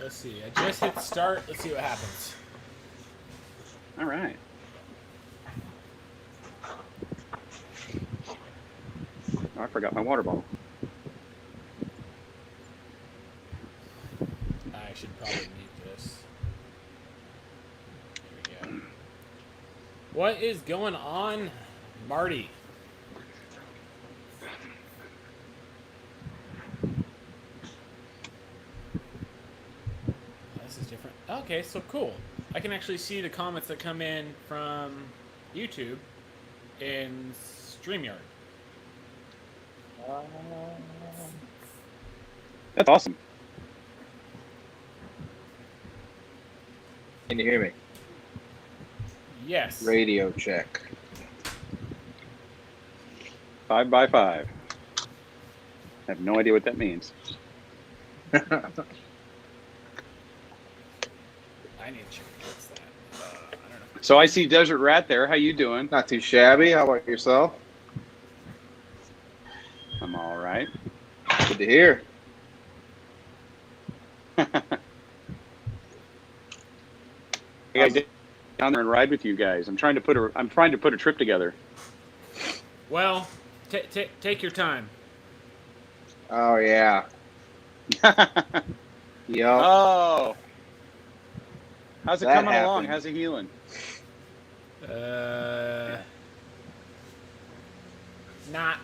Let's see. I just hit start. Let's see what happens. All right. Oh, I forgot my water bottle. I should probably mute this. Here we go. What is going on, Marty? This is different. Okay, so cool. I can actually see the comments that come in from YouTube in StreamYard. That's awesome. Can you hear me? Yes. Radio check. 5 by 5. I have no idea what that means. I need to check what's that. I don't know. So I see Desert Rat there. How you doing? Not too shabby. How about yourself? I'm all right. Good to hear. I got down there and ride with you guys. I'm trying to put a trip together. Well, take your time. Oh yeah. Yep. Oh. How's it That coming along? happened. How's it healing? Not.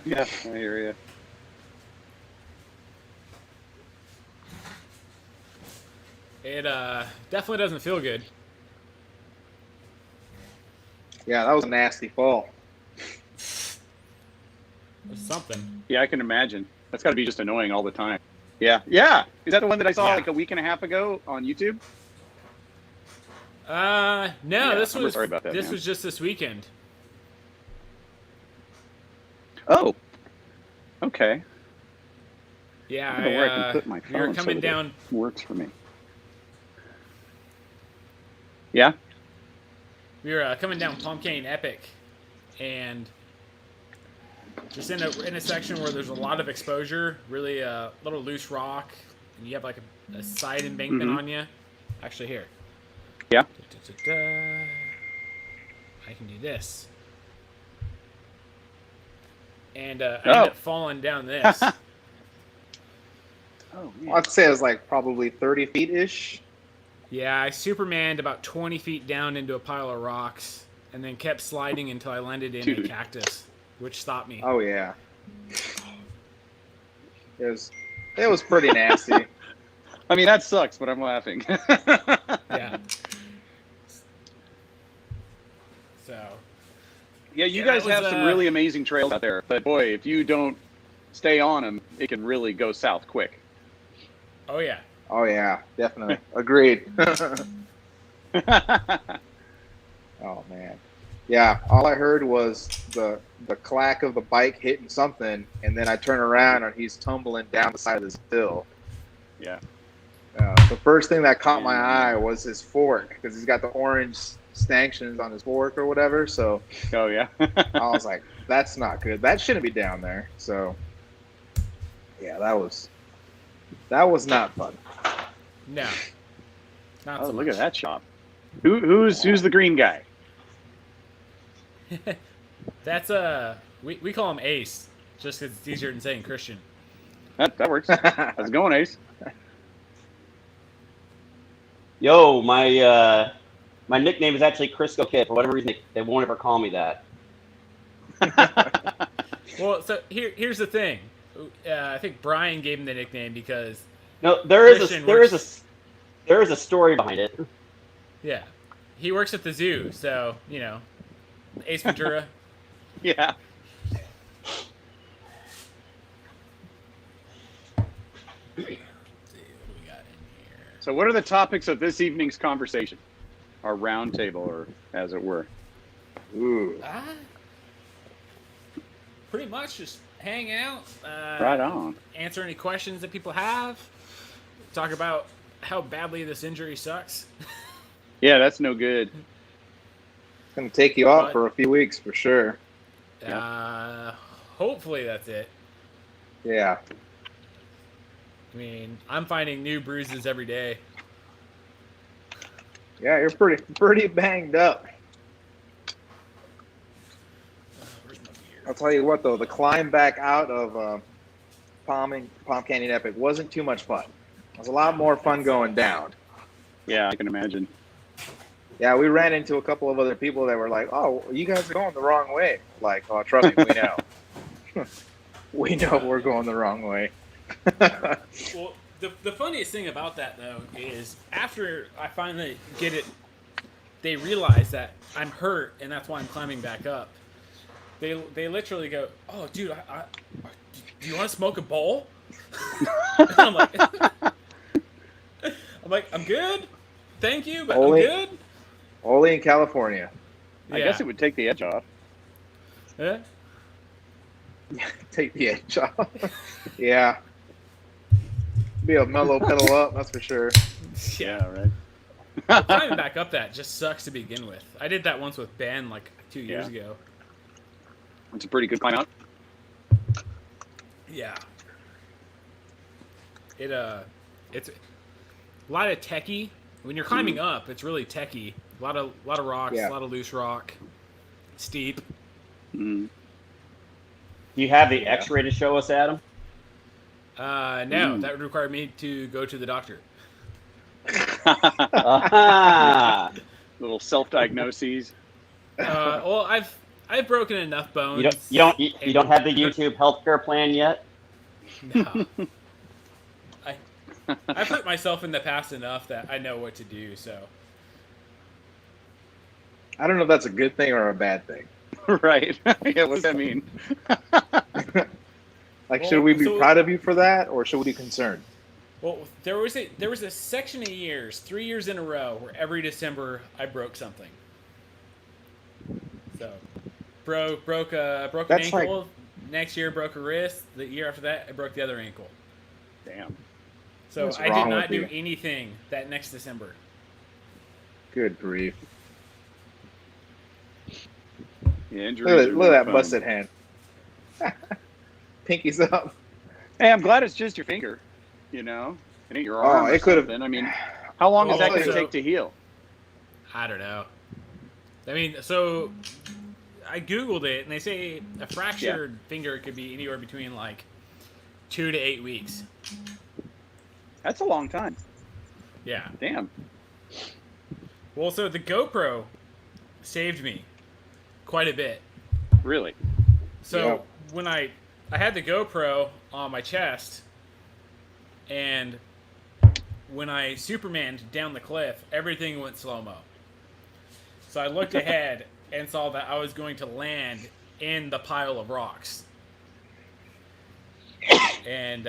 Yeah, I hear you. It definitely doesn't feel good. Yeah, that was a nasty fall. It's something. Yeah, I can imagine. That's got to be just annoying all the time. Yeah. Yeah. Is that the one that I saw Yeah. like a week and a half ago on YouTube? No, Yeah, this I'm was sorry about that, this man. was just this weekend. Oh. Okay. Yeah, I don't know where I can put my we were phone coming so that down. it works for me. Yeah. We were coming down Pumpkin Epic, and just in a section where there's a lot of exposure, really a little loose rock, and you have like a side embankment Mhm. on you. Actually, here. Yeah. Da-da-da-da. I can do this. And I ended up falling down this. Oh, I'd say it was like probably 30 feet-ish. Yeah, I Supermaned about 20 feet down into a pile of rocks and then kept sliding until I landed in a Dude. cactus, which stopped me. Oh yeah. It was pretty nasty. I mean, that sucks, but I'm laughing. Yeah. So, Yeah, you Yeah, guys that was, have some really amazing trails out there. But boy, if you don't stay on them, it can really go south quick. oh yeah. Oh yeah, definitely. Agreed. Oh man. Yeah, all I heard was the clack of the bike hitting something, and then I turn around and he's tumbling down the side of this hill. Yeah. The first thing that caught my eye was his fork, because he's got the orange stanchions on his fork or whatever. So Oh, yeah. I was like, that's not good. That shouldn't be down there. So yeah, that was not fun. No. Not Oh, so look much. at that shop. Who's the green guy? That's we call him Ace, just because it's easier than saying Christian. That works. How's it going, Ace? Yo, my nickname is actually Crisco Kid. For whatever reason, they won't ever call me that. Well, so here's the thing. I think Brian gave him the nickname because No, there is Christian a story behind it. yeah, he works at the zoo, so you know, Ace Ventura. Yeah. Let's see, what do we got in here? So what are the topics of this evening's conversation? Our round table, or as it were. Ooh. Pretty much just hang out. Right on. Answer any questions that people have. Talk about how badly this injury sucks. Yeah, that's no good. It's gonna take you out But- for a few weeks for sure. Hopefully that's it. Yeah. I mean, I'm finding new bruises every day. Yeah, you're pretty banged up. Where's my beer? I'll tell you what, though, the climb back out of Palm Canyon Epic wasn't too much fun. It was a lot more fun going down. Yeah, I can imagine. Yeah, we ran into a couple of other people that were like, "Oh, you guys are going the wrong way." Like, oh, trust me, we know. We know we're going the wrong way. Well, the funniest thing about that, though, is after I finally get it, they realize that I'm hurt, and that's why I'm climbing back up. They literally go, "Oh, dude, do you want to smoke a bowl?" I'm like, I'm good, thank you, but I'm good. Only in California. I guess it would take the edge off. Yeah. Take the edge off. Yeah. Be a mellow pedal up, that's for sure. Yeah, right. Climbing back up that just sucks to begin with. I did that once with Ben like 2 years ago. It's a pretty good climb out. Yeah. It's a lot of techie. When you're climbing up, it's really techie. A lot of rocks, a lot of loose rock, steep. Mm. Do you have the X-ray to show us, Adam? No, that would require me to go to the doctor. Little self-diagnoses. Well, I've broken enough bones. You don't have the YouTube healthcare plan yet? No. I've hurt myself in the past enough that I know what to do. So I don't know if that's a good thing or a bad thing. Right. Yeah, what does that mean? Should we be proud of you for that, or should we be concerned? Well, there was a section of years, 3 years in a row, where every December I broke something. So, broke an ankle. Next year, broke a wrist. The year after that, I broke the other ankle. Damn. So What's I did wrong not with do you? anything that next December. Good grief. Yeah, injuries. Look at that busted hand. Pinky's up. Hey, I'm glad it's just your finger. You know, it ain't your arm. It could have. I mean, how long is that going to so- take to heal? I don't know. I mean, so I Googled it, and they say a fractured finger could be anywhere between like 2 to 8 weeks. That's a long time. Yeah. Damn. Well, so the GoPro saved me quite a bit. Really? So when I had the GoPro on my chest, and when I Supermaned down the cliff, everything went slow-mo. So I looked ahead and saw that I was going to land in the pile of rocks. And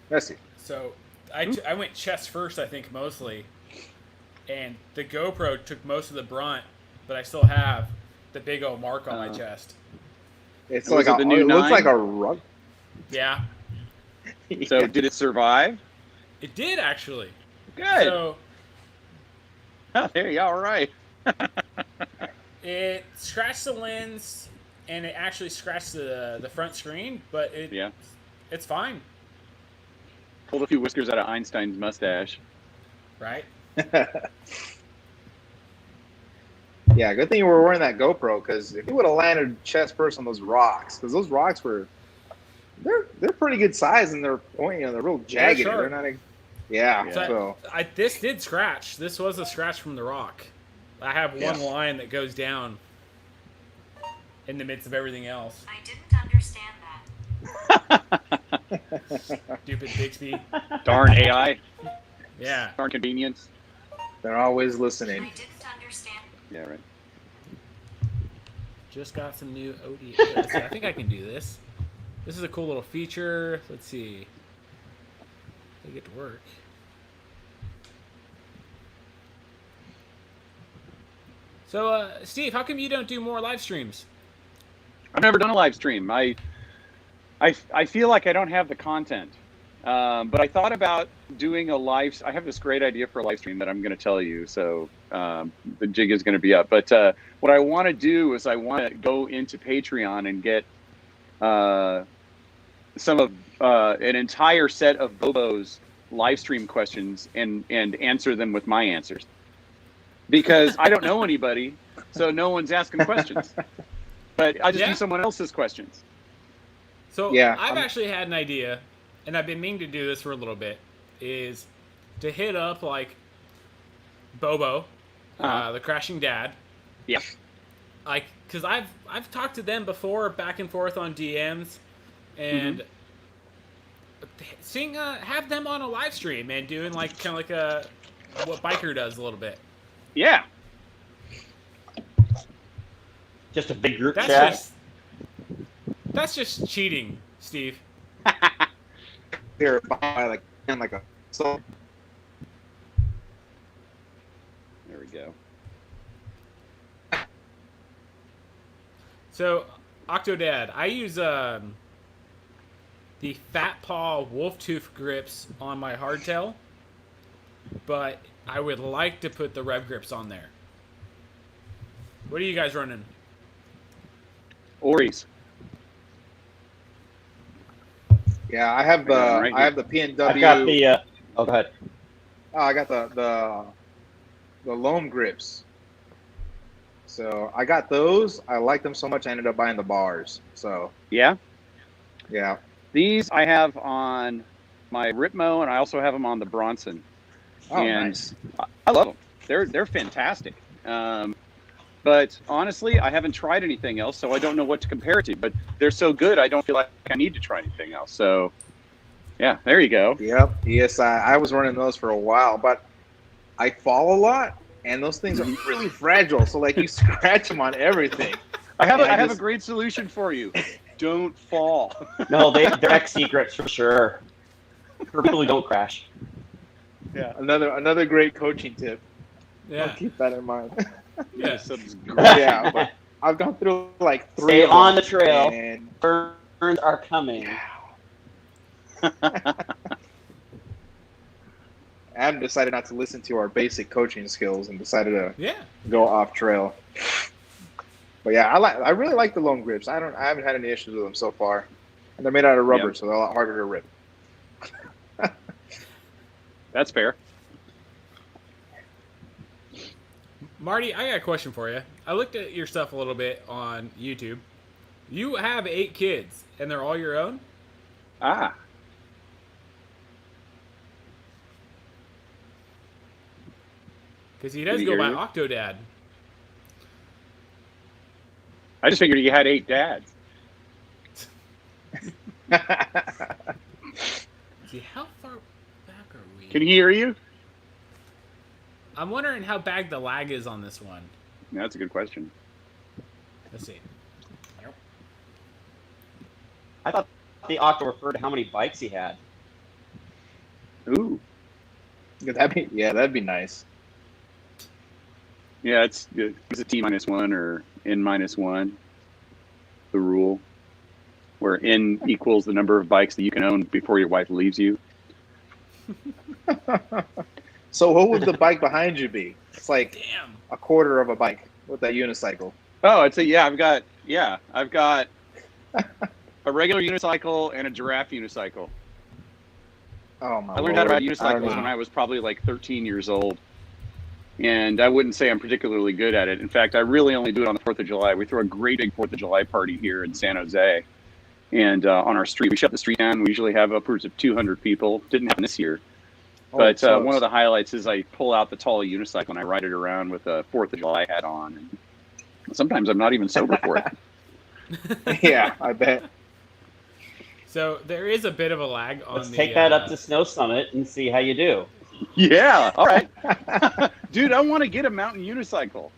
Let's see. so I went chest first, I think, mostly. And the GoPro took most of the brunt, but I still have the big old mark on my chest. It's Was like it the new it looks 9? like a rug. Yeah, So did it survive? it did actually. Good. So Oh, there you are. All right. it scratched the lens, and it actually scratched the front screen, but it's fine, Pulled a few whiskers out of Einstein's mustache. right? Yeah, good thing you were wearing that GoPro, because if you would have landed chest first on those rocks, because those rocks they're pretty good size, and they're they're real jagged. sharp. They're not. Yeah. So this did scratch. This was a scratch from the rock. I have one line that goes down in the midst of everything else. I didn't understand that. Stupid Bixby. Darn AI. Yeah. Darn convenience. They're always I listening. didn't understand. Yeah, right. Just got some new OD. Let's see, I think I can do this. This is a cool little feature. Let's see. They get to work. So, Steve, how come you don't do more live streams? I've never done a live stream. I feel like I don't have the content. But I thought about doing a live. I have this great idea for a live stream that I'm going to tell you. So the jig is going to be up. But what I want to do is I want to go into Patreon and get some of an entire set of Bobo's live stream questions and answer them with my answers, because I don't know anybody, so no one's asking questions. But I just do someone else's questions. So Yeah, I've actually had an idea, and I've been meaning to do this for a little bit, is to hit up like Bobo, the Crashing Dad. Yeah. Like, because I've talked to them before, back and forth on DMs, and seeing have them on a live stream and doing like kind of like what Biker does a little bit. Yeah. Just a big group That's chat. That's just cheating, Steve. Here, by like a so. There we go. So, Octodad, I use the Fat Paw Wolf Tooth grips on my hardtail, but I would like to put the Rev grips on there. What are you guys running? Ori's. Yeah, I have the Right I have the PNW. I've got the. Oh, go ahead. Oh, I got the loam grips. So I got those. I like them so much I ended up buying the bars. So Yeah. yeah. These I have on my Ripmo, and I also have them on the Bronson. Oh, and nice. I love them. They're fantastic. But honestly, I haven't tried anything else, so I don't know what to compare it to. But they're so good, I don't feel like I need to try anything else. So, yeah, there you go. Yep. Yes, I was running those for a while, but I fall a lot, and those things are really fragile. So like you scratch them on everything. I have And a great solution for you. Don't fall. No, they're XC grips for sure. For people who don't crash. Yeah. Another great coaching tip. Yeah. I'll keep that in mind. Yeah. Yeah, but I've gone through like 3 Stay of them, on the trail. and Burns are coming. Adam decided not to listen to our basic coaching skills and decided to Yeah. go off trail. But yeah, I really like the loam grips. I haven't had any issues with them so far, and they're made out of rubber, so they're a lot harder to rip. That's fair. Marty, I got a question for you. I looked at your stuff a little bit on YouTube. You have 8 kids, and they're all your own? Ah. Because he does Did he go by hear you? Octodad. I just figured you had 8 dads. See, how far back are we? Can he hear you? I'm wondering how bad the lag is on this one. That's a good question. Let's see. I thought the Octo referred to how many bikes he had. Ooh. That'd be nice. Yeah, it's a T -1 or N -1. The rule, where N equals the number of bikes that you can own before your wife leaves you. So what would the bike behind you be? It's like Damn. a quarter of a bike with that unicycle. Oh, I've got a regular unicycle and a giraffe unicycle. Oh my! I learned how to ride Lord. I don't unicycles know. when I was probably like 13 years old. And I wouldn't say I'm particularly good at it. In fact, I really only do it on the 4th of July. We throw a great big 4th of July party here in San Jose. And on our street, we shut the street down. We usually have upwards of 200 people. Didn't happen this year. Oh, But it sucks. one of the highlights is I pull out the tall unicycle and I ride it around with a 4th of July hat on. And sometimes I'm not even sober for it. Yeah, I bet. So there is a bit of a lag on Let's the. take that up to Snow Summit and see how you do. Yeah, all right. Dude, I want to get a mountain unicycle.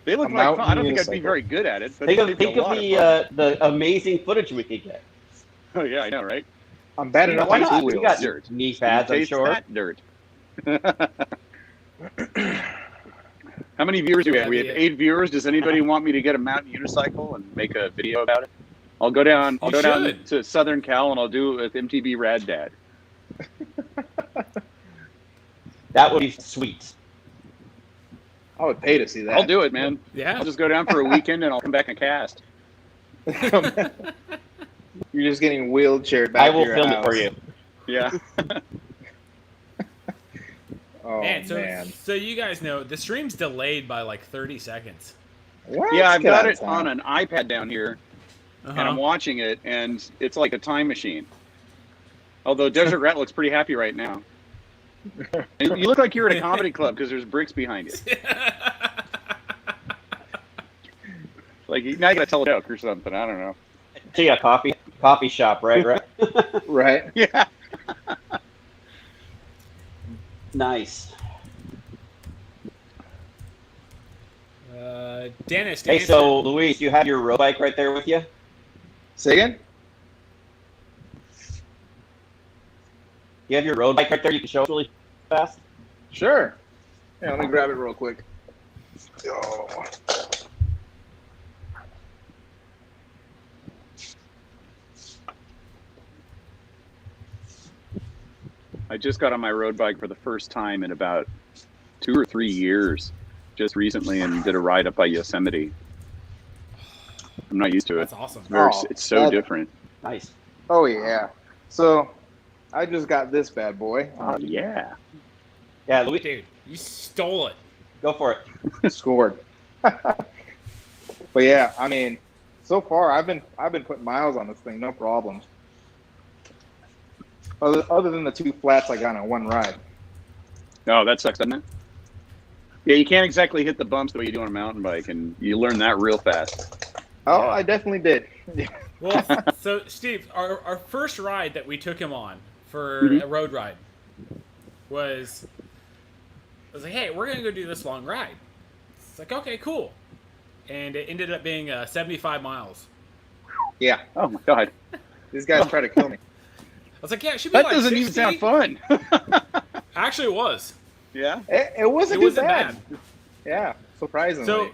They look A like fun. I don't mountain think I'd be unicycle. very good at it. But Think it'd of be a lot of fun. the amazing footage we could get. Oh, yeah, I know, right? I'm bad Yeah, enough Why on not? two We wheels. got Dirt. knee pads, I'm Taste sure. that dirt. How many viewers do we have? We have 8 viewers. Does anybody want me to get a mountain unicycle and make a video about it? I'll go down. I'll You go down should. to Southern Cal and I'll do it with MTB Rad Dad. That would be sweet. I would pay to see that. I'll do it, man. Yeah. I'll just go down for a weekend and I'll come back and cast. You're just getting wheelchaired back I to will your film house. it for you. Yeah. Oh, Man, man. so you guys know the stream's delayed by like 30 seconds. What? Yeah, I've Get got out it of on town. an iPad down here, and I'm Uh-huh. watching it, and it's like a time machine. Although Desert Rat looks pretty happy right now. And you look like you're at a comedy club because there's bricks behind you. Like, now you got to tell a joke or something. I don't know. See a coffee shop, right? Right? Yeah. Nice. Dennis. Hey, so Luis, you have your road bike right there with you? Say again? You have your road bike right there? You can show us really fast? Sure. Yeah, let me grab it real quick. Oh. I just got on my road bike for the first time in about 2 or 3 years, just recently, and did a ride up by Yosemite. I'm not used to it. That's awesome. It's so different. Nice. Oh, yeah. So, I just got this bad boy. Oh, yeah. Yeah, Luis, Dude, you stole it. go for it. Scored. But yeah, I mean, so far I've been putting miles on this thing, no problem. Other than the 2 flats I got on one ride. Oh, that sucks, doesn't it? Yeah, you can't exactly hit the bumps the way you do on a mountain bike, and you learn that real fast. Oh, Yeah. I definitely did. Well, so Steve, our first ride that we took him on for Mhm. a road ride was, I was like, hey, we're gonna go do this long ride. It's like, okay, cool, and it ended up being 75 miles. Yeah, Oh, my God. these guys try to kill me. I was like, yeah, it should be That like doesn't even 60. sound fun. Actually, it was. Yeah? It wasn't It too wasn't bad. bad. Yeah, surprisingly. So,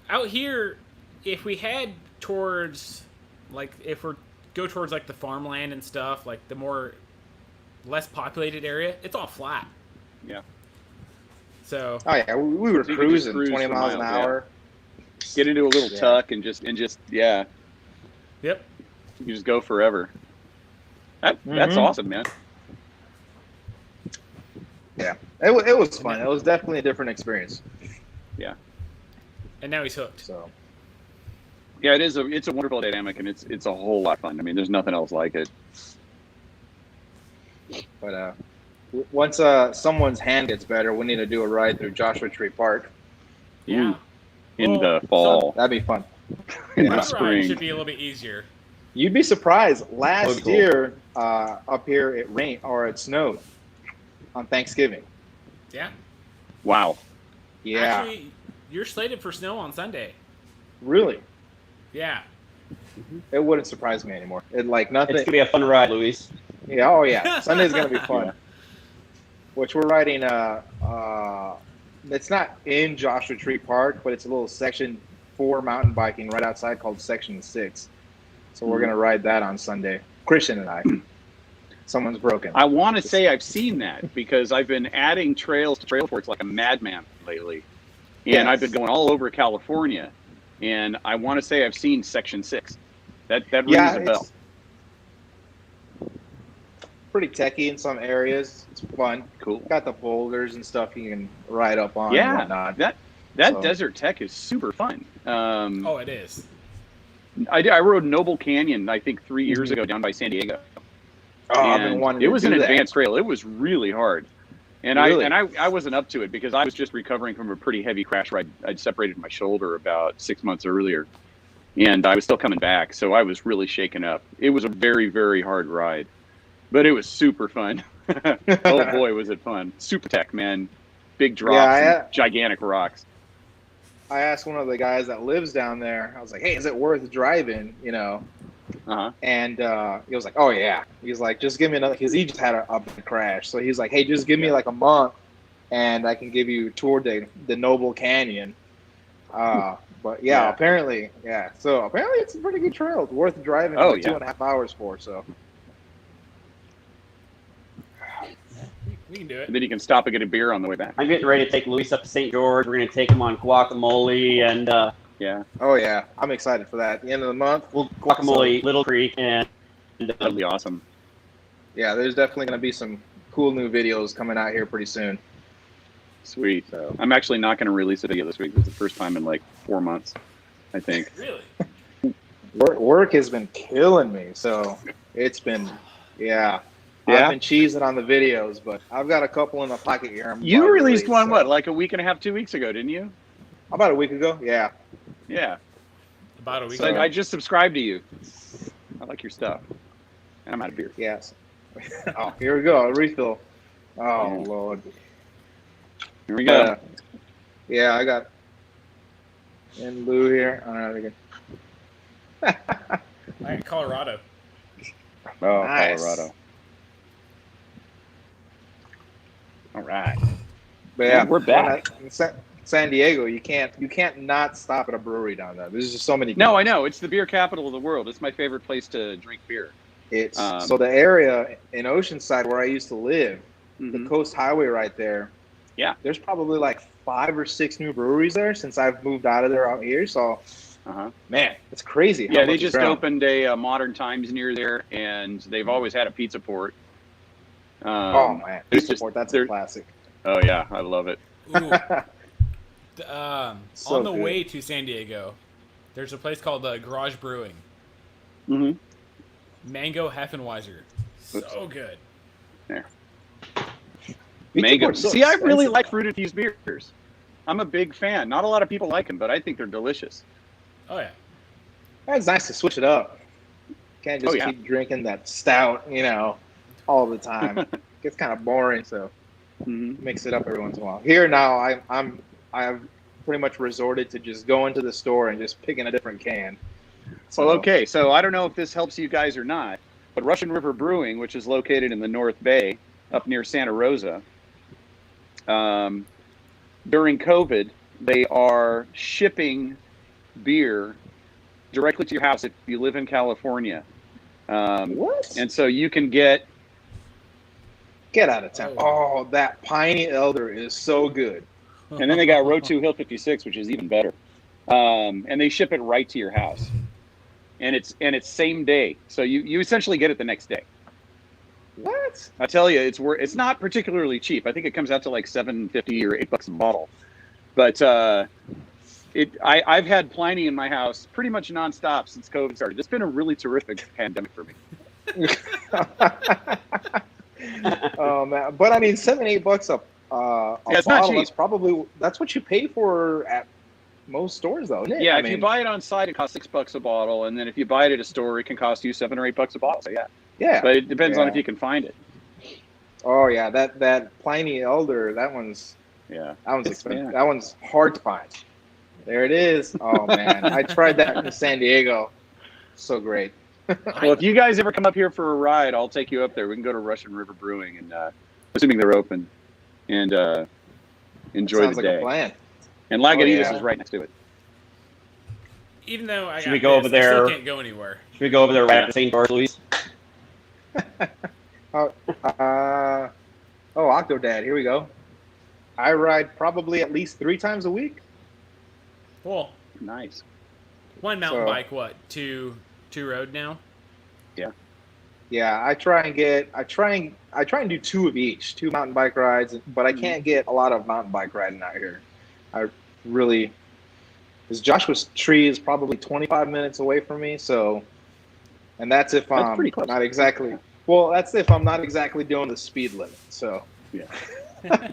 out here, if we head towards, like, if we're go towards like the farmland and stuff, like the more less populated area, it's all flat. Yeah. So Oh yeah, we were So you can just cruising cruise 20 for miles an miles, yeah. hour. Get into a little Yeah. tuck and just yeah, yep. you just go forever. That's Mhm. awesome, man. Yeah, it was fun. It was definitely a different experience. And now he's hooked. So Yeah, it's a wonderful dynamic, and it's a whole lot of fun. I mean, there's nothing else like it. but once someone's hand gets better, we need to do a ride through Joshua Tree Park. Yeah. In Well, the fall, That'd be fun. in the Road ride spring. should be a little bit easier. You'd be surprised. Last Cool. year, up here, it rained or it snowed on Thanksgiving. Yeah. Wow. Yeah, Actually, you're slated for snow on Sunday. really. Yeah. It wouldn't surprise me anymore. It like nothing. It's going to be a fun ride, Luis. Yeah, oh yeah. Sunday's gonna be fun. Yeah. Which we're riding. It's not in Joshua Tree Park, but it's a little section for mountain biking right outside called Section 6. So we're gonna ride that on Sunday. Christian and I. Someone's broken. I want to say I've seen that because I've been adding trails to Trail Forks like a madman lately, and Yes. I've been going all over California, and I want to say I've seen Section 6. That rings a bell. It's pretty techy in some areas. It's fun. Cool. Got the boulders and stuff you can ride up on. And Yeah, whatnot. that So- desert tech is super fun. Oh, it is. I rode Noble Canyon, I think 3 years ago down by San Diego. Oh, I've been And wanting it to was do an that. advanced trail. It was really hard. And Really? I wasn't up to it because I was just recovering from a pretty heavy crash ride. I'd separated my shoulder about 6 months earlier, and I was still coming back, so I was really shaken up. It was a very, very hard ride, but it was super fun. Oh boy, was it fun. Super tech, man. Big drops Yeah, and gigantic rocks. I asked one of the guys that lives down there. I was like, "Hey, is it worth driving?" You know, Uh-huh. and he was like, "Oh yeah." He's like, "Just give me another," because he just had a big crash. So he's like, "Hey, just give me like a month, and I can give you a tour the Noble Canyon." But yeah, Yeah. apparently, yeah. So apparently, it's a pretty good trail. It's worth driving Oh, for yeah. 2.5 hours for. So We can do it. And then you can stop and get a beer on the way back. I'm getting ready to take Luis up to St. George. We're going to take him on guacamole and Yeah, Oh yeah, I'm excited for that. At the end of the month, Well, Guacamole, Little Creek, and that'll be awesome. yeah, there's definitely going to be some cool new videos coming out here pretty soon. Sweet. So I'm actually not going to release a video this week. It's the first time in like 4 months, I think. Really? work has been killing me, so it's been Yeah? I've been cheesing on the videos, but I've got a couple in the pocket here. You released one, so- what, like a week and a half, 2 weeks ago, didn't you? About a week ago. Yeah. Yeah. About a week So ago. I just subscribed to you. I like your stuff. And I'm out of beer. Yes. Oh, here we go. A refill. Oh Yeah. Lord. Here we go. Yeah, I got in Lou here. All right, again. I got Colorado. Oh, Nice. Colorado. All right. But yeah, We're back. in San Diego, you can't not stop at a brewery down there. There's just so many. No, I know. It's the beer capital of the world. It's my favorite place to drink beer. It's so the area in Oceanside where I used to live, the Mhm. Coast Highway right there. Yeah. There's probably like 5 or 6 new breweries there since I've moved out of there out here. So, Uh-huh. man, it's crazy. how Yeah, much they is just around. opened a Modern Times near there, and they've always had a pizza port. Oh man, there's Pizza just- Port, that's there- a classic. Oh, yeah. I love it. Ooh. So On the good. way to San Diego, there's a place called Garage Brewing. Mm-hmm. Mango Heffenweiser. So good. Mango. Port's so See, I really expensive, like though. fruited fused beers. I'm a big fan. Not a lot of people like them, but I think they're delicious. Oh, yeah. It's nice to switch it up. Can't just Oh, yeah. keep drinking that stout, all the time. Gets kind of boring, so Mm-hmm. mix it up every once in a while. Here now, I've pretty much resorted to just going to the store and just picking a different can. Well, okay. So I don't know if this helps you guys or not, but Russian River Brewing, which is located in the North Bay, up near Santa Rosa, during COVID, they are shipping beer directly to your house if you live in California. What? And so you can get, Get out of town. Oh. Oh, that Piney Elder is so good. and then they got Road 2 Hill 56, which is even better. And they ship it right to your house. And it's same day. So you essentially get it the next day. What? I tell you, it's not particularly cheap. I think it comes out to like $7.50 or $8 a bottle. But I've had Pliny in my house pretty much nonstop since COVID started. It's been a really terrific pandemic for me. Oh man, but I mean, $7-8 a Yeah, it's not bottle. cheap. That's what you pay for at most stores, though, isn't it? Yeah, I if you mean, buy it on site, it costs $6 a bottle, and then if you buy it at a store, it can cost you $7 or $8 a bottle. So yeah, yeah. but it depends on Yeah. if you can find it. Oh yeah, that Pliny Elder, that one's Yeah. expensive. Yeah. That one's hard to find. There it is. Oh man, I tried that in San Diego. So great. Well, if you guys ever come up here for a ride, I'll take you up there. We can go to Russian River Brewing, and assuming they're open, and enjoy Sounds the like day. a plan. And Lagunitas yeah. is right next to it. Even though I Should got we go over this, I still there? can't go anywhere. Should we go over there right after St. George, Luis? Octodad, here we go. I ride probably at least 3 times a week. Well, Nice. one mountain So- bike, what? Two road now? Yeah, I try and do 2 of each, 2 mountain bike rides, but I can't get a lot of mountain bike riding out here. I really, because Joshua's Tree is probably 25 minutes away from me, so, and that's if That's I'm pretty close. not exactly, well, that's if I'm not exactly doing the speed limit, so. Yeah.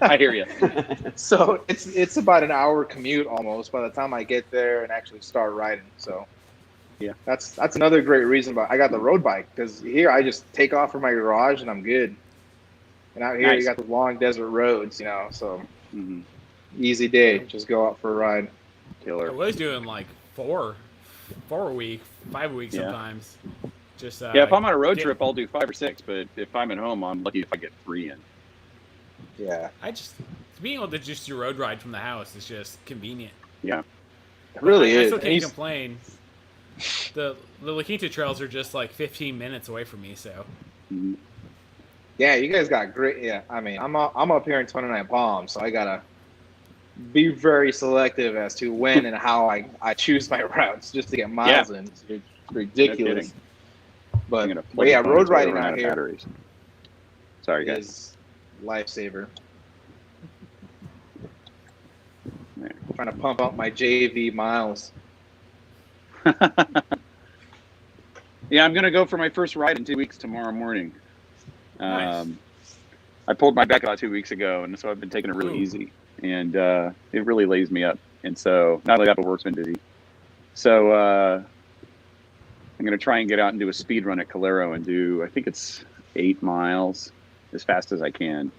I hear you. So it's about an hour commute almost by the time I get there and actually start riding. So Yeah. that's another great reason. But I got the road bike because here I just take off from my garage and I'm good. And out here Nice. you got the long desert roads, so Mhm. easy day. Just go out for a ride. I Killer. was doing like 4 a week, 5 a week Yeah. sometimes. Just Yeah, if I'm on a road get- trip, I'll do 5 or 6. But if I'm at home, I'm lucky if I get 3 in. Yeah, I just being able to just do road ride from the house is just convenient. Yeah. it really I is. still And can't you- complain. The La Quinta trails are just like 15 minutes away from me, so Mhm. Yeah, you guys got great. Yeah, I mean, I'm up here in 29 Palms, so I got a be very selective as to when and how I choose my routes just to get miles in. It's ridiculous. I'm But gonna plug yeah, the phone road until I riding run out of here batteries. Sorry, guys. is lifesaver. There. Trying to pump up my JV miles. Yeah, I'm gonna go for my first ride in 2 weeks tomorrow morning. Nice. I pulled my back about 2 weeks ago, and so I've been taking it really Ooh. easy, and it really lays me up. And so not only that, but work's been busy. So I'm gonna try and get out and do a speed run at Calero and do, I think it's 8 miles as fast as I can.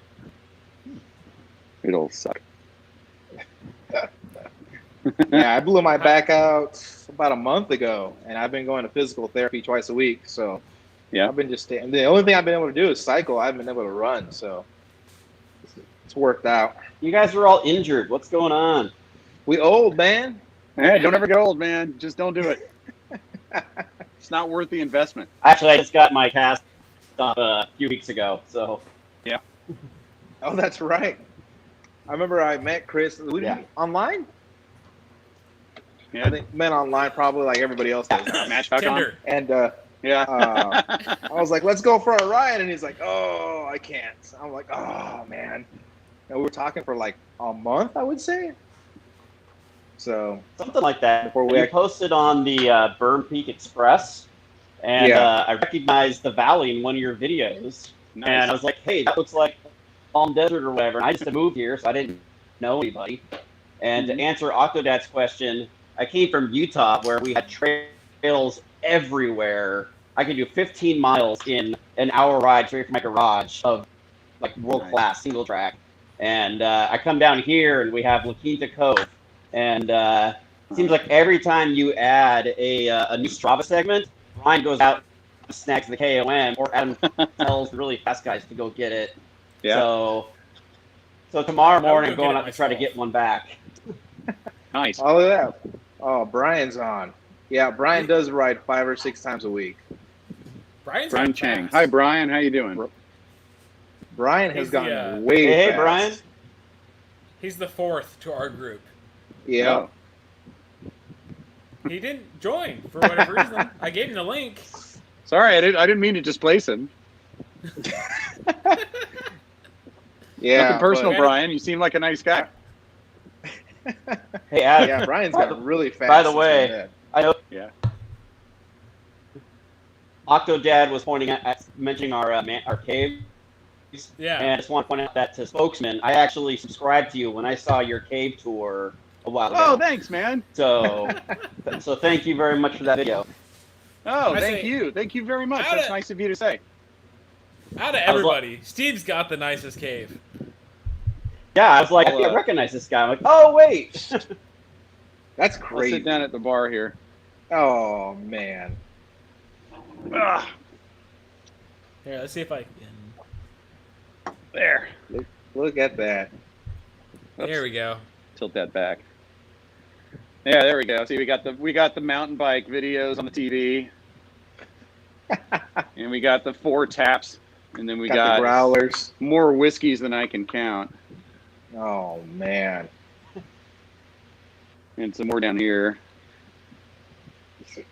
It'll suck. Yeah, I blew my back out about a month ago, and I've been going to physical therapy twice a week. So Yeah. I've been just staying. The only thing I've been able to do is cycle. I haven't been able to run, so it's worked out. You guys are all injured. What's going on? We old, man. Hey, don't ever get old, man. Just don't do it. It's not worth the investment. Actually, I just got my cast off a few weeks ago, so Oh, that's right. I remember I met Chris. Yeah. Online? Yeah. I think met online probably like everybody else does. Match.com. Tinder. And Yeah. I was like, let's go for a ride. And he's like, oh, I can't. I'm like, oh, man. And we were talking for like a month, I would say. So, something like that. Before we You act- posted on the Burn Peak Express, and Yeah. I recognized the valley in one of your videos, Nice. and I was like, hey, that looks like Palm Desert or whatever. And I just moved here, so I didn't know anybody. And to answer Octodad's question, I came from Utah, where we had trails everywhere. I could do 15 miles in an hour ride straight from my garage of like world-class single track. And I come down here, and we have La Quinta Cove. And it seems like every time you add a new Strava segment, Brian goes out and snacks the KOM, or Adam tells the really fast guys to go get it. Yeah. So tomorrow morning, go I'm going get out it to try to myself. get one back. Nice. all of that. Oh, Brian's on. Yeah, Brian does ride 5 or 6 times a week. Brian's Brian gone Chang. fast. Hi, Brian. How you doing? Brian has He's the, gone way Hey, fast. Brian. He's the fourth to our group. Yeah. He didn't join for whatever reason. I gave him the link. Sorry, I didn't mean to displace him. Yeah. Nothing personal, but- Brian. You seem like a nice guy. Hey, Adam. Yeah, Brian's gone really fast. By the since way, we met. I know Yeah. Octodad was pointing at mentioning our caves. Yeah. And I just want to point out that to Spokesman, I actually subscribed to you when I saw your cave tour a while ago. Oh, thanks, man. So thank you very much for that video. Oh, I thank say- you. Thank you very much. How That's to- nice of you to say. Out of everybody, Steve's got the nicest cave. Yeah, I was like, I I'll, can't recognize this guy. I'm like, oh, wait. That's I'll crazy. sit down at the bar here. Oh, man. Ah, Here, let's see if I can. there. Look at that. There we go. Tilt that back. Yeah, there we go. See, we got the mountain bike videos on the TV, and we got the 4 taps, and then we Got got the growlers. more whiskeys than I can count, Oh, man. and some more down here.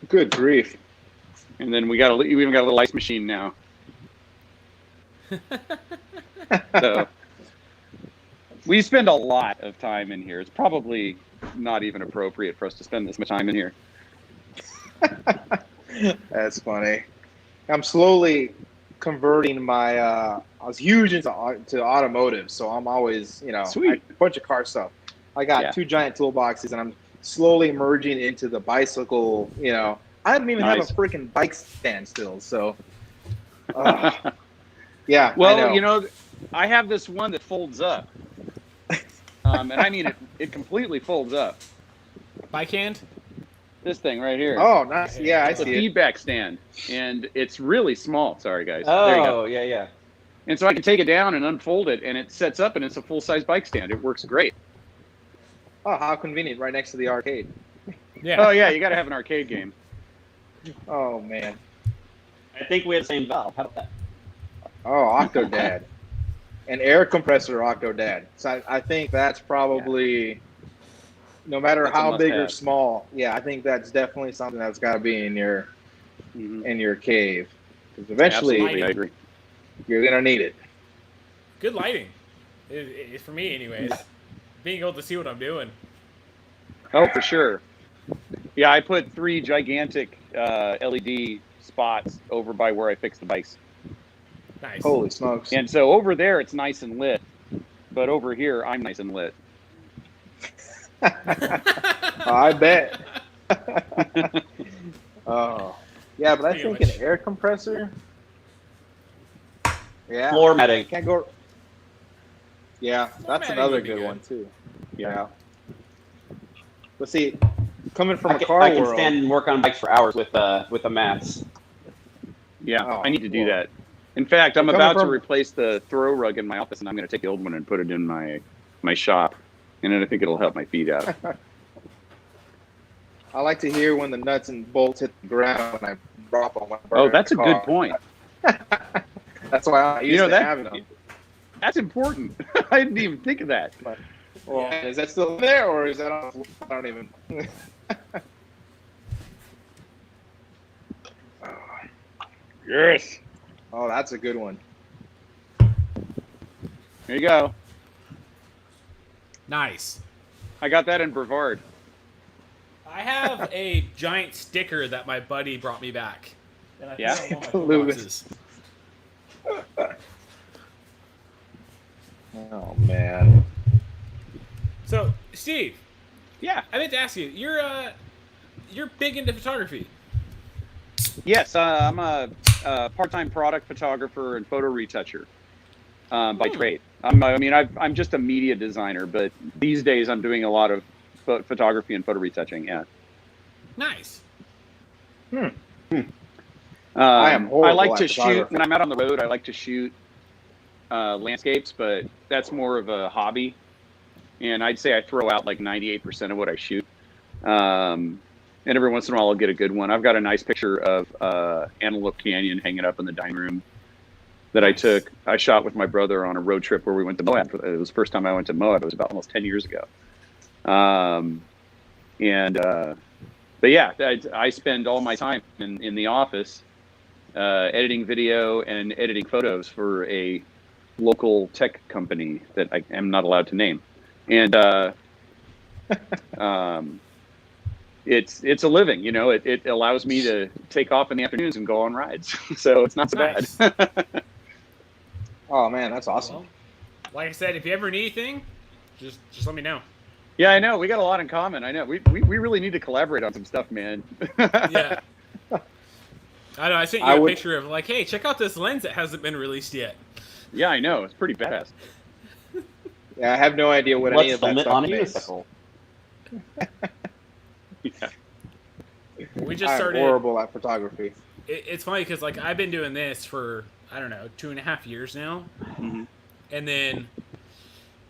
Good grief. And then we even got a little ice machine now. So we spend a lot of time in here. It's probably not even appropriate for us to spend this much time in here. That's funny. I'm slowly converting my. I was huge into automotive, so I'm always, Sweet. a bunch of car stuff. I got Yeah. 2 giant toolboxes, and I'm slowly merging into the bicycle. I don't even Nice. have a freaking bike stand still. So, yeah. Well, I know. I have this one that folds up, and I mean it completely folds up. Bike hand? This thing right here. Oh, nice. Yeah, I It's a see it. feedback stand, and it's really small. Sorry, guys. There you go. Oh, yeah. And so I can take it down and unfold it, and it sets up, and it's a full-size bike stand. It works great. Oh, how convenient! Right next to the arcade. Yeah. Oh yeah, you got to have an arcade game. Oh man. I think we have the same valve. How about that? Oh, Octodad. an air compressor Octodad. So I think that's probably, no matter That's a how big or must-have. small. Yeah, I think that's definitely something that's got to be in your cave. Because eventually Absolutely, I agree. you're gonna need it. Good lighting. For me, anyways. Being able to see what I'm doing. Oh, for sure. Yeah, I put 3 gigantic LED spots over by where I fix the bikes. Nice. Holy smokes! And so over there, it's nice and lit. But over here, I'm nice and lit. I bet. Oh, yeah, but I Pretty think much. an air compressor. Yeah, Floor matting. can't go. Yeah, that's matting another would be good good. one too. Yeah. Yeah. But see, coming from I a can, car I can world, stand and work on bikes for hours with the mats. Yeah, Oh, I need to do cool. that. In fact, I'm Coming about to from- replace the throw rug in my office, and I'm going to take the old one and put it in my shop. And then I think it'll help my feet out. I like to hear when the nuts and bolts hit the ground when I drop them. when I burn Oh, that's the a good car. point. That's why I used know to that- have them. That's important. I didn't even think of that. Well, Yeah. is that still there, or is that on? I don't even. Yes. Oh, that's a good one. There you go. Nice. I got that in Brevard. I have a giant sticker that my buddy brought me back. And I think Yeah? I want my Lewis. boxes. Oh man. So, Steve, Yeah. I meant to ask you, you're big into photography. Yes, I'm a part-time product photographer and photo retoucher by trade. I'm just a media designer, but these days I'm doing a lot of photography and photo retouching. Yeah. Nice. I am horrible I like at to shoot photography. when I'm out on the road. I like to shoot landscapes, but that's more of a hobby. And I'd say I throw out like 98% of what I shoot. And every once in a while, I'll get a good one. I've got a nice picture of Antelope Canyon hanging up in the dining room that I shot with my brother on a road trip where we went to Moab. It was the first time I went to Moab. It was about almost 10 years ago. But yeah, I spend all my time in the office editing video and editing photos for a local tech company that I am not allowed to name. And it's a living, you know. It allows me to take off in the afternoons and go on rides, so it's not so Nice. bad. Oh man, that's awesome. Well, like I said, if you ever need anything, just let me know. Yeah, I know. We got a lot in common. I know. We really need to collaborate on some stuff, man. Yeah. I know. I sent you I a would- picture of like, hey, check out this lens that hasn't been released yet. Yeah, I know. It's pretty badass. Yeah, I have no idea what any What's of the that lit stuff on a means. unicycle? Yeah. We just I'm started. horrible at photography. It's funny because like I've been doing this for I don't know 2.5 years now, Mhm. and then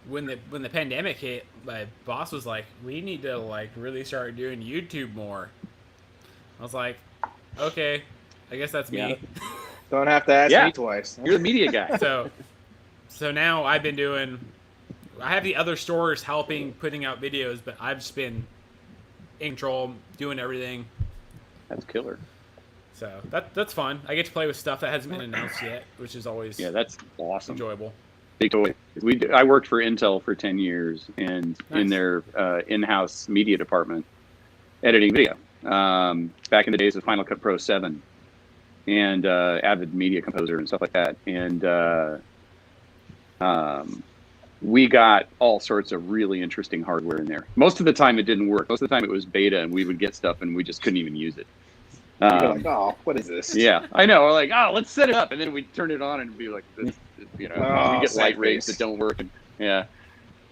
when the pandemic hit, my boss was like, "We need to like really start doing YouTube more." I was like, "Okay, I guess that's Yeah. me." Don't have to ask Yeah. me twice. You're the media guy. So now I've been doing. I have the other stores helping putting out videos, but I've just been in control, doing everything. That's killer. So that's fun. I get to play with stuff that hasn't been announced yet, which is always Yeah, that's awesome. enjoyable. Big toy. I worked for Intel for 10 years and in Nice. their in-house media department, editing video. Back in the days of Final Cut Pro 7 and Avid Media Composer and stuff like that. And we got all sorts of really interesting hardware in there. Most of the time it didn't work. Most of the time it was beta and we would get stuff and we just couldn't even use it. You're like, oh, what is this? Yeah, I know. We're like, oh, let's set it up, and then we turn it on and be like, this, you know, Oh, we get sad light rays face. that don't work. And, yeah,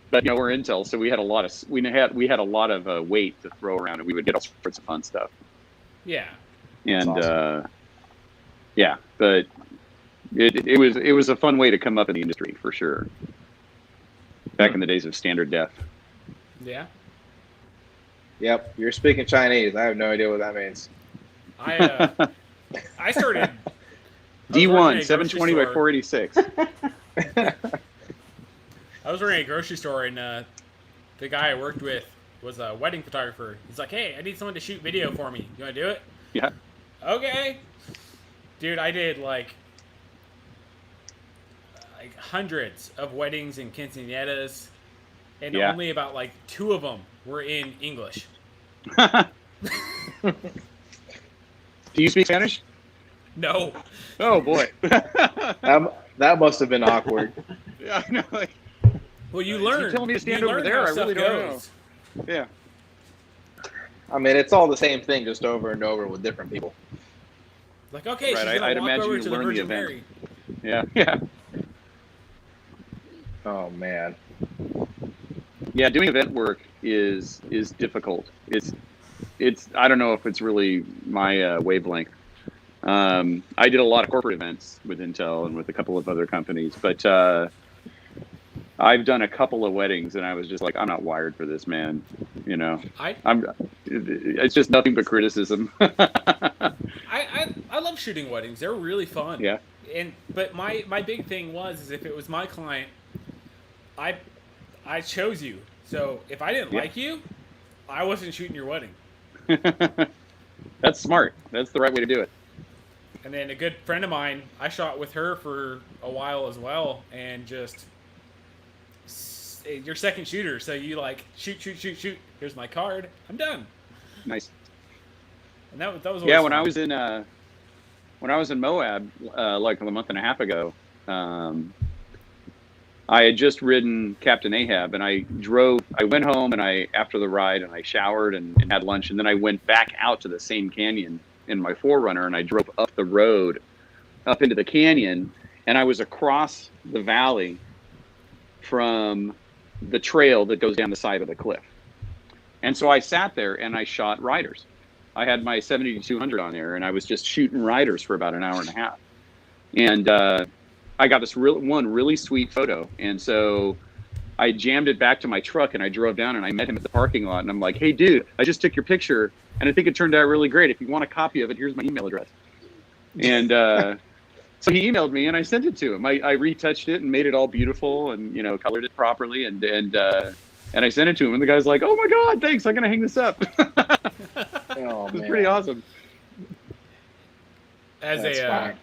but you know, we're Intel, so we had a lot of weight to throw around, and we would get all sorts of fun stuff. Yeah. And That's yeah, but it was a fun way to come up in the industry for sure. Back in the days of standard def. Yeah. Yep, you're speaking Chinese. I have no idea what that means. I started D1 working at a 720 by grocery store. 486. I was running a grocery store, and the guy I worked with was a wedding photographer. He's like, "Hey, I need someone to shoot video for me. You want to do it?" Yeah. Okay. Dude, I did like hundreds of weddings and quinceañeras, and Yeah. only about like 2 of them were in English. Do you speak Spanish? No. Oh boy. That must have been awkward. Yeah, I know. Like, Well, you You're learn. telling me to stand you over learn there? how I really stuff don't goes. yeah. I mean, it's all the same thing, just over and over with different people. Like, okay, Right, she's gonna I'd walk imagine over you to the learn the Virgin event. Mary. Yeah. Yeah. Oh man. Yeah, doing event work is difficult. It's I don't know if it's really my wavelength. I did a lot of corporate events with Intel and with a couple of other companies, but I've done a couple of weddings, and I was just like, I'm not wired for this, man. You know, it's just nothing but criticism. I love shooting weddings. They're really fun. Yeah. But my big thing is if it was my client, I chose you. So if I didn't Yeah. like you, I wasn't shooting your wedding. That's smart. That's the right way to do it. And then a good friend of mine, I shot with her for a while as well, and just you're second shooter, so you like shoot. Here's my card. I'm done. Nice. And that was always Yeah, fun. when I was in Moab, like a month and a half ago, I had just ridden Captain Ahab, and I went home, and after the ride, and I showered and had lunch, and then I went back out to the same canyon in my 4Runner, and I drove up the road, up into the canyon, and I was across the valley from the trail that goes down the side of the cliff. And so I sat there and I shot riders. I had my 70-200 on there, and I was just shooting riders for about an hour and a half. And I got this really sweet photo. And so I jammed it back to my truck, and I drove down, and I met him at the parking lot. And I'm like, "Hey, dude, I just took your picture, and I think it turned out really great. If you want a copy of it, here's my email address." And so he emailed me, and I sent it to him. I retouched it and made it all beautiful, and colored it properly, and I sent it to him. And the guy's like, "Oh my God, thanks! I'm gonna hang this up." Oh It was man. pretty awesome. That's fine.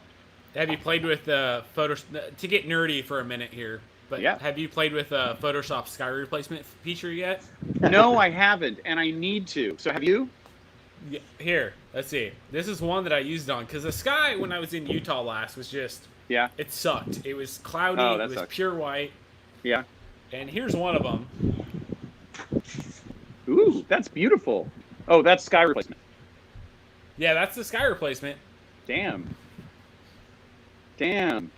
Have you played with Photoshop? To get nerdy for a minute here, but Yeah. have you played with Photoshop sky replacement feature yet? No, I haven't, and I need to. So have you? Yeah, here, let's see. This is one that I used on because the sky when I was in Utah last was just Yeah. it sucked. It was cloudy. Oh, It that was sucks. pure white. Yeah. And here's one of them. Ooh, that's beautiful. Oh, that's sky replacement. Yeah, that's the sky replacement. Damn. Do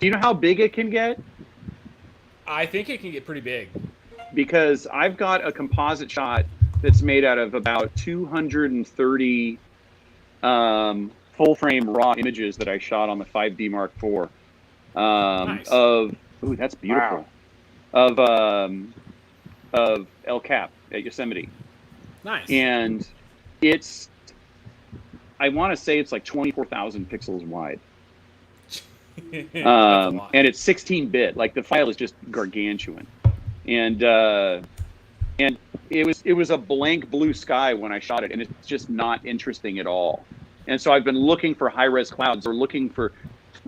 you know how big it can get? I think it can get pretty big. Because I've got a composite shot that's made out of about 230 full frame raw images that I shot on the 5D Mark IV. Nice. Ooh, that's beautiful. Of El Cap at Yosemite. Nice. And I want to say it's like 24,000 pixels wide. That's a lot. And it's 16-bit. Like the file is just gargantuan. And it was a blank blue sky when I shot it, and it's just not interesting at all. And so I've been looking for high-res clouds, or looking for,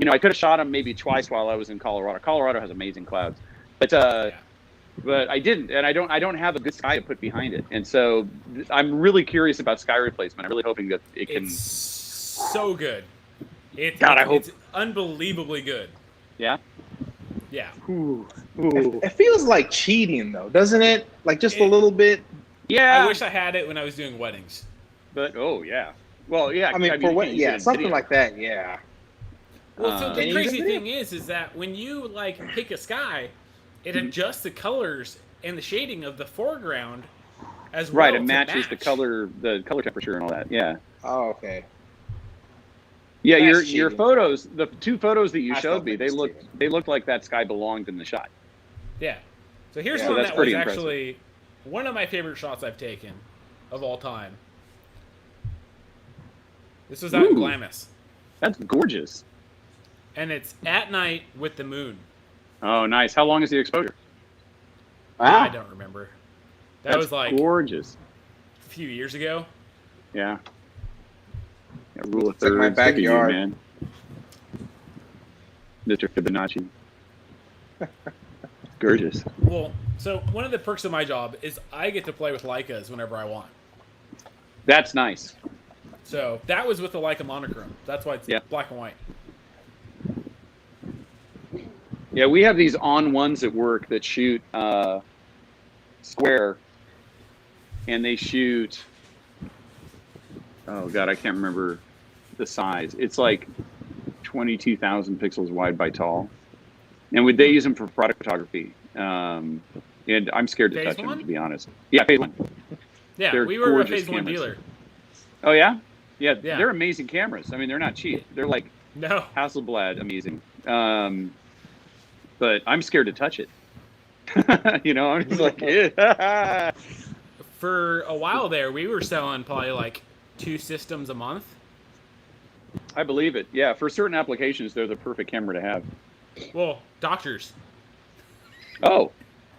I could have shot them maybe twice while I was in Colorado. Colorado has amazing clouds, but I didn't, and I don't have a good sky to put behind it. And so I'm really curious about sky replacement. I'm really hoping that it can. It's so good. God, I hope. It's unbelievably good. Yeah. Yeah. Ooh. It feels like cheating though, doesn't it? Like just a little bit. Yeah. I wish I had it when I was doing weddings. But yeah. Well, yeah. I mean, for you what? can't use it Yeah, in something video. like that. Yeah. Well, so Can the you crazy use a video? thing is that when you like pick a sky, it Mm-hmm. adjusts the colors and the shading of the foreground as well. Right, it to matches the match. color temperature and all that. Yeah. Oh, okay. Yeah, That's your cheating. photos, the two photos that you I showed thought me, that was they looked like that sky belonged in the shot. Yeah. So here's Yeah. So one that's that was pretty impressive. actually one of my favorite shots I've taken of all time. This was out in Ooh. Glamis. That's gorgeous. And it's at night with the moon. Oh, nice. How long is the exposure? Wow. I don't remember. That That's was like gorgeous. a few years ago. Yeah. Yeah, rule of It's like my thirds. Look at you, backyard. man. Mr. Fibonacci. Gorgeous. Well, so one of the perks of my job is I get to play with Leicas whenever I want. That's nice. So that was with the Leica monochrome. That's why it's Yeah. black and white. Yeah, we have these on ones at work that shoot square, and they shoot. Oh God, I can't remember the size. It's like 22,000 pixels wide by tall, and they use them for product photography. And I'm scared to Phase touch one? them, to be honest. Yeah, phase one. Yeah, They're we were a gorgeous phase one cameras. dealer. Oh yeah? Yeah, Yeah. they're amazing cameras. I mean, they're not cheap. They're like No. Hasselblad amazing. But I'm scared to touch it. You know, I'm just like, yeah. For a while there, we were selling probably like 2 systems a month. I believe it. Yeah, for certain applications, they're the perfect camera to have. Well, doctors. Oh,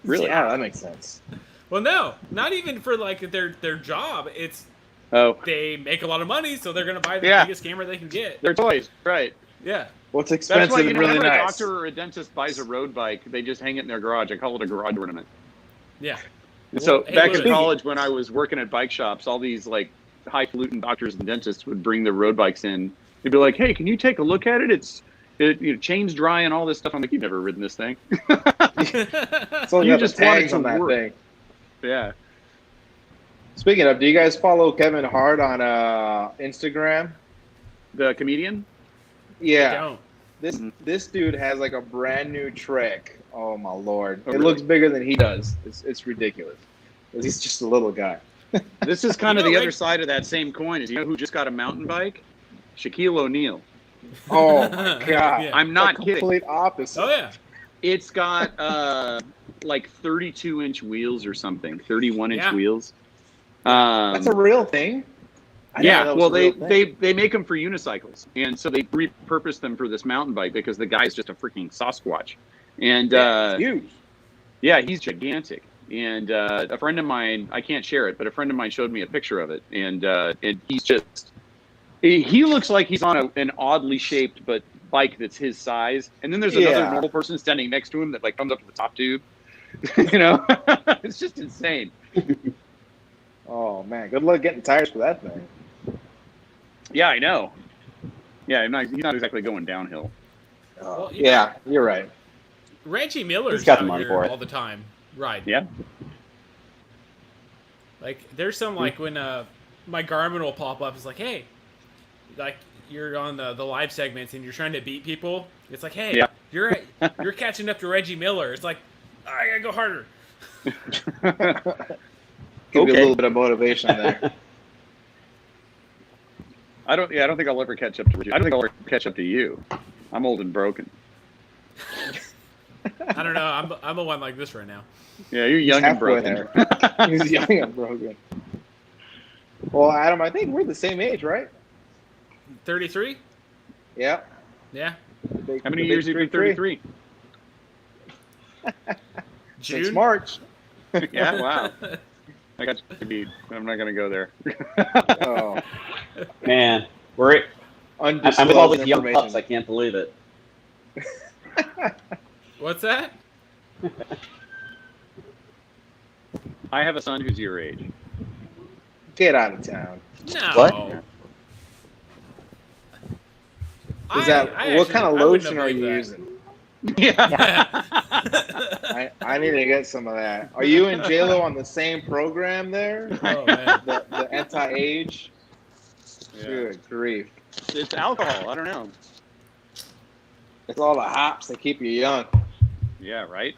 really? Yeah, that makes sense. Well, no, not even for like their job. It's Oh, they make a lot of money, so they're gonna buy the Yeah. biggest camera they can get. they're toys, right? Yeah. What's That's expensive why you and know, really when a nice. doctor or a dentist buys a road bike, they just hang it in their garage. I call it a garage ornament. Yeah. And so Well, hey, back Louis. in college, when I was working at bike shops, all these like highfalutin doctors and dentists would bring their road bikes in. They'd be like, "Hey, can you take a look at it? Chains dry and all this stuff." I'm like, "You've never ridden this thing." So You you just just want it tags to on that work. thing. Yeah. Speaking of, do you guys follow Kevin Hart on Instagram? The comedian. Yeah, Don't. this dude has like a brand new trick. Oh my lord! Oh, It really? looks bigger than he does. It's ridiculous. 'Cause he's just a little guy. This is kind You of know, the like- other side of that same coin. Is you know who just got a mountain bike? Shaquille O'Neal. Oh my god! Yeah. I'm not the kidding. complete opposite. Oh yeah. It's got like 32-inch wheels or something, 31-inch Yeah. wheels. That's a real thing. I didn't know Yeah, that was well, a real thing. they make them for unicycles, and so they repurposed them for this mountain bike because the guy's just a freaking Sasquatch, and Yeah, it's huge. yeah, he's gigantic. And a friend of mine, I can't share it, but a friend of mine showed me a picture of it, and he's just he looks like he's on an oddly shaped but bike that's his size, and then there's another Yeah. normal person standing next to him that like comes up to the top tube. You know, it's just insane. Oh man, good luck getting tires for that thing. Yeah, I know. Yeah, he's not exactly going downhill. Well, Yeah, you're right. Reggie Miller's He's got out the money here for it. all the time. Right. Yeah. Like there's some like when my Garmin will pop up, it's like, hey, like you're on the live segments and you're trying to beat people. It's like, hey, Yeah. you're catching up to Reggie Miller. It's like, oh, I gotta go harder. Give you a Okay. little bit of motivation there. I don't think I'll ever catch up to you. I don't think I'll ever catch up to you. I'm old and broken. I don't know. I'm the one like this right now. Yeah, you're young and halfway broken. there. He's young and broken. Well, Adam, I think we're the same age, right? 33. Yeah. Yeah. How many years have you been 33? June. Since March. Yeah, wow. I got you beat. I'm not gonna go there. Oh, Man, I'm with all undisclosed these young pups. information. I can't believe it. What's that? I have a son who's your age. Get out of town. No. What? Is that I what kind of actually- I wouldn't lotion have are you believed using? Yeah. I need to get some of that. Are you and JLo on the same program there? that. Oh man. The anti-age? Yeah. Good grief. It's alcohol. I don't know. It's all the hops that keep you young. Yeah, right.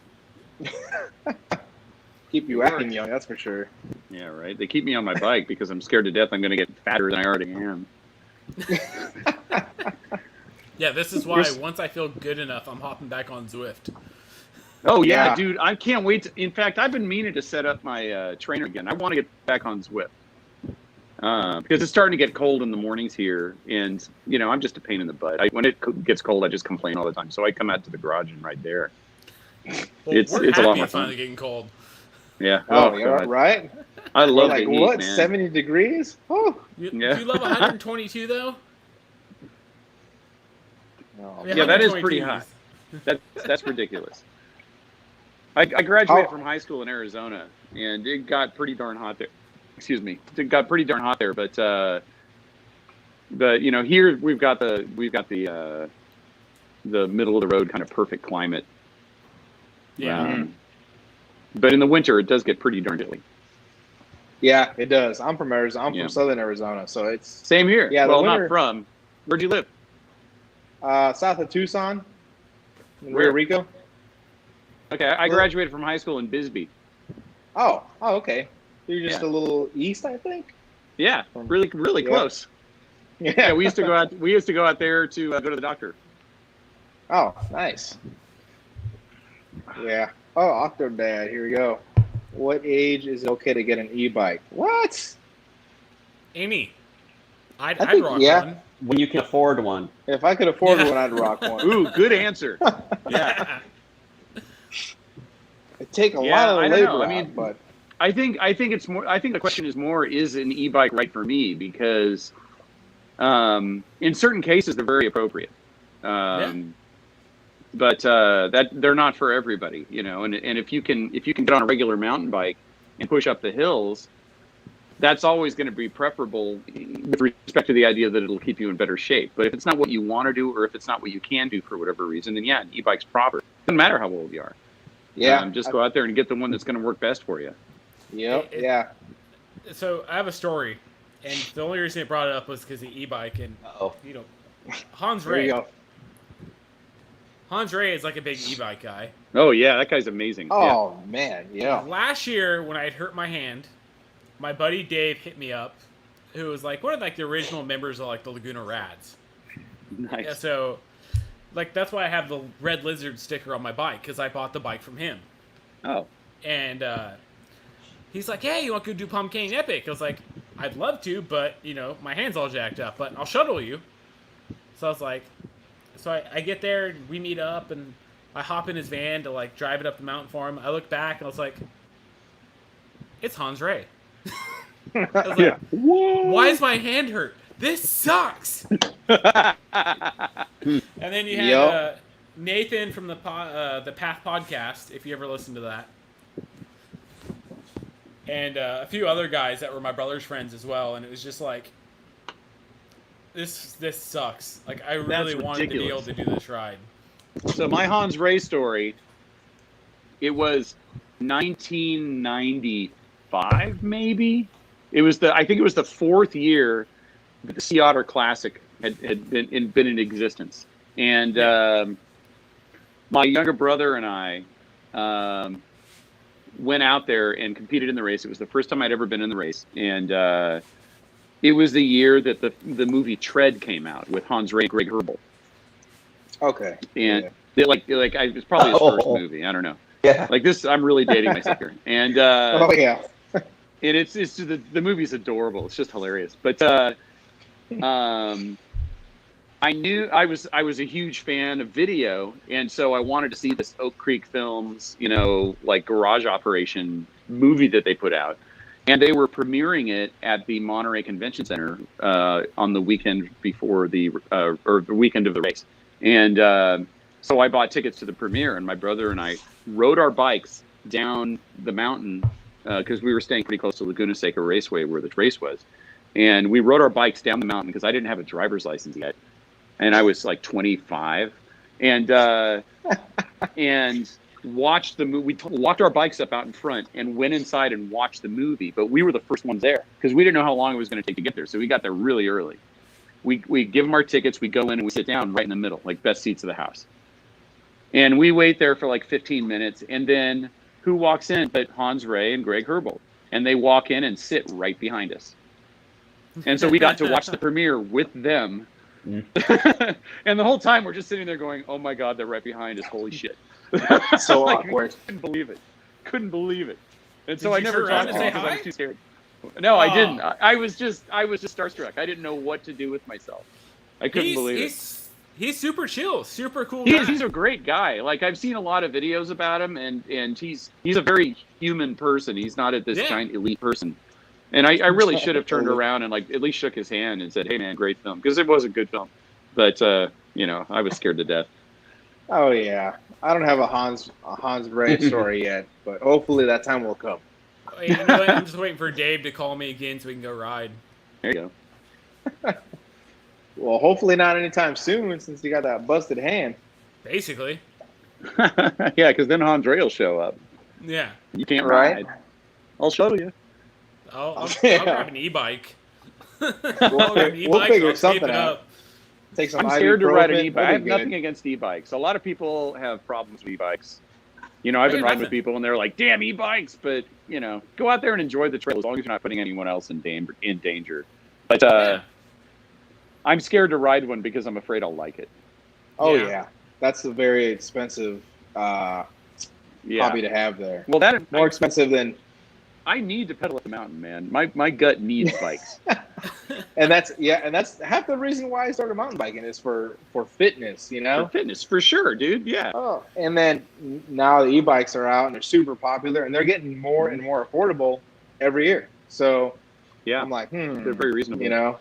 Keep you acting young, that's for sure. Yeah, right. They keep me on my bike because I'm scared to death I'm gonna get fatter than I already am. Yeah, this is why once I feel good enough, I'm hopping back on Zwift. Oh yeah, Yeah. dude! I can't wait. In fact, I've been meaning to set up my trainer again. I want to get back on Zwift because it's starting to get cold in the mornings here, and you know I'm just a pain in the butt. When it gets cold, I just complain all the time. So I come out to the garage and ride there. Well, It's we're a lot happy more it's finally fun. getting cold. Yeah. Oh, yeah, God. right. I We're love like, the heat, what? man. 70 degrees? Oh. Do you love 122 though? No. I mean, Yeah, that is 122 pretty high. That's ridiculous. I graduated from high school in Arizona, and it got pretty darn hot there. Excuse me, it got pretty darn hot there. But you know, here we've got the middle of the road kind of perfect climate. Yeah. But in the winter, it does get pretty darn chilly. Yeah, it does. I'm from Arizona. I'm Yeah. from Southern Arizona, so it's Same here. Yeah, the well, winter- not from. Where'd you live? south of Tucson, in Where? Rio Rico. Okay, I graduated from high school in Bisbee. Oh, okay. You're just Yeah. a little east, I think. Yeah, really Yeah. close. Yeah, we used to go out. We used to go out there to go to the doctor. Oh, nice. Yeah. Oh, Octodad. Here we go. What age is it okay to get an e-bike? What? Amy, I'd think- rock yeah. one. When you can afford one. If I could afford Yeah. one, I'd rock one. Ooh, good answer. Yeah, It'd take a Yeah, lot of I don't labor know. I out, mean, but I think it's more. I think the question is more: is an e-bike right for me? Because in certain cases they're very appropriate, but that they're not for everybody, you know. And if you can get on a regular mountain bike and push up the hills, that's always going to be preferable with respect to the idea that it'll keep you in better shape. But if it's not what you want to do, or if it's not what you can do for whatever reason, then yeah, an e-bike's proper. Doesn't matter how old you are. yeah. Just go out there and get the one that's going to work best for you. Yep. Yeah. So I have a story, and the only reason I brought it up was because the e-bike, and Uh-oh. you know, Hans There you Ray. go. Hans Ray is like a big e-bike guy. Oh yeah, that guy's amazing. Oh man, yeah. Last year, when I had hurt my hand, my buddy Dave hit me up, who was like one of like the original members of like the Laguna Rads. Yeah. Nice. Yeah, so like that's why I have the red lizard sticker on my bike, because I bought the bike from him. Oh. And he's like, "Hey, you want to go do Pumpkin Epic?" I was like, "I'd love to, but you know, my hand's all jacked up. But I'll shuttle you." So I was like, I get there, and we meet up, and I hop in his van to like drive it up the mountain for him. I look back, and I was like, "It's Hans Ray." I was like, "Why is my hand hurt? This sucks." And then you had Yep. Nathan from the Path podcast, if you ever listen to that, and a few other guys that were my brother's friends as well. And it was just like, this sucks. Like I really wanted to be able ridiculous. to do this ride. So my Hans Ray story, it was 1995 maybe. I think it was the fourth year that the Sea Otter Classic had been in existence, and my younger brother and I went out there and competed in the race. It was the first time I'd ever been in the race, and it was the year that the movie Tread came out with Hans Ray and Greg Herbel, Okay. and Yeah. it was probably his first movie. I don't know. Yeah. Like this, I'm really dating myself here, and Oh yeah. and it's the movie's adorable. It's just hilarious. But I knew I was a huge fan of video, and so I wanted to see this Oak Creek Films, you know, like garage operation movie that they put out, and they were premiering it at the Monterey Convention Center on the weekend before or the weekend of the race, and so I bought tickets to the premiere, and my brother and I rode our bikes down the mountain because we were staying pretty close to Laguna Seca Raceway where the race was, and we rode our bikes down the mountain because I didn't have a driver's license yet. And I was like 25, and watched the movie. We walked our bikes up out in front and went inside and watched the movie. But we were the first ones there because we didn't know how long it was going to take to get there. So we got there really early. We give them our tickets. We go in and we sit down right in the middle, like best seats of the house. And we wait there for like 15 minutes. And then who walks in but Hans Ray and Greg Herbel? And they walk in and sit right behind us. And so we got to watch the premiere with them. And the whole time we're just sitting there going, "Oh my God, they're right behind us! Holy shit!" So Like, awkward. Couldn't believe it. And so Did I you never turn around talked and to say him because I hi? was too scared. No, I Oh. didn't. I was just starstruck. I didn't know what to do with myself. I couldn't believe it. he's super chill, super cool guy. He's a great guy. Like I've seen a lot of videos about him, and he's a very human person. He's not this giant elite person. And I really should have turned around and like at least shook his hand and said, "Hey man, great film," because it was a good film. But you know, I was scared to death. Oh yeah, I don't have a Hans Ray story yet, but hopefully that time will come. You know what? I'm just waiting for Dave to call me again so we can go ride. There you go. Well, hopefully not anytime soon, since you got that busted hand. Basically. Yeah, because then Hans Ray will show up. Yeah. You can't Right. ride. I'll show you. I'll Yeah. grab an e-bike. We'll figure I'll something tape it out. up. Take some I'm scared to ride an ibuprofen, e-bike. I we'll have be nothing good. against e-bikes. A lot of people have problems with e-bikes. You know, I've been Hey, riding with nothing. people, and they're like, "Damn e-bikes!" But you know, go out there and enjoy the trail as long as you're not putting anyone else in danger. But Yeah. I'm scared to ride one because I'm afraid I'll like it. Oh Yeah. yeah, that's a very expensive Yeah. hobby to have there. Well, that More expensive than, I need to pedal up the mountain, man. My gut needs bikes. and that's half the reason why I started mountain biking is for fitness, you know. For fitness, for sure, dude. Yeah. Oh, and then now the e-bikes are out and they're super popular and they're getting more and more affordable every year. So Yeah. I'm like, They're very reasonable. you know.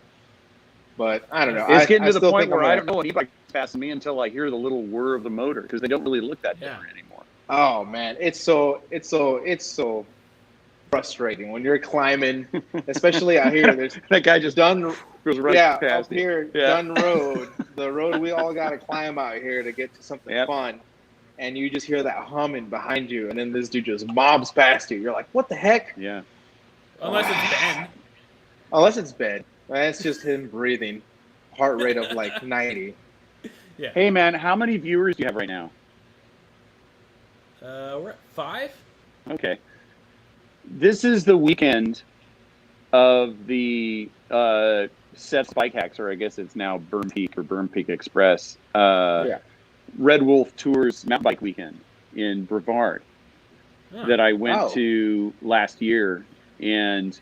But I don't know. It's getting to the still point think where I'm I don't know an e-bike passing me until I hear the little whir of the motor because they don't really look that different anymore. Oh man, it's so frustrating when you're climbing, especially out here. There's That guy just Dun, goes right yeah, past up you. here, Yeah. Dun Road, the road we all got to climb out here to get to something Yep. fun, and you just hear that humming behind you, and then this dude just mobs past you. You're like, what the heck? Yeah. Unless it's Ben. Unless it's bed, it's just him breathing, heart rate of like 90. Yeah. Hey, man, how many viewers do you have right now? We're at 5? Okay. This is the weekend of the Seth's Bike Hacks, or I guess it's now Burn Peak or Burn Peak Express. Yeah. Red Wolf Tours mountain bike weekend in Brevard Oh. that I went Oh. to last year, and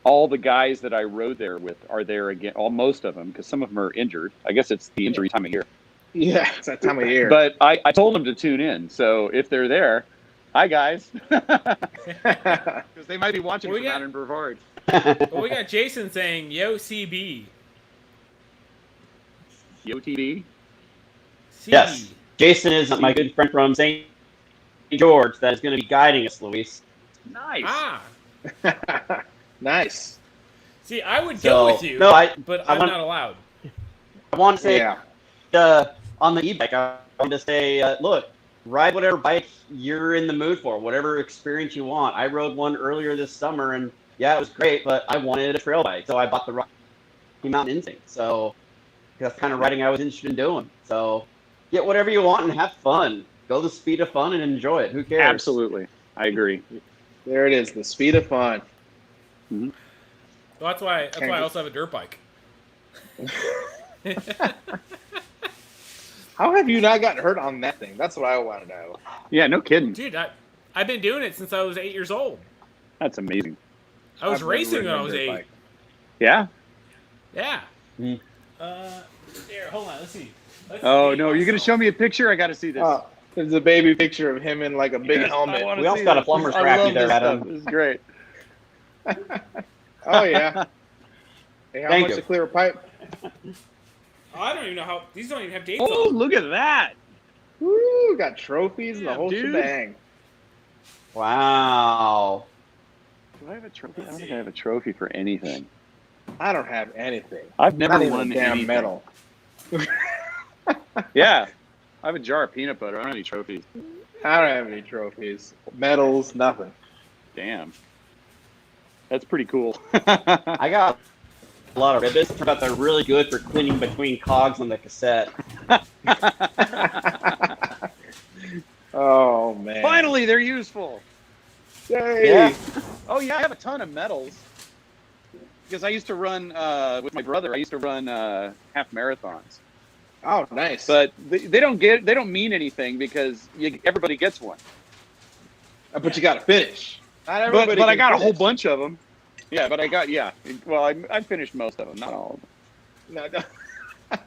all the guys that I rode there with are there again. Most of them, because some of them are injured. I guess it's the injury time of year. Yeah, it's that time of year. But I told them to tune in, so if they're there, hi guys, because they might be watching Well, from out in Brevard. Well, we got Jason saying, "Yo, CB." YoTV. CB. Yes. Jason is my good friend from St. George that is going to be guiding us, Luis. Nice. Ah. Nice. See, I would So, go with you, no, but I I'm want- not allowed. I want to say Yeah. on the e-bike, I want to say, look, ride whatever bike you're in the mood for, whatever experience you want. I rode one earlier this summer, and yeah, it was great, but I wanted a trail bike, so I bought the Rocky Mountain Instinct. So that's the kind of riding I was interested in doing. So get whatever you want and have fun. Go the speed of fun and enjoy it. Who cares? Absolutely, I agree. There it is, the speed of fun. Well, that's why I also have a dirt bike. How have you not gotten hurt on that thing? That's what I want to know. Yeah, no kidding. Dude, I've been doing it since I was 8 years old. That's amazing. I was I've never racing ridden when I a was dirt 8. bike. Yeah. Yeah. Mm. Here, hold on. Let's see. Oh no, you're gonna show me a picture? I got to see this. Oh, there's a baby picture of him in like a big Yes, I helmet. wanna We also see got a this. plumber's I raffy love there, this Adam. stuff. This is great. Oh yeah. Hey, how Thank much you. to clear a pipe? Oh, I don't even know how. These don't even have dates Oh, on. look at that. Woo, got trophies and the Yeah, whole dude. shebang. Wow. Do I have a trophy? I don't think I have a trophy for anything. I don't have anything. I've never Not even won a damn anything. medal. Yeah, I have a jar of peanut butter. I don't have any trophies. I don't have any trophies, medals, nothing. Damn. That's pretty cool. I got a lot of ribbons. Turns out they're really good for cleaning between cogs on the cassette. Oh man! Finally, they're useful. Yay! Yeah. Oh yeah, I have a ton of medals. Because I used to run with my brother. I used to run half marathons, Oh, nice. but they don't mean anything because everybody gets one. But you got to finish. Not everybody. But I can got a whole finish. bunch of them. Yeah, but I got Well, I finished most of them, not all of them. No.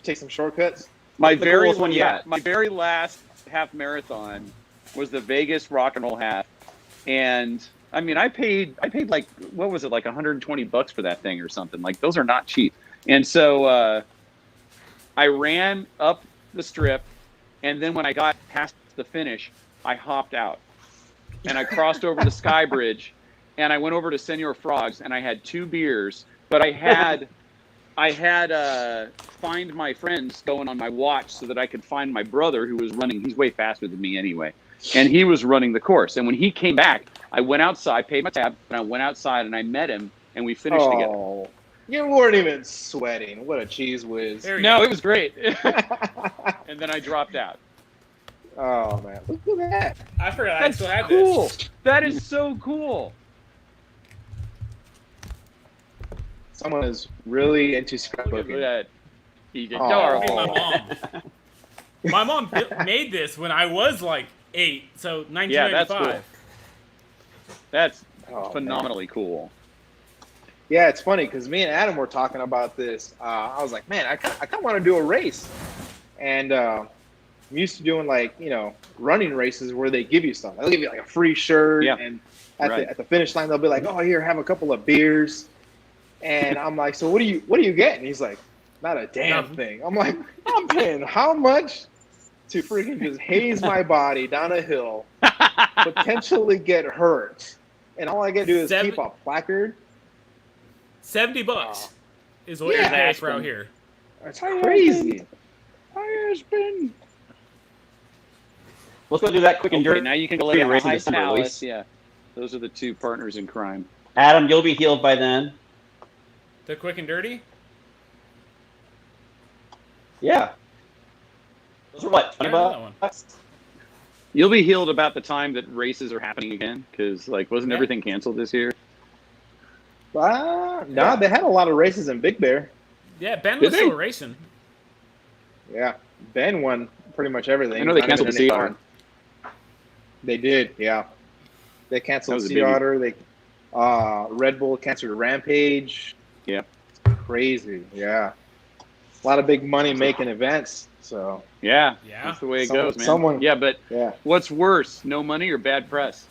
Take some shortcuts. My the very coolest one yet. my very last half marathon was the Vegas Rock and Roll half, and I mean I paid like what was it, like $120 for that thing or something. Like those are not cheap. And so I ran up the strip, and then when I got past the finish, I hopped out, and I crossed over the Sky Bridge, and I went over to Senor Frogs, and I had 2 beers, but I had Find My Friends going on my watch so that I could find my brother who was running. He's way faster than me anyway, and he was running the course. And when he came back, I went outside, paid my tab, and I went outside and I met him, and we finished together. Oh, you weren't even sweating. What a cheese whiz. There you No, go. it was great. And then I dropped out. Oh man, look at that. I forgot I That's still had cool. this. That is so cool. Someone is really into Look scrapbooking. at that. He did. Oh. Look at my mom. My mom made this when I was like 8, so 1995. Yeah, that's cool. That's Oh, phenomenally cool. Yeah, it's funny because me and Adam were talking about this. I was like, man, I kind of want to do a race. And I'm used to doing like, running races where they give you stuff. They'll give you like a free shirt. Yeah. And Right. at the finish line, they'll be like, oh, here, have a couple of beers. And I'm like, so what do you get? And he's like, not a damn Nothing. thing. I'm like, I'm paying how much to freaking just haze my body down a hill, potentially get hurt. And all I get to do is keep a placard. $70 is what Yeah, you pay for Aspen. out here. That's crazy. Let's Let's go do that quick and dirty. now you can go Free lay on race a in high December, palace. Luis. Yeah, those are the 2 partners in crime. Adam, you'll be healed by then. The quick and dirty? Yeah. Those are what, I 20 know that one. bucks? You'll be healed about the time that races are happening again, because wasn't Yeah. everything canceled this year? No, they had a lot of races in Big Bear. Yeah, Ben Did was they? still racing. Yeah, Ben won pretty much everything. I know they Not canceled even the Sea any Otter. fun. They did, yeah. They That canceled was a Sea biggie. Otter. They Red Bull canceled Rampage. Yeah. Crazy, yeah. A lot of big money making events. So Yeah, Yeah. that's the way it Someone- goes, man. someone- yeah, but yeah, what's worse, no money or bad press?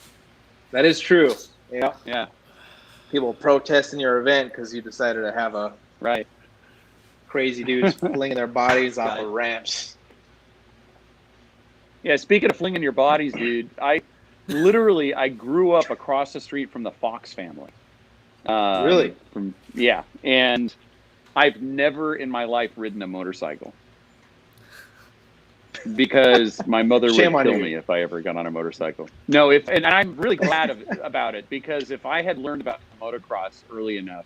that is true. Yeah, Yeah, people protesting your event because you decided to have a right. crazy dudes flinging their bodies off of ramps. Yeah, speaking of flinging your bodies, dude, I grew up across the street from the Fox family. Really? And I've never in my life ridden a motorcycle because my mother Shame would on kill you. me if I ever got on a motorcycle. No, and I'm really glad about it, because if I had learned about motocross early enough,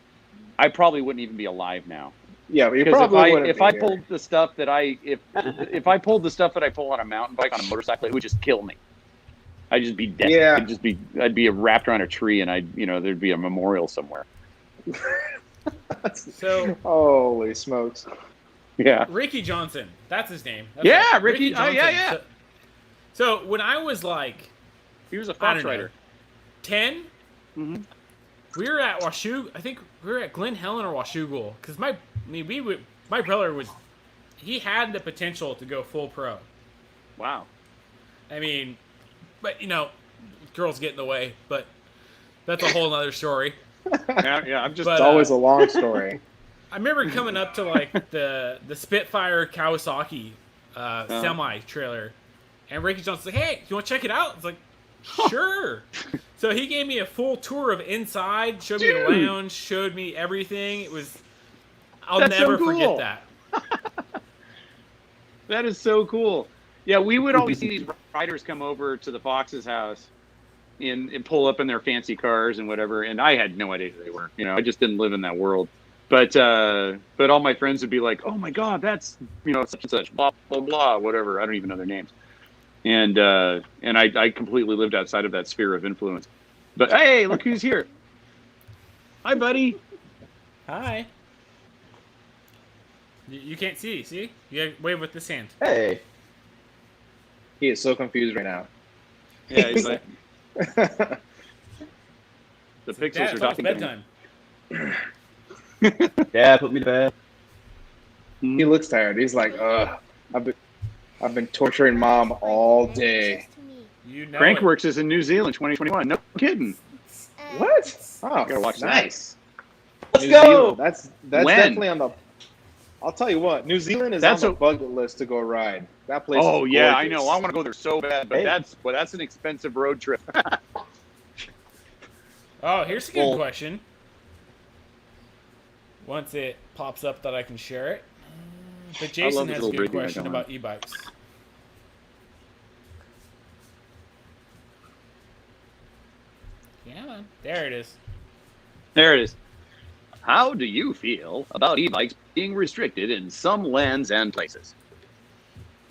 I probably wouldn't even be alive now. Yeah, but you Because probably wouldn't if be I here. pulled the stuff that if I pulled the stuff that I pull on a mountain bike on a motorcycle, it would just kill me. I'd just be dead. Yeah. I'd be wrapped around a tree, and there'd be a memorial somewhere. So, Holy smokes. Yeah. Ricky Johnson. That's his name. That's Yeah, right. Ricky. Oh, yeah, yeah. So when I was like He was a I Fox don't know, rider. 10, Mm-hmm. we were at Washougal. I think we were at Glen Helen or Washougal. Because my brother he had the potential to go full pro. Wow. I mean, but girls get in the way. But that's a whole other story. Yeah, I'm just. But, It's always a long story. I remember coming up to like the Spitfire Kawasaki semi trailer, and Ricky Johnson's like, "Hey, you want to check it out?" It's like, "Sure." So he gave me a full tour of inside, showed me the Dude. lounge, showed me everything. It was, I'll That's so never cool. forget that. That is so cool. Yeah, we would always see these riders come over to the Fox's house and pull up in their fancy cars and whatever, and I had no idea who they were. I just didn't live in that world. But all my friends would be like, "Oh my God, that's such and such, blah blah blah, whatever." I don't even know their names. And I completely lived outside of that sphere of influence. But hey, look who's here! Hi, buddy. Hi. You can't see. See? You gotta wave with this hand. Hey. He is so confused right now. Yeah, he's like, the pixels Dad, are it's almost talking to me. bedtime. Dad, put me to bed. He looks tired. He's like, ugh, I've been torturing mom all day. You know Crankworx is in New Zealand, 2021. No kidding. What? Oh, Gotta watch that. nice. Let's New go. Zealand. That's When? definitely on the. I'll tell you what, New Zealand is That's on the bucket list to go ride. That place. Oh is yeah, I gorgeous. know. I want to go there so bad, but Hey. that's an expensive road trip. Oh, here's a good Well- question. Once it pops up that I can share it. But Jason this has a little good breathing I question got about e-bikes. Yeah, man. There it is. There it is. How do you feel about e-bikes being restricted in some lands and places?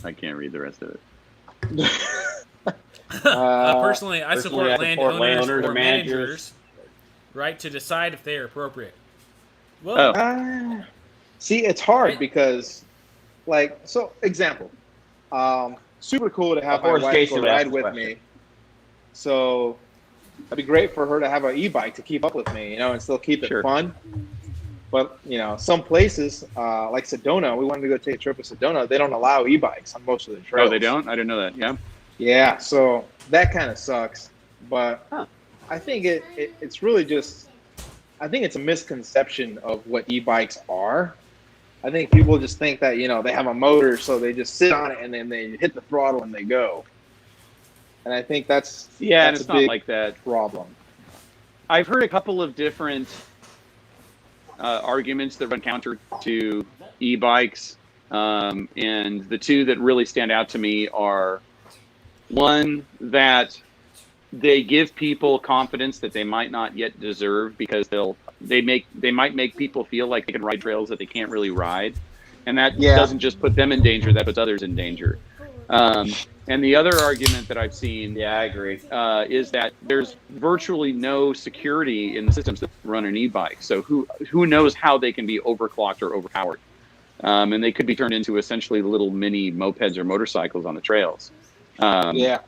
I can't read the rest of it. Personally, I support I support landowners or or managers, right, to decide if they are appropriate. Well, Oh. See, it's hard because, like, so example, super cool to have Of my course, wife Jason go would ask ride this with question. me. So it'd be great for her to have an e-bike to keep up with me, you know, and still keep it Sure. fun. But you know, some places like Sedona, we wanted to go take a trip to Sedona. They don't allow e-bikes on most of the trails. Oh, they don't? I didn't know that. Yeah. Yeah, so that kind of sucks. But Huh. I think it's really just, I think it's a misconception of what e-bikes are. I think people just think that, you know, they have a motor, so they just sit on it and then they hit the throttle and they go. And I think that's And that's it's a not big like that. problem. I've heard a couple of different arguments that run counter to e-bikes, and the two that really stand out to me are one, that they give people confidence that they might not yet deserve because they might make people feel like they can ride trails that they can't really ride, and that Yeah. doesn't just put them in danger, that puts others in danger. And the other argument that I've seen Yeah, I agree. is that there's virtually no security in the systems that run an e-bike. So who knows how they can be overclocked or overpowered, and they could be turned into essentially little mini mopeds or motorcycles on the trails. Yeah.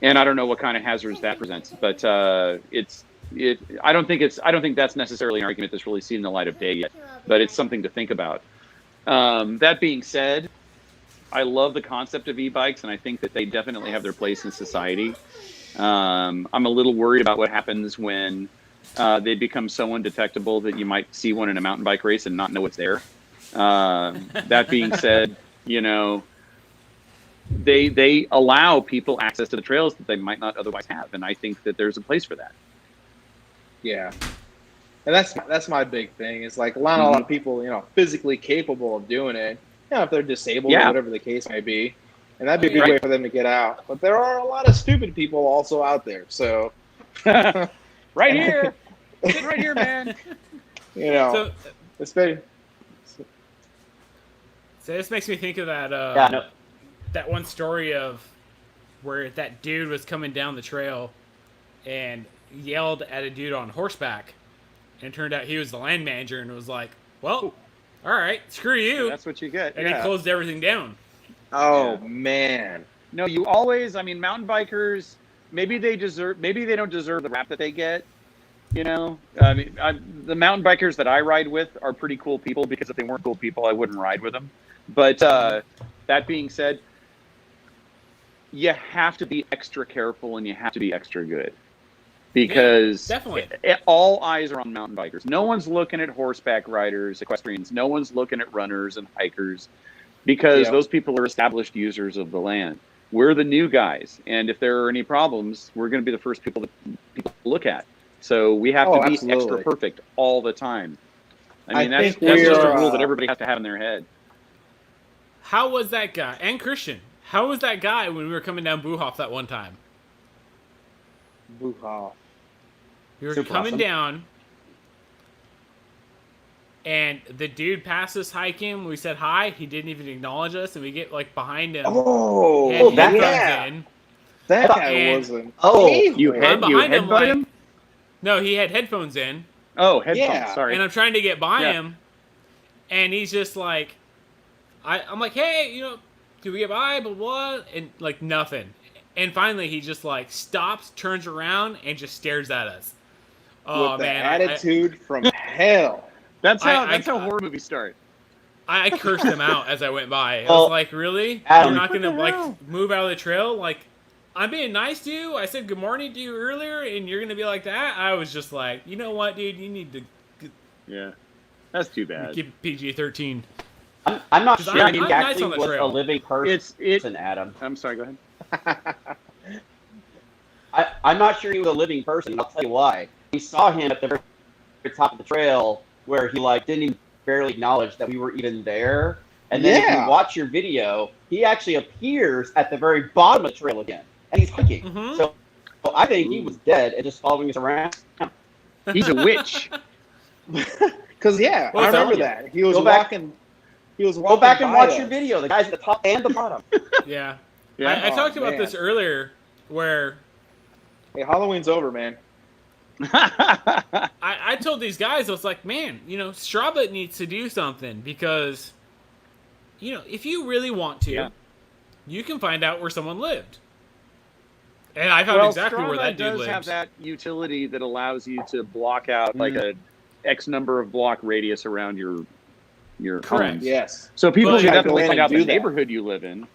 And I don't know what kind of hazards that presents, but I don't think that's necessarily an argument that's really seen the light of day yet, but it's something to think about. That being said, I love the concept of e-bikes, and I think that they definitely have their place in society. I'm a little worried about what happens when they become so undetectable that you might see one in a mountain bike race and not know it's there. That being said, you know, they allow people access to the trails that they might not otherwise have, and I think that there's a place for that. Yeah. And that's my big thing. Is like not a lot of people, you know, physically capable of doing it. You know, if they're disabled or Yeah. whatever the case may be. And that'd be a good Right. way for them to get out. But there are a lot of stupid people also out there. So Right here, sit right here, man. you know, so, it's very so this makes me think of that Yeah, no. that one story of where that dude was coming down the trail and yelled at a dude on horseback, and it turned out he was the land manager and was like, well, all right, screw you. That's what you get. And he closed everything down. oh man. No, you always. I mean, mountain bikers. Maybe they don't deserve the rap that they get. You know, I mean, the mountain bikers that I ride with are pretty cool people, because if they weren't cool people, I wouldn't ride with them. But that being said, you have to be extra careful and you have to be extra good, because definitely. all eyes are on mountain bikers. No one's looking at horseback riders, equestrians. No one's looking at runners and hikers, because Yeah. those people are established users of the land. We're the new guys, and if there are any problems, we're going to be the first people look at. So we have to be extra absolutely. perfect all the time. I mean, I that's think just a we're, rule that everybody has to have in their head. How was that guy? And Christian, how was that guy when we were coming down Buhoff that one time? Boo-ha. We were Super coming awesome. down, and the dude passed us hiking. We said hi. He didn't even acknowledge us, and we get like behind him. Oh, had that headphones yeah. in. That guy And- wasn't. Oh, You I'm head behind him, butt like- him? No, he had headphones in, Oh, headphones. Yeah. Sorry. and I'm trying to get by Yeah. him, and he's just like, I'm like, hey, you know, can we get by? Blah, blah, and like nothing. And finally, he just like stops, turns around, and just stares at us. Oh with the man, attitude from hell. That's how I- horror movies start. I cursed him out as I went by. I Well, was like, really? Adam- You're not gonna What the hell? like move out of the trail? Like, I'm being nice to you. I said good morning to you earlier, and you're gonna be like that? I was just like, you know what, dude? You need to Yeah, that's too bad. give PG-13. I'm not 'Cause sure I'm he nice actually on the was trail. a living person, Adam. I'm sorry. Go ahead. I'm not sure he was a living person. I'll tell you why. We saw him at the very top of the trail where he like didn't even barely acknowledge that we were even there. And then if Yeah. you watch your video, he actually appears at the very bottom of the trail again, and he's hiking. Mhm. So I think he was dead and just following us around. He's a witch. Because Well, I remember telling you. that he was Go back- walking. He was walking. Go back and by watch us. your video. The guy's at the top and the bottom. Yeah. Yeah. I talked about man. this earlier, where Hey, Halloween's over, man. I told these guys, I was like, man, Strava needs to do something because, if you really want to, Yeah. you can find out where someone lived. And I found Well, exactly where Strava that dude does lives. have that utility that allows you to block out like a X number of block radius around your Correct. home. Yes. So people But- should You gotta definitely go in find and out the do that. neighborhood you live in.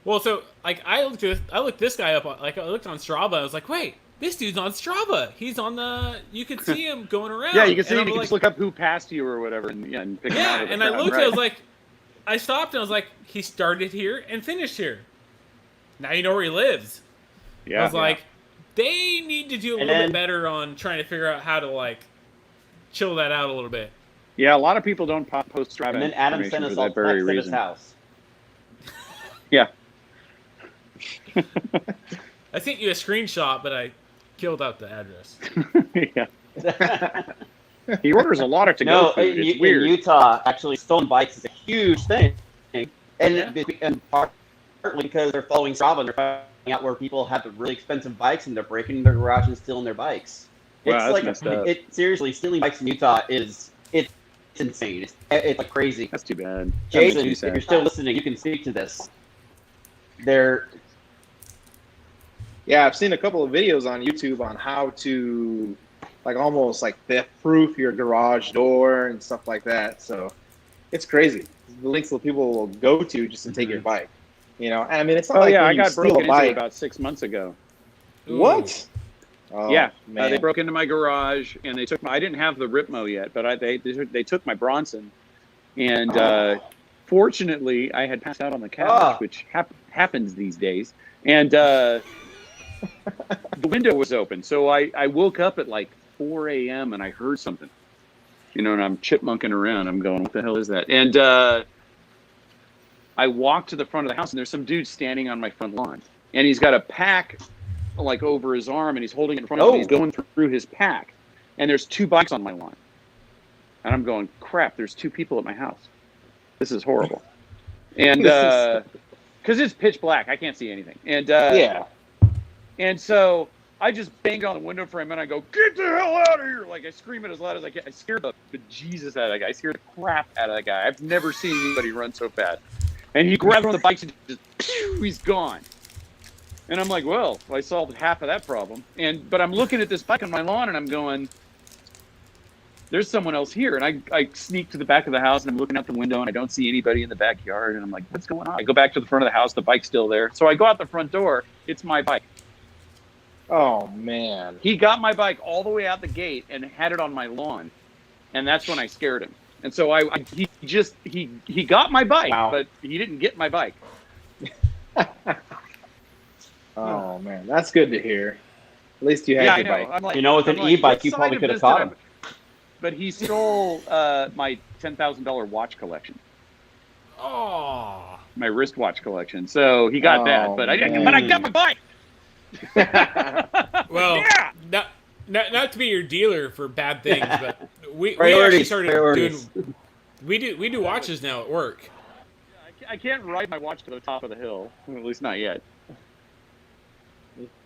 Well, so like I looked this guy up. Like I looked on Strava. I was like, wait, this dude's on Strava. He's on the. You could see him going around. Yeah, you can see. And You I'm can like, just look up who passed you or whatever, and pick them out yeah, of the and I crowd, looked. right. I was like, I stopped and I was like, he started here and finished here. Now you know where he lives. yeah, I was like, they need to do a And little then- bit better on trying to figure out how to like chill that out a little bit. yeah, a lot of people don't post Strava And then Adam information sent us for all that very texts at his reason. house. Yeah. I sent you a screenshot, but I killed out the address. Yeah. He orders a lot of to-go No, food. It's in weird. Utah, actually, stolen bikes is a huge thing, and Yeah. and partly because they're following Strava and they're finding out where people have the really expensive bikes and they're breaking into their garage and stealing their bikes. Wow, It's that's like messed up. seriously, stealing bikes in Utah is insane. It's like crazy. That's too bad. That Jason, makes if me you're sad. still listening, you can speak to this. They're Yeah, I've seen a couple of videos on YouTube on how to, like, almost like theft-proof your garage door and stuff like that. So it's crazy. The links that people will go to just to take your bike. I mean, it's not Oh like yeah, when I you got steal broken a into bike. about 6 months ago. What? Oh, Yeah, man. they broke into my garage and they took my. I didn't have the Ripmo yet, but they took my Bronson, and fortunately I had passed out on the couch, which happens these days, and the window was open, so I woke up at like 4 a.m. and I heard something, and I'm chipmunking around. I'm going, what the hell is that? And I walked to the front of the house and there's some dude standing on my front lawn, and he's got a pack like over his arm and he's holding it in front of him. He's going through his pack, and there's 2 bikes on my lawn, and I'm going, crap, there's 2 people at my house. This is horrible. And because it's pitch black, I can't see anything. And Yeah. and so I just banged on the window frame and I go, get the hell out of here. Like I scream it as loud as I can. I scared the bejesus out of that guy. I scared the crap out of that guy. I've never seen anybody run so fast. And he grabbed one of the bikes and just, he's gone. And I'm like, well, I solved half of that problem. But I'm looking at this bike on my lawn and I'm going, there's someone else here. And I sneak to the back of the house and I'm looking out the window and I don't see anybody in the backyard. And I'm like, what's going on? I go back to the front of the house. The bike's still there. So I go out the front door. It's my bike. Oh, man. He got my bike all the way out the gate and had it on my lawn. And that's when I scared him. And so he got my bike, Wow. but he didn't get my bike. Oh, man. That's good to hear. At least you had Yeah, I your know. bike. I'm like, with an I'm like, e-bike, what you side probably of could have this caught did I- him. But he stole my $10,000 watch collection, Oh, my wristwatch collection. So he got that, Oh, but I didn't. man. But I got my bike. well, Yeah. not to be your dealer for bad things, but we actually Priorities, started priorities. doing. We do watches now at work. I can't ride my watch to the top of the hill. At least not yet.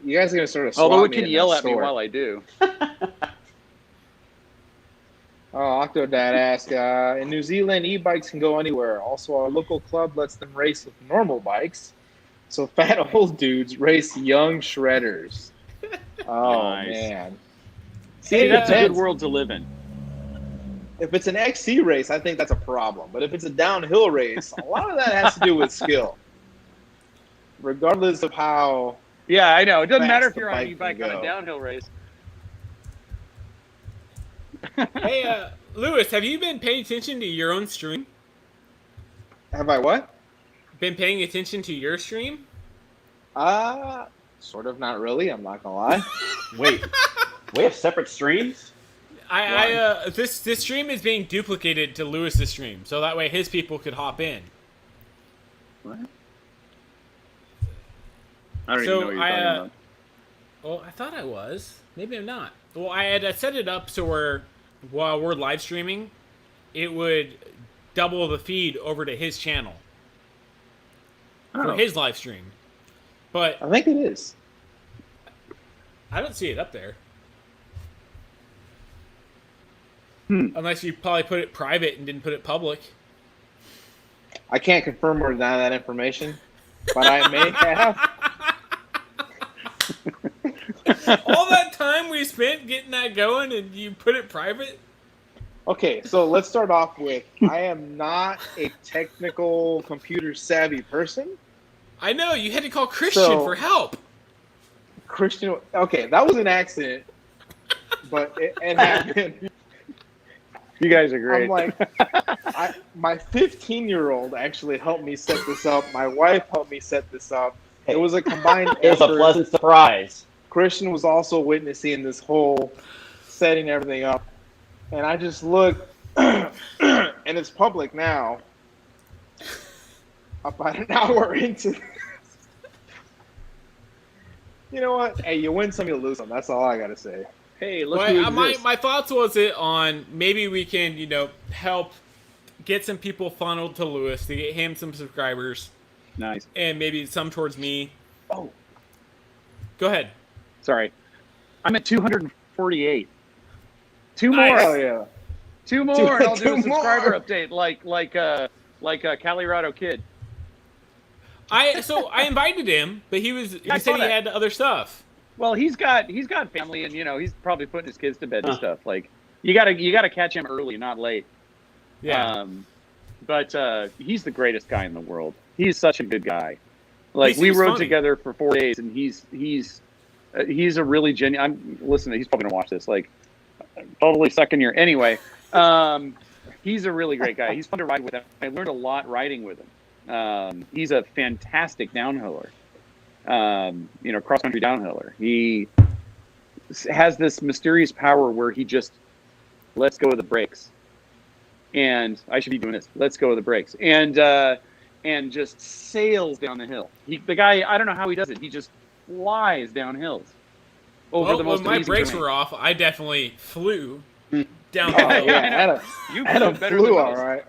You guys are going to sort of Although swap it me can in yell that at me store. while I do. Oh, Octodad asked, in New Zealand, e-bikes can go anywhere. Also, our local club lets them race with normal bikes. So fat old dudes race young shredders. Oh, Nice. man. See, that's a good depends. world to live in. if it's an XC race, I think that's a problem. But if it's a downhill race, a lot of that has to do with skill. Regardless of how. Yeah, I know. It doesn't fast matter if the you're on an bike e-bike can on a go. downhill race. Hey, Lewis, have you been paying attention to your own stream? Have I what? Been paying attention to your stream? Sort of, not really. I'm not gonna lie. Wait, we have separate streams? This stream is being duplicated to Lewis's stream, so that way his people could hop in. What? I don't So even know what you're talking about. Well, I thought I was. Maybe I'm not. Well, I had set it up so where while we're live streaming, it would double the feed over to his channel for Oh. his live stream. But I think it is. I don't see it up there. Hmm. Unless you probably put it private and didn't put it public. I can't confirm or deny that information, but I may have. All that time we spent getting that going and you put it private? Okay, so let's start off with I am not a technical computer savvy person. I know, you had to call Christian So- for help. Christian, okay, that was an accident, but it happened. You guys are great. I'm like, my 15-year-old actually helped me set this up. My wife helped me set this up. It was a combined It was a effort. pleasant surprise. Christian was also witnessing this whole setting everything up. And I just look, and it's public now, about an hour into You know what? Hey, you win some, you lose some. That's all I got to say. Hey, look Well, who my, exists. my thoughts was it on maybe we can, help get some people funneled to Lewis to get him some subscribers Nice. and maybe some towards me. Oh, Go ahead. sorry. I'm at 248. Two Nice. more. Oh, yeah. Two more, and I'll do Two a subscriber more. update like a Colorado kid. I invited him, but he I said saw he that. had other stuff. Well, he's got family, and he's probably putting his kids to bed and stuff. Like you gotta catch him early, not late. Yeah. But he's the greatest guy in the world. He's such a good guy. Like He we seems rode funny. together for 4 days, and he's a really genuine. I'm listening. He's probably gonna watch this. Like totally second year. Anyway, he's a really great guy. He's fun to ride with. I learned a lot riding with him. He's a fantastic downhiller. Cross country downhiller. He has this mysterious power where he just lets go of the brakes. And I should be doing this. Let's go of the brakes. And just sails down the hill. The guy, I don't know how he does it. He just flies down hills. Over the most when my amazing brakes terrain. were off, I definitely flew down Oh, the hill. yeah. You Adam flew better flew than all most. right.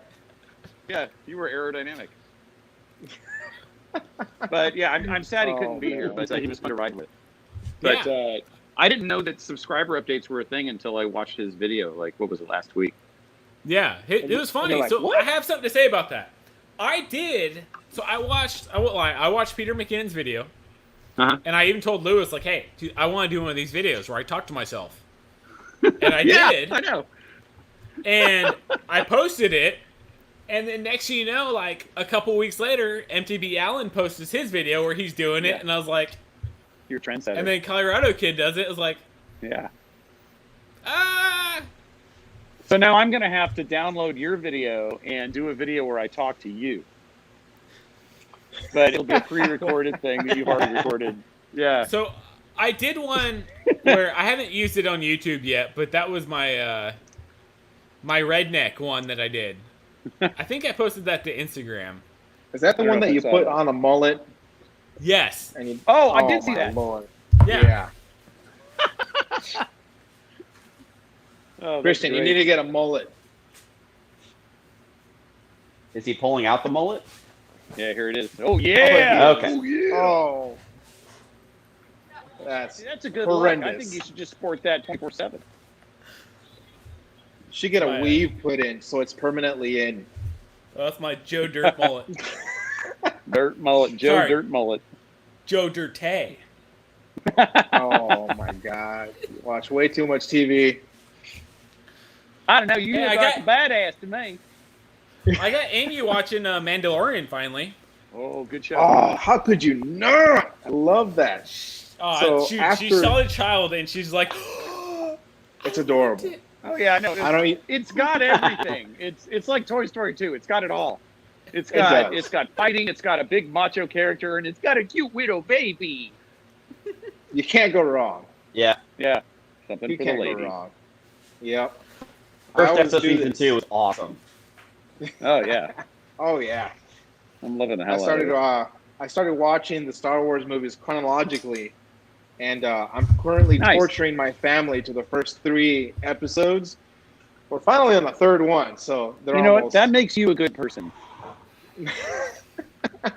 Yeah, you were aerodynamic. But yeah, I'm sad he couldn't be here, but he was fun to ride with. But I didn't know that subscriber updates were a thing until I watched his video. Like, what was it, last week? Yeah, it was funny. You're like, So "What?" I have something to say about that. I did. So I won't lie. I watched Peter McKinnon's video, Uh-huh. and I even told Lewis, like, "Hey, dude, I want to do one of these videos where I talk to myself." And I Yeah, did, I know. and I posted it. And then next thing you know, like a couple weeks later, MTB Allen posted his video where he's doing it, Yeah. and I was like, You're a trendsetter. and then Colorado Kid does it. I was like, yeah. ah. So now I'm going to have to download your video and do a video where I talk to you. But it'll be a pre-recorded thing that you've already recorded. Yeah. So I did one where I haven't used it on YouTube yet, but that was my my redneck one that I did. I think I posted that to Instagram. Is that the I don't one know that you if it's put out. on a mullet? Yes. And you, Oh, I did see my that. Lord. Yeah. Oh, that's Christian, you great. need to get a mullet. Is he pulling out the mullet? Yeah, here it is. Oh, yeah. Okay. Oh, yeah. Oh. That's That's a good look. I think horrendous. you should just sport that 24/7. Should get a Right. weave put in so it's permanently in. Well, that's my Joe Dirt mullet. Dirt mullet, Joe Sorry. Dirt mullet. Joe Dirtay. Oh my God! Watch way too much TV. I don't know. You Hey, look like a badass to me. I got Amy watching Mandalorian finally. Oh, good show. Oh, how could you not? I love that. Oh, So she after- saw the child and she's like, It's adorable. Oh yeah, I know. I don't. It's got everything. It's like Toy Story 2. It's got it all. It's does. got fighting. It's got a big macho character, and it's got a cute widow baby. You can't go wrong. Yeah. Yeah, something You for can't the go ladies. wrong. Yep. I First always episode do season this. 2 was awesome. Oh yeah, Oh yeah. I'm loving the hell I out of it. I started watching the Star Wars movies chronologically, and I'm currently Nice. torturing my family to the first 3 episodes. We're finally on the 3rd one, so they're You know what? almost. That makes you a good person. I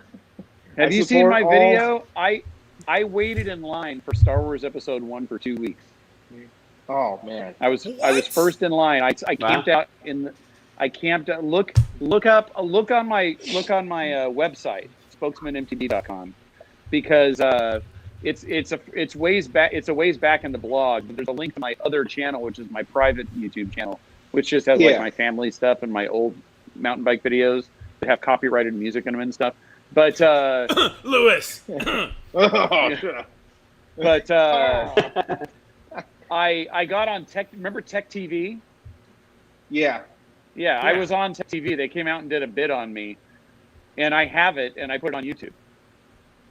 Have you seen support my all- video? I waited in line for Star Wars Episode 1 for 2 weeks. Oh man. I was first in line. I camped out in the. I camped out. Look on my website, spokesmanmtb.com, because it's ways back. It's a ways back in the blog. But there's a link to my other channel, which is my private YouTube channel, which just has like Yeah. my family stuff and my old mountain bike videos that have copyrighted music in them and stuff. But Lewis. Oh, but I got on Tech. Remember Tech TV? yeah. Yeah, I Yeah. was on Tech TV. They came out and did a bid on me, and I have it, and I put it on YouTube.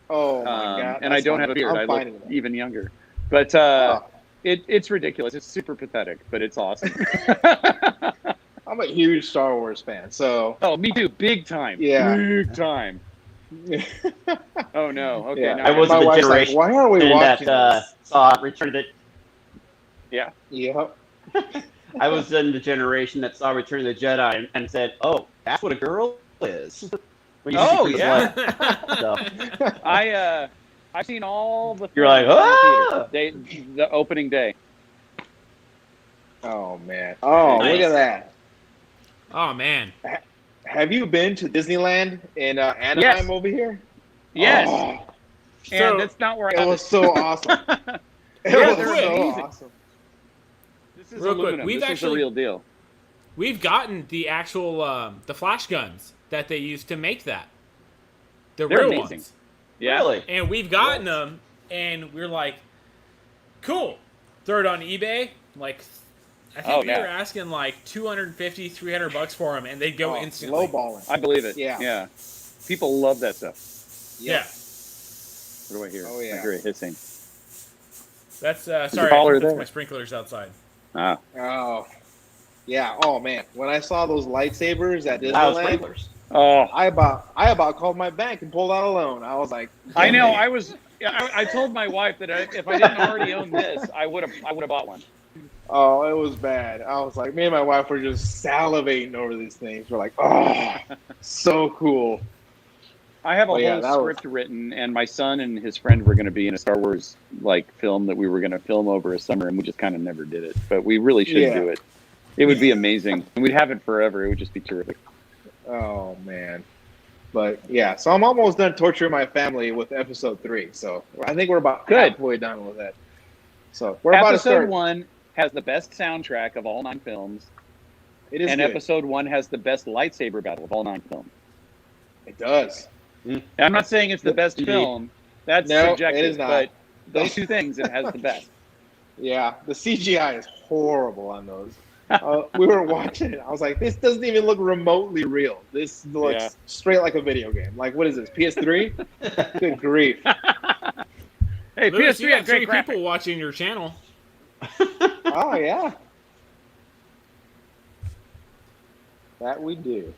Oh my god. And I that's don't funny. have a beard. I'm I look finding that. even younger. But Oh. it's ridiculous. It's super pathetic, but it's awesome. I'm a huge Star Wars fan, so Oh, me too. Big time. Yeah. Big time. Oh no. Okay. yeah. Now I was My the wife's like, generation why are we And watching that saw Return of the Yeah. this? Yep. I was in the generation that saw Return of the Jedi and said, "Oh, that's what a girl is." When you Oh, see the yeah. blood. So, I've seen all the. You're like, films in the "Ah!" theater. The opening day. Oh man. Oh, Nice. look at that. Oh man. Have you been to Disneyland in Anaheim Yes. over here? Yes. Oh, And So, that's not where I it got was so awesome. It Yeah, was they're so amazing. awesome. This is Real quick, aluminum. we've This actually- is the real deal. We've gotten the actual the flash guns that they used to make that. The They're real amazing. ones. Yeah. Really? And we've gotten them, and we're like, cool. Throw it on eBay. Like, I think Oh, we yeah. were asking like $250, $300 for them, and they'd go Oh, instantly. lowballing. I believe it. Yeah. Yeah. People love that stuff. Yeah. What do I hear? Oh, yeah. I hear it hissing. That's the sorry. caller That's there? my sprinklers outside. Ah. Oh, yeah. Oh man, when I saw those lightsabers at Wow, Disneyland, sprinklers. Oh, I about called my bank and pulled out a loan. I was like, I know. I told my wife that if I didn't already own this, I would have bought one. Oh, it was bad. I was like, me and my wife were just salivating over these things. We're like, oh, so cool. I have a Oh, yeah, whole that was- script written, and my son and his friend were going to be in a Star Wars film that we were going to film over a summer, and we just kind of never did it. But we really should Yeah. do it. It would be amazing, and we'd have it forever. It would just be terrific. Oh man. But yeah, so I'm almost done torturing my family with episode 3. So I think we're about Good. halfway done with that. So we're about to Episode start. 1 has the best soundtrack of all 9 films, It is and good. Episode 1 has the best lightsaber battle of all 9 films. It does. And I'm not saying it's the best film. That's No, subjective. it is not. But those two things, it has the best. Yeah, the CGI is horrible on those. We were watching it. I was like, this doesn't even look remotely real. This looks Yeah. straight like a video game. Like, what is this, PS3? Good grief. Hey, Lewis, you PS3 got had 3 great graphics. people watching your channel. Oh, yeah. That we do.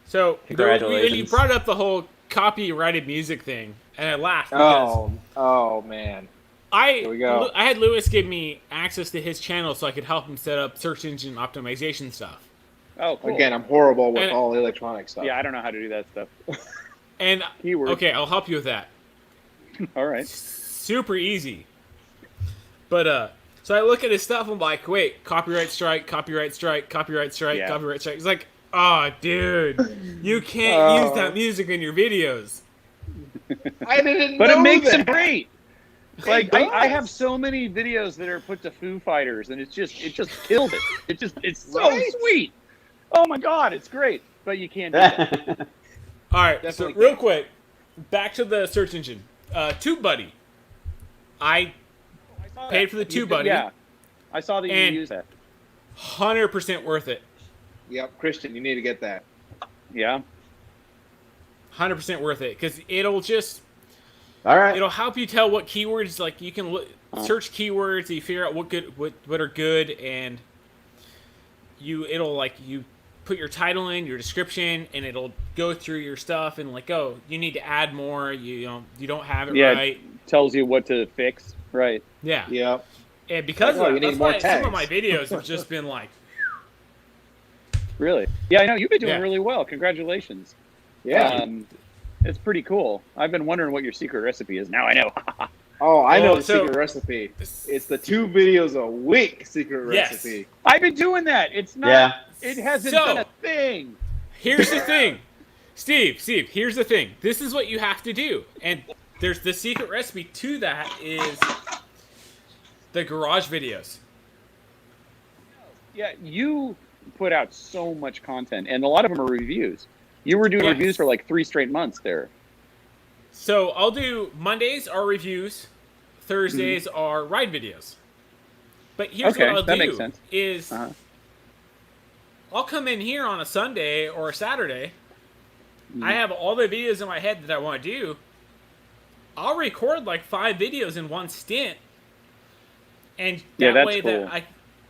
So when you Congratulations. brought up the whole copyrighted music thing, and I laughed because Oh, man. Here we I go. had Lewis give me access to his channel so I could help him set up search engine optimization stuff. Oh, cool. Again, I'm horrible with And- all electronic stuff. Yeah, I don't know how to do that stuff. And Keyword. okay, I'll help you with that. All right. Super easy. But so I look at his stuff. I'm like, wait, copyright strike, copyright strike, copyright strike, Yeah. copyright strike. He's like, oh, dude, you can't use that music in your videos. I didn't But know it makes that. them great. Like I have so many videos that are put to Foo Fighters, and it just killed it. It's so Right? sweet. Oh my god, it's great. But you can't do that. All right, Definitely so real can. quick, back to the search engine. TubeBuddy. I paid for the TubeBuddy. Yeah, I saw that you And- use that. 100% worth it. Yep, Christian, you need to get that. Yeah. 100% worth it because it'll just All right. it'll help you tell what keywords like you can search keywords. You figure out what are good, and it'll like you put your title in, your description, and it'll go through your stuff and like, oh, you need to add more. You don't have it Yeah. right. Tells you what to fix. Right. Yeah. Yep. And because Oh, of you that, need that's more why some of my tags. videos have just been like, Really. Yeah, I know you've been doing Yeah. really well. Congratulations. Yeah. It's pretty cool. I've been wondering what your secret recipe is. Now I know. Oh, I know Well, the so- secret recipe. It's the 2 videos a week secret Yes. recipe. I've been doing that. It's not. Yeah. It hasn't So- been a thing. here's the thing, Steve, here's the thing. This is what you have to do. And there's the secret recipe to that is the garage videos. Yeah, you put out so much content, and a lot of them are reviews. You were doing Yes. reviews for like 3 straight months there. So I'll do Mondays are reviews, Thursdays are ride videos. But here's Okay, what I'll that do makes sense. is Uh-huh. I'll come in here on a Sunday or a Saturday. Mm-hmm. I have all the videos in my head that I want to do. I'll record like 5 videos in one stint. And Yeah, that that's way cool. that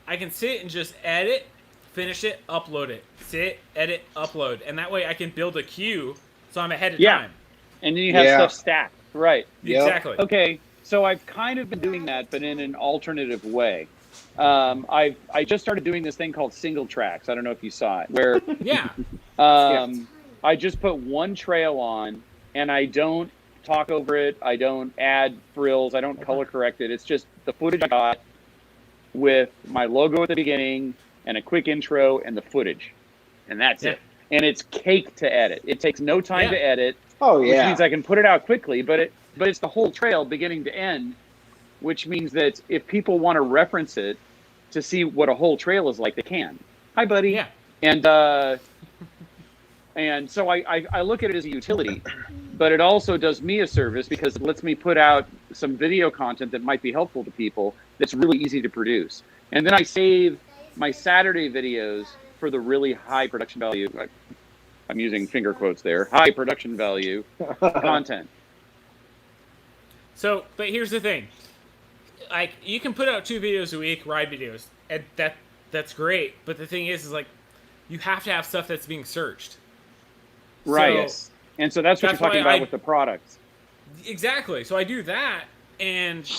I can sit and just edit, finish it, upload it. Sit, edit, upload. And that way I can build a queue so I'm ahead of Yeah. time. And then you have Yeah. stuff stacked. Right. Yep. Exactly. Okay, so I've kind of been doing that, but in an alternative way. I just started doing this thing called single tracks. I don't know if you saw it, where Yeah. I just put one trail on, and I don't talk over it. I don't add frills. I don't color correct it. It's just the footage I got with my logo at the beginning and a quick intro and the footage, and that's Yeah. it. And it's cake to edit. It takes no time Yeah. to edit. Oh, Which yeah. means I can put it out quickly, but it's the whole trail beginning to end, which means that if people want to reference it to see what a whole trail is like, they can. Hi, buddy. Yeah. And so I look at it as a utility, but it also does me a service because it lets me put out some video content that might be helpful to people that's really easy to produce. And then I save my Saturday videos for the really high production value. I'm using finger quotes there. High production value content. So, but here's the thing. Like, you can put out 2 videos a week, ride videos, and that's great. But the thing is like, you have to have stuff that's being searched. Right. So, And so that's what that's you're talking why about with the products. exactly. So I do that, and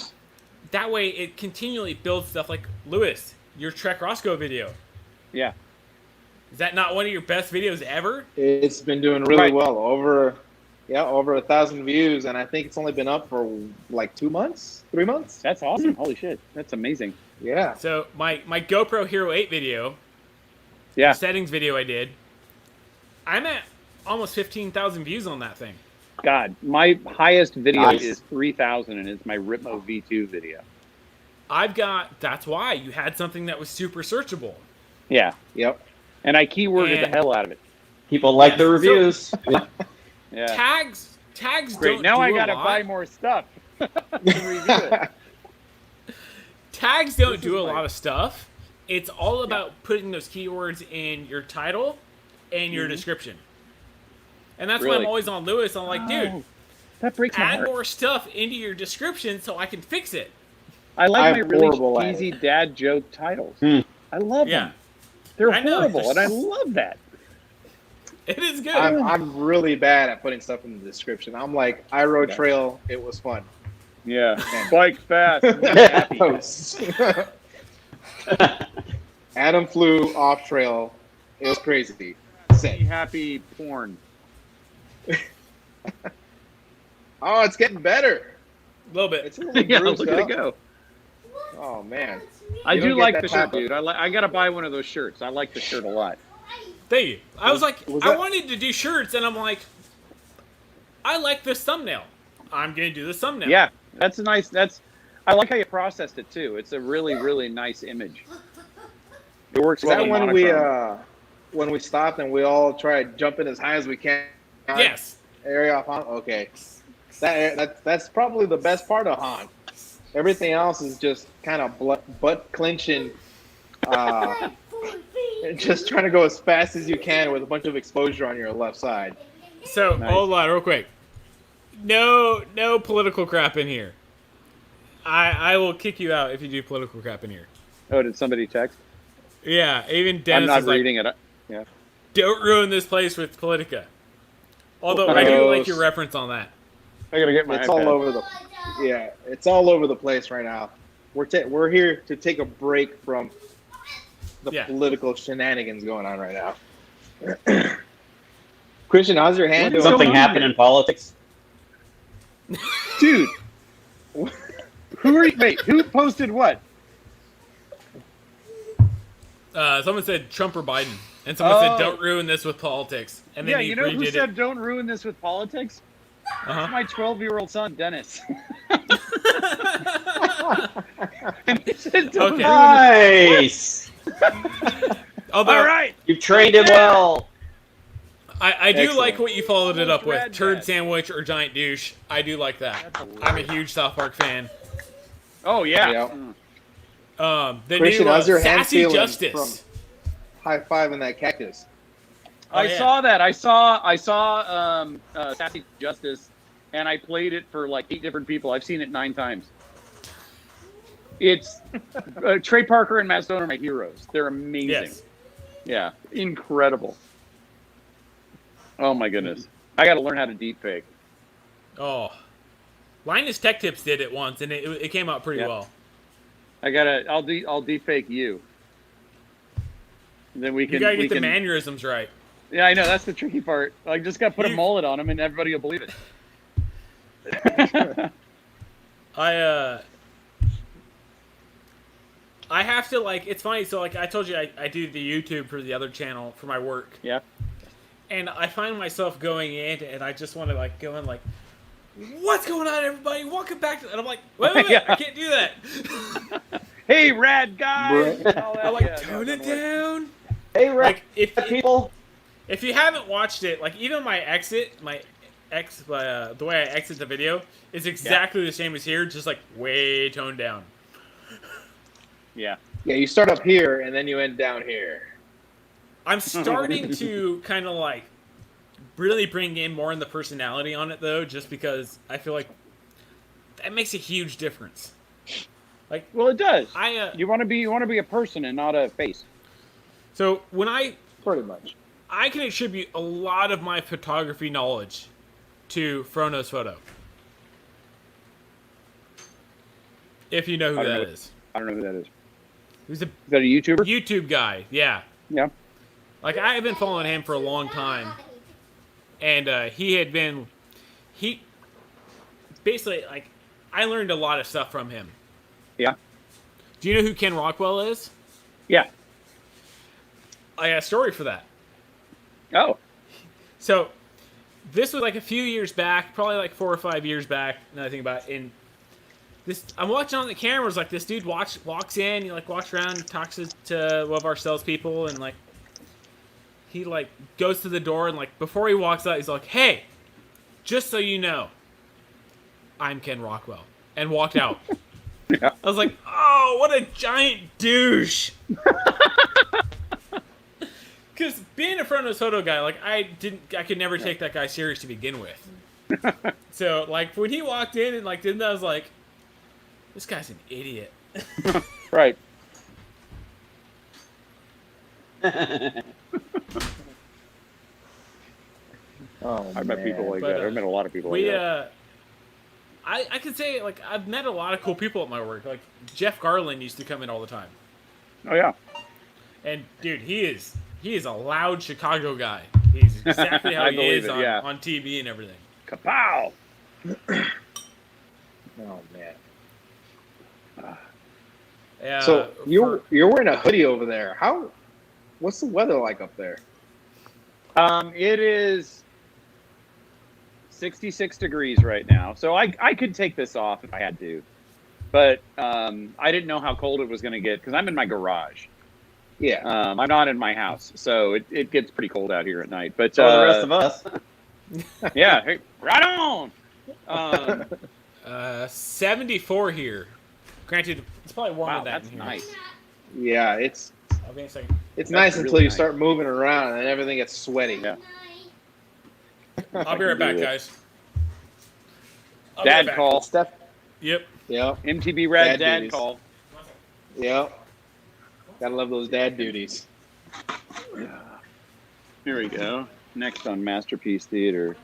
that way it continually builds stuff like, Lewis, your Trek Roscoe video. Yeah. Is that not one of your best videos ever? It's been doing really Right. well. Over 1,000 views, and I think it's only been up for like 2 months, 3 months. That's awesome. Holy shit. That's amazing. Yeah. So my GoPro Hero 8 video, Yeah. settings video I did, I'm at almost 15,000 views on that thing. God, my highest video Nice. is 3,000, and it's my Ripmo V2 video. That's why you had something that was super searchable. Yeah. Yep. And I keyworded the And- hell out of it. People like the So- reviews. Yeah. Tags Great. don't Now do I a got to lot. buy more stuff to review it. Tags don't This do is a like- lot of stuff. It's all about putting those keywords in your title and your description. And that's why Really? I'm always on Lewis. I'm like, dude, Oh, that breaks my add heart. more stuff into your description so I can fix it. I like I'm my really horrible at cheesy it. dad joke titles. Hmm. I love Yeah. them. They're I know. horrible, and I love that. It is good. I'm really bad at putting stuff in the description. I'm like, I rode trail. It was fun. Yeah. Bike fast. and be happy. Posts. Adam flew off trail. It was crazy. Be Sick. happy porn. Oh, it's getting better. A little bit. It's a little Yeah, bruised look at it up. go. Oh man. I You don't do get like that the type shirt, of- dude. I got to buy one of those shirts. I like the shirt a lot. Thank you. I was like, was I that- wanted to do shirts, and I'm like, I like this thumbnail. I'm going to do this thumbnail. Yeah. That's a nice. I like how you processed it too. It's a really, really nice image. It works Is well that in when monochrome. when we stopped and we all tried jumping as high as we can? Yes. Area off haunt. Okay. That's probably the best part of haunt. Everything else is just kind of butt clenching. Just trying to go as fast as you can with a bunch of exposure on your left side. So Nice. hold on, real quick. No political crap in here. I will kick you out if you do political crap in here. Oh, did somebody text? Yeah, even I'm Dennis not is like, reading it. Yeah. don't ruin this place with Politica. Although I do like your reference on that. I gotta get my It's iPad. all over it's all over the place right now. We're here to take a break from the political shenanigans going on right now. Christian, how's your hand doing? Something happened in politics. Dude, who posted what? Someone said Trump or Biden, and someone said Oh. don't ruin this with politics. And then Yeah, he you know who redid said it. don't ruin this with politics? Uh-huh. My 12-year-old son, Dennis. And he said, don't Okay. Nice. Although All right. You've trained him well. I do Excellent. like what you followed it up with, Rad turd Dad. sandwich or giant douche. I do like that. That's I'm a huge South Park fan. Oh, yeah. Yeah. The Christian, new how's your hand Sassy feeling Justice. High five in that cactus. Oh, I yeah. saw that. I saw Sassy Justice, and I played it for like 8 different people. I've seen it 9 times. It's Trey Parker and Matt Stone are my heroes. They're amazing. Yes. Yeah, incredible. Oh my goodness, I got to learn how to deep fake. Oh. Linus Tech Tips did it once, and it came out pretty Yeah. well. I'll deep fake you. And then we You can. gotta we get the can, mannerisms right. Yeah, I know that's the tricky part. Like, just got to put a You- mullet on him, and everybody will believe it. I have to, like, it's funny, so, like, I told you I do the YouTube for the other channel for my work. Yeah. And I find myself going in, and I just want to, like, go in, like, what's going on, everybody? Welcome back to... And I'm like, wait, Yeah. I can't do that. Hey, rad guy. I'm like, tone it down. Hey, Like, if people. if you haven't watched it, like, even the way I exit the video is exactly the same as here, just, like, way toned down. Yeah. Yeah, you start up here and then you end down here. I'm starting to kind of like really bring in more in the personality on it though, just because I feel like that makes a huge difference. Like, Well, it does. you want to be a person and not a face. so when Pretty much. I can attribute a lot of my photography knowledge to Frono's Photo. If you know who I don't that know. is. I don't know who that is. He's a Is that a YouTuber? YouTube guy, yeah. Yeah. Like, I have been following him for a long time. And he basically, like, I learned a lot of stuff from him. Yeah. Do you know who Ken Rockwell is? Yeah. I got a story for that. Oh. So, this was like a few years back, probably like 4 or 5 years back, now I think about it. And I'm watching on the cameras, like, this dude walks in, he, like, walks around, talks to one of our salespeople, and, like, he, like, goes to the door, and, like, before he walks out, he's like, hey, just so you know, I'm Ken Rockwell. And walked out. Yeah. I was like, oh, what a giant douche. Because being a Frono's Photo guy, like, I could never take that guy serious to begin with. So, like, when he walked in and, like, did that, I was like, this guy's an idiot. Right. Oh, I met people like But, that. I've met a lot of people We, like that. I could say, like, I've met a lot of cool people at my work. Like, Jeff Garland used to come in all the time. Oh yeah. And, dude, he is a loud Chicago guy. He's exactly how I he believe is it, on, yeah. on TV and everything. Kapow! Oh man. for- So you're wearing a hoodie over there. What's the weather like up there? It is 66 degrees right now. So I could take this off if I had to. But I didn't know how cold it was going to get because I'm in my garage. Yeah. I'm not in my house. So it gets pretty cold out here at night. But So the rest of us. yeah, hey, right on. 74 here. Granted, it's probably warmer Wow, than that that's in here. nice. Yeah, it's I'll be in a second. it's That's nice really until you nice. start moving around and everything gets sweaty. Yeah. I'll be right back, do it. guys. I'll be right Dad back. call. Stuff. Yep. Yep. MTB Rad Dad dad duties. call. Yep. Gotta love those dad duties. Here we go. Next on Masterpiece Theater.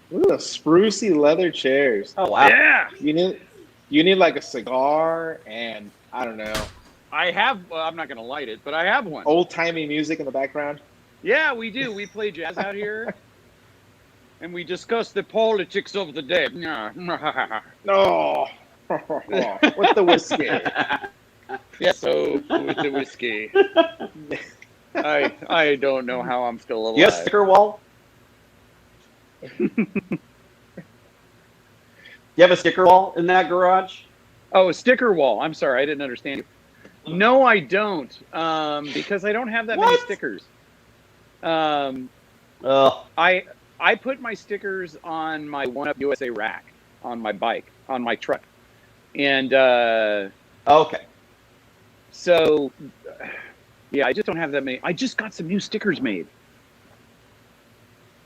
Look at those sprucey leather chairs. Oh wow. Yeah. You need like a cigar and I don't know, I have, well, I'm not going to light it, but I have one. old timey music in the background. Yeah, we do. We play jazz out here. And we discuss the politics of the day. No. With the whiskey. Yes, so with the whiskey. I don't know how I'm still alive. You have a sticker wall? You have a sticker wall in that garage? Oh, a sticker wall. I'm sorry, I didn't understand you. No, I don't, because I don't have that many What? stickers. Oh, I put my stickers on my One Up USA rack, on my bike, on my truck, and okay. so yeah, I just don't have that many. I just got some new stickers made.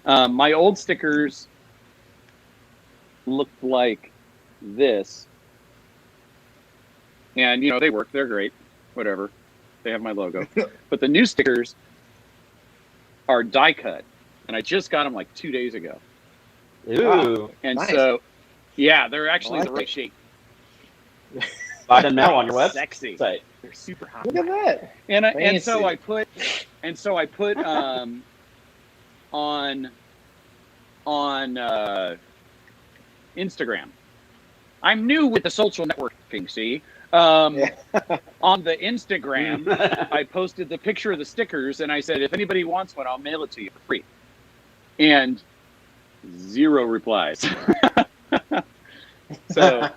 My old stickers looked like this. And, you know, they work. They're great. Whatever. They have my logo. But the new stickers are die cut. And I just got them like 2 days ago. Ooh. And Nice. so, yeah, they're actually I like the right it. shape. Buy them now on your website. Sexy. Site. They're super hot. Look at that. And so Fancy. I put on Instagram. I'm new with the social networking, see? On the Instagram, I posted the picture of the stickers and I said, if anybody wants one, I'll mail it to you for free. And 0 replies. So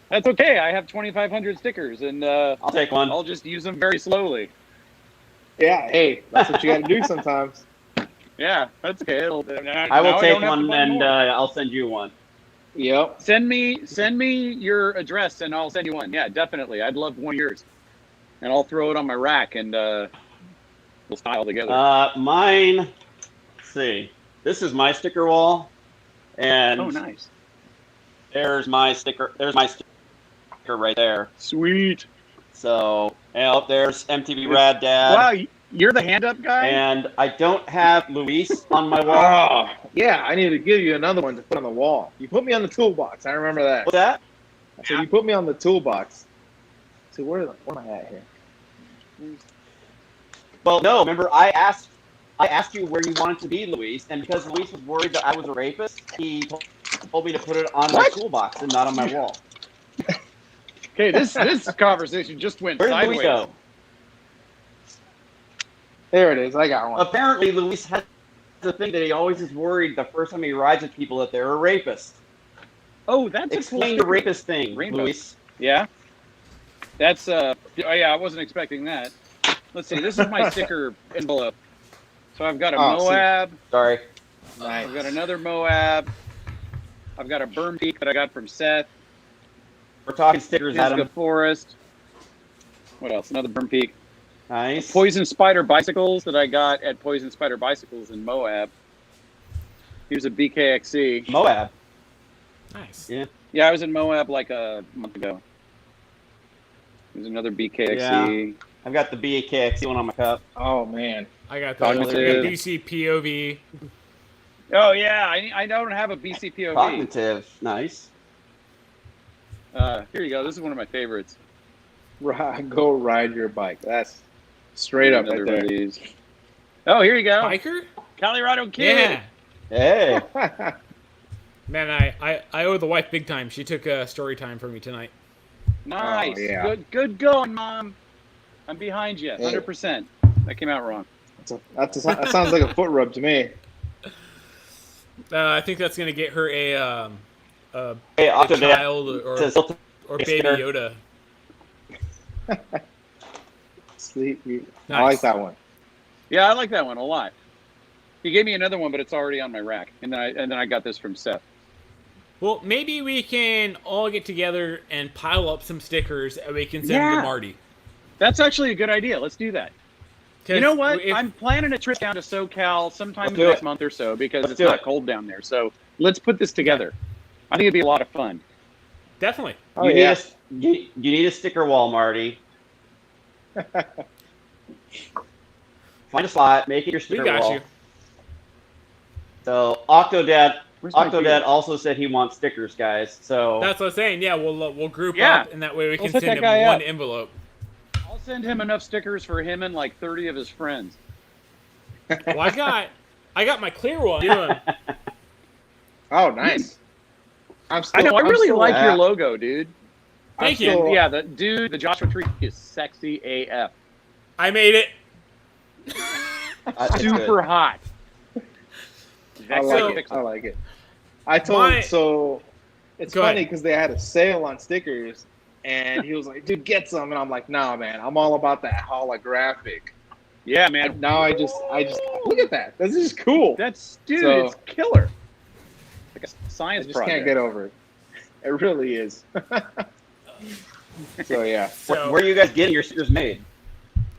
that's okay. I have 2,500 stickers and I'll take one. I'll just use them very slowly. Yeah, hey, that's what you gotta do sometimes. Yeah, that's okay. I will take one and I'll send you one. Yep. Send me your address and I'll send you one. Yeah, definitely. I'd love one of yours. And I'll throw it on my rack and we'll style together. Mine, let's see. This is my sticker wall. And oh, nice. there's my sticker right there. Sweet. So, there's MTV Rad Dad. Wow, you're the hand-up guy? And I don't have Luis on my wall. Oh, yeah, I need to give you another one to put on the wall. You put me on the toolbox. I remember that. What's that? So you put me on the toolbox. So where am I at here? Well, no. Remember, I asked you where you wanted to be, Luis, and because Luis was worried that I was a rapist, he told me to put it on my toolbox and not on my wall. Okay, this conversation just went Where did sideways. Luis go? There it is. I got one. Apparently, Luis has the thing that he always is worried the first time he rides with people that they're a rapist. Oh, that's Explain a the cool rapist thing, Rainbow. Luis. Yeah. That's oh yeah, I wasn't expecting that. Let's see. This is my sticker envelope. So I've got a Oh, see. Moab. Sorry. Nice. I've got another Moab. I've got a Burn Peak that I got from Seth. We're talking stickers, Pisgah Adam. Forest. What else? Another Burn Peak. Nice. Poison Spider bicycles that I got at Poison Spider Bicycles in Moab. Here's a BKXC. Moab. Nice. Yeah. Yeah, I was in Moab like a month ago. There's another BKXC. I've got the BKXC one on my cup. Oh man. I got Cognitive. the BC POV. Oh yeah, I don't have a BCPOV. Cognitive. Nice. Here you go. This is one of my favorites. Go ride your bike. That's straight up Another right one of there. these. Oh, here you go. Biker? Colorado Kid. Yeah. Hey. Man, I owe the wife big time. She took story time for me tonight. Nice. Oh, yeah. Good going, Mom. I'm behind you. 100%. That came out wrong. That sounds like a foot rub to me. I think that's gonna get her a Hey, Octodad child says or baby Yoda. Sleep. I Nice. like that one. Yeah, I like that one a lot. He gave me another one, but it's already on my rack, and then I got this from Seth. Well, maybe we can all get together and pile up some stickers and we can send them to Marty. That's actually a good idea. Let's do that. You know what? I'm planning a trip down to SoCal sometime in the next month or so because it's not cold down there. So let's put this together. I think it'd be a lot of fun. Definitely. Oh, you need a sticker wall, Marty. Find a spot, make it your sticker We got wall. you. So Octodad Where's my beer? also said he wants stickers, guys. So That's what I'm saying. Yeah, we'll group up, and that way we can Let's send hit him that guy one up. envelope. I'll send him enough stickers for him and like 30 of his friends. Well, I got my clear one. Doing. Oh, nice. I really like your logo, dude. Thank you. Still, Yeah, the Joshua Tree is sexy AF. I made it. That's Super good. hot. I like it. I told so. It's Go funny ahead. because they had a sale on stickers, and he was like, "Dude, get some," and I'm like, "Nah, man, I'm all about that holographic." Yeah, man. Now I just look at that. This is cool. That's dude, So- it's killer. Like a I science just project. can't get over it. It really is. So yeah. So, Where are you guys getting your stickers made?